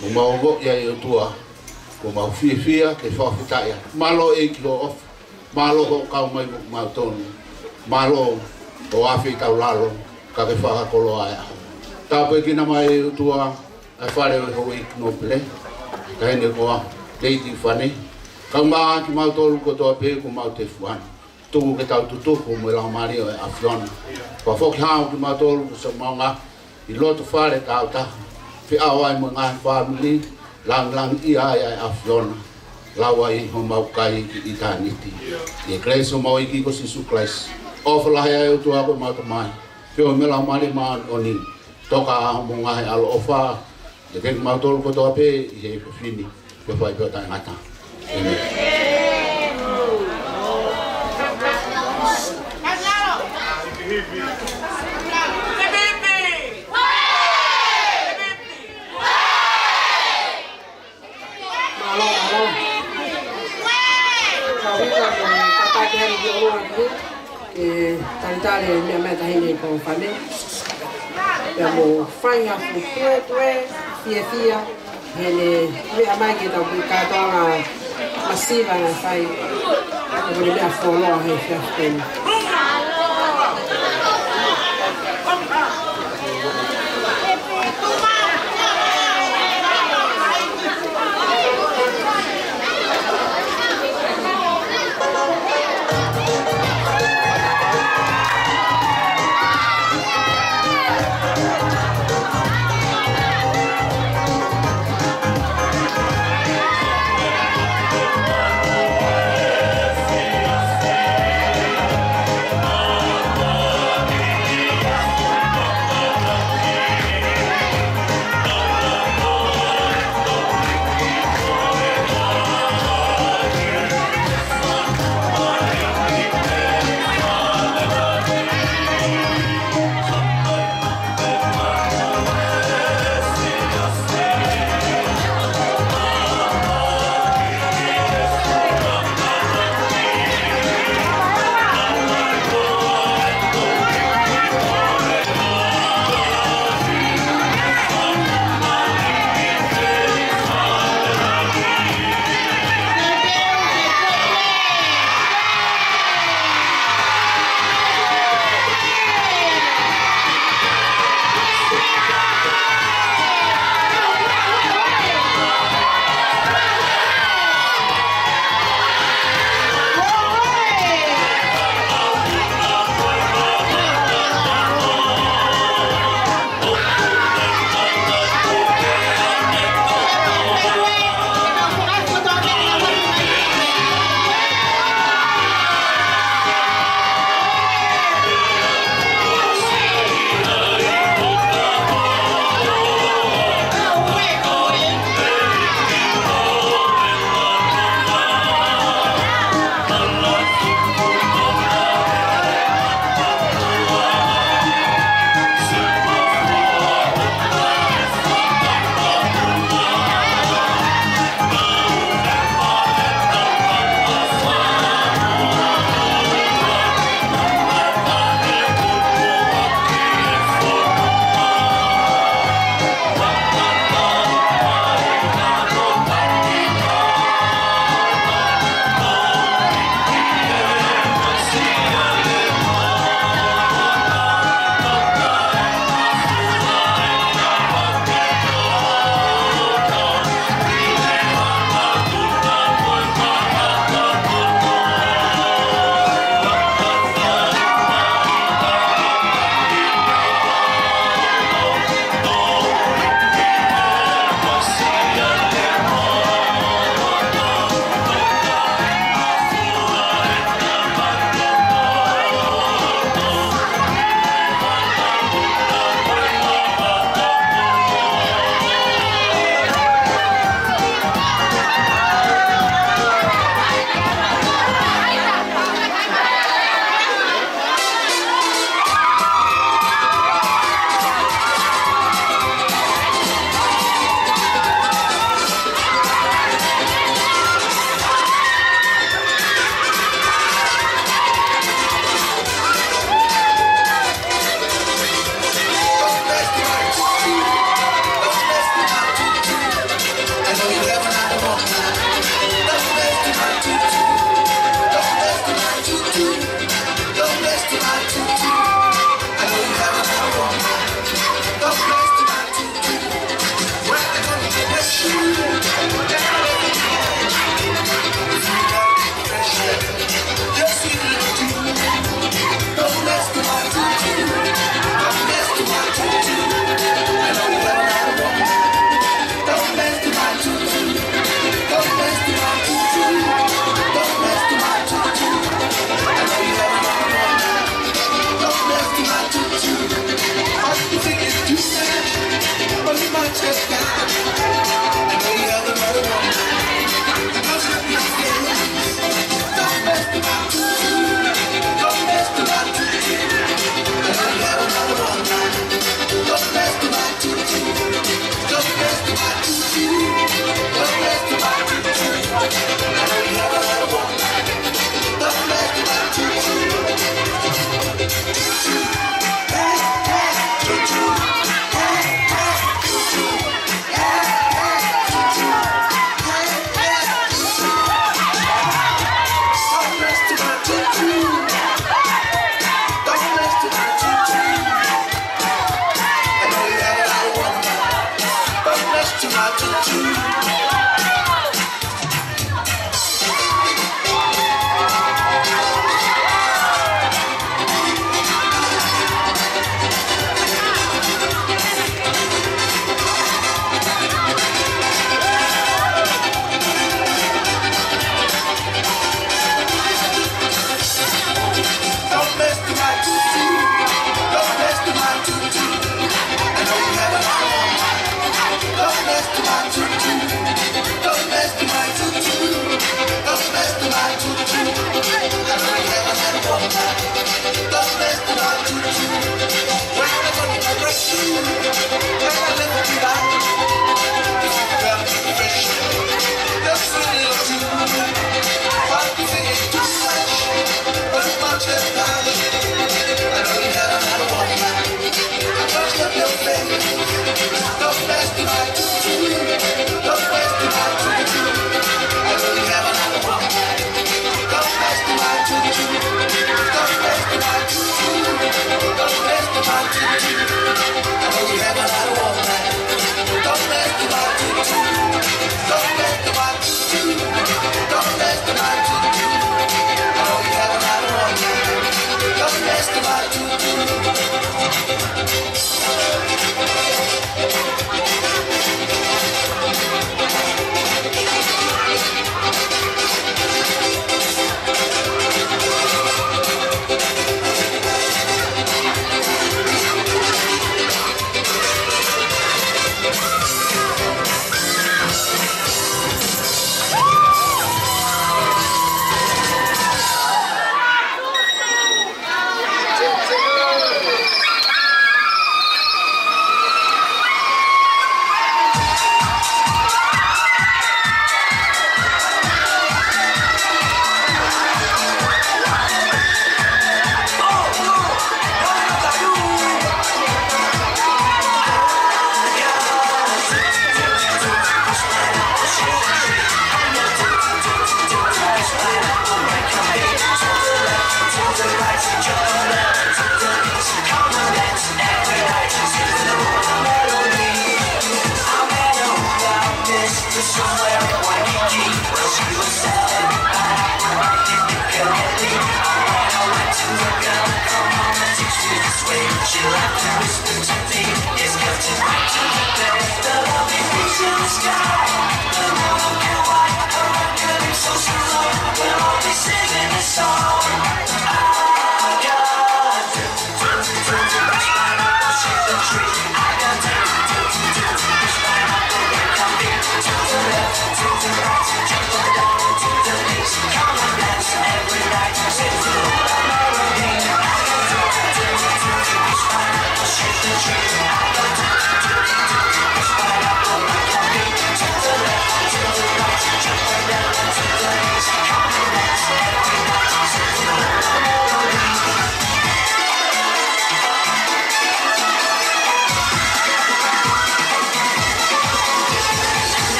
Mo maugo ia i o tua, mo mau whiwhia ke whawhitaya. Malo EIKI o off, malo ho kau mai mau tonu. Malo o awhi tau lalo, ka ke whakakolo ai aho. Tāpu e kina mai i o tua, ai whare o ho EIKI no pele. Ka hene koa, leiti whane. Kau maa ki mau tolu ko toa pe ko mau te fuana. Tuku ke tau tutuku mo lau mari o e awhiona. Kua whoki hao ki mau tolu ko sa maunga i loto whare ka au taha. Whi au ai mo ngai whamili, lang i ai ai awhiona. Lau ai ho mau kai ki i tāniti. I e kreis o MOE EIKI ko sisu kreis. Ofa lahi ai o tua ko mau tamai. Whio me lau mari maa o ni. Toka aho mo ngai alo ofa. E ke mau tolu ko toa pe i he whini. Pe whai peo tai ngata. Amen. Tantare mea mea tahine ko whane. Pea mo whai hafu tue, fia. Hele mea mai ki tau ki katoanga masiva na whai. Ko ni mea wholoa he whiafkeni.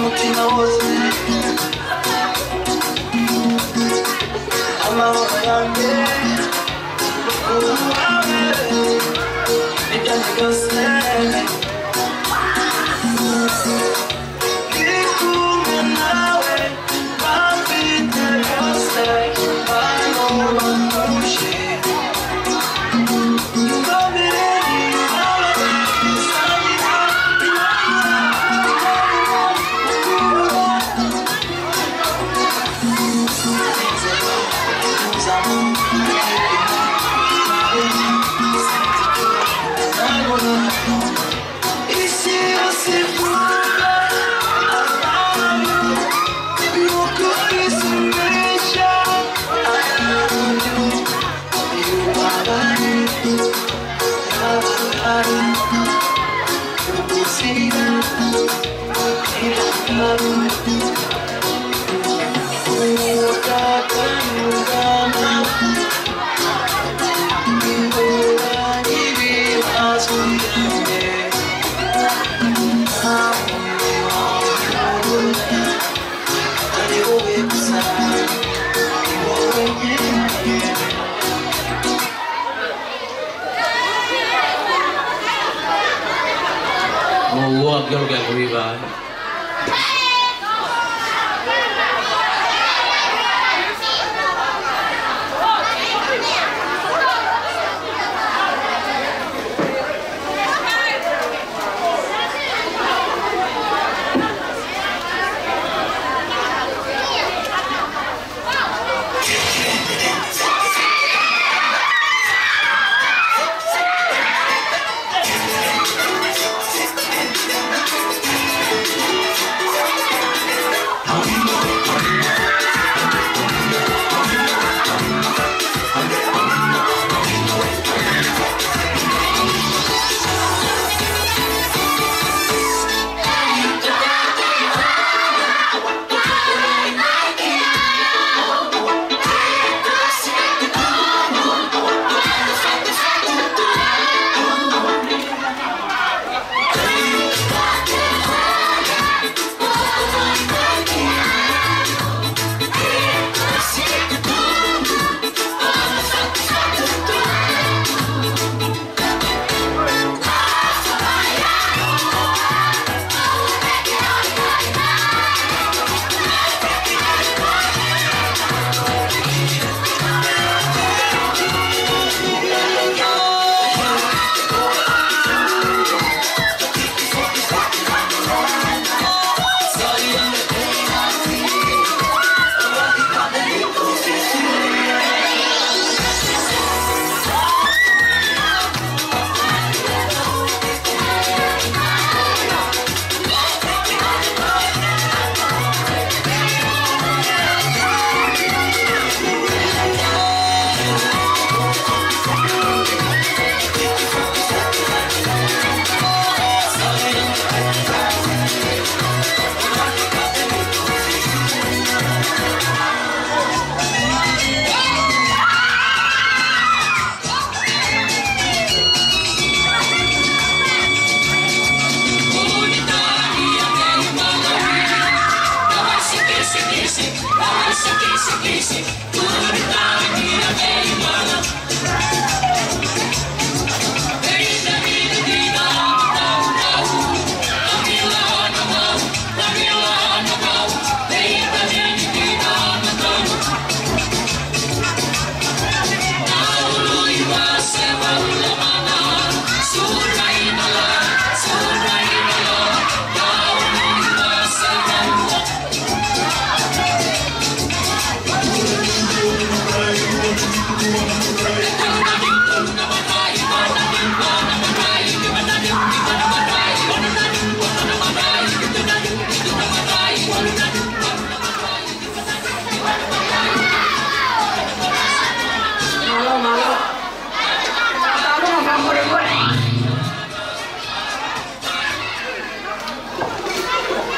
mutima wose amahoro yanjye uwawe ibyanjye byose ndi kumwe nawe bafite byose hano bantuje Hiva.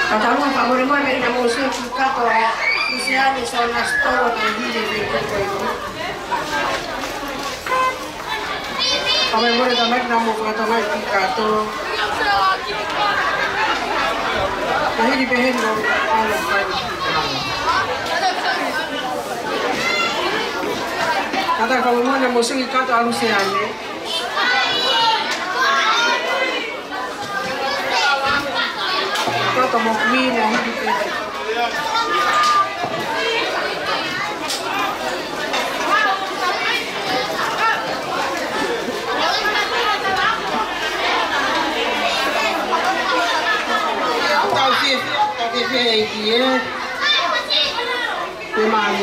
Katoanga favore moi per la musica Katoanga. Questi anni sono una storia di Kami boleh tambah nama Katoanga Katoanga. Peheri peheri no ano pai. Kata kalau mana musuh kata alusiane. Kata mau mina hidup peheri. MOE EIKI, Memang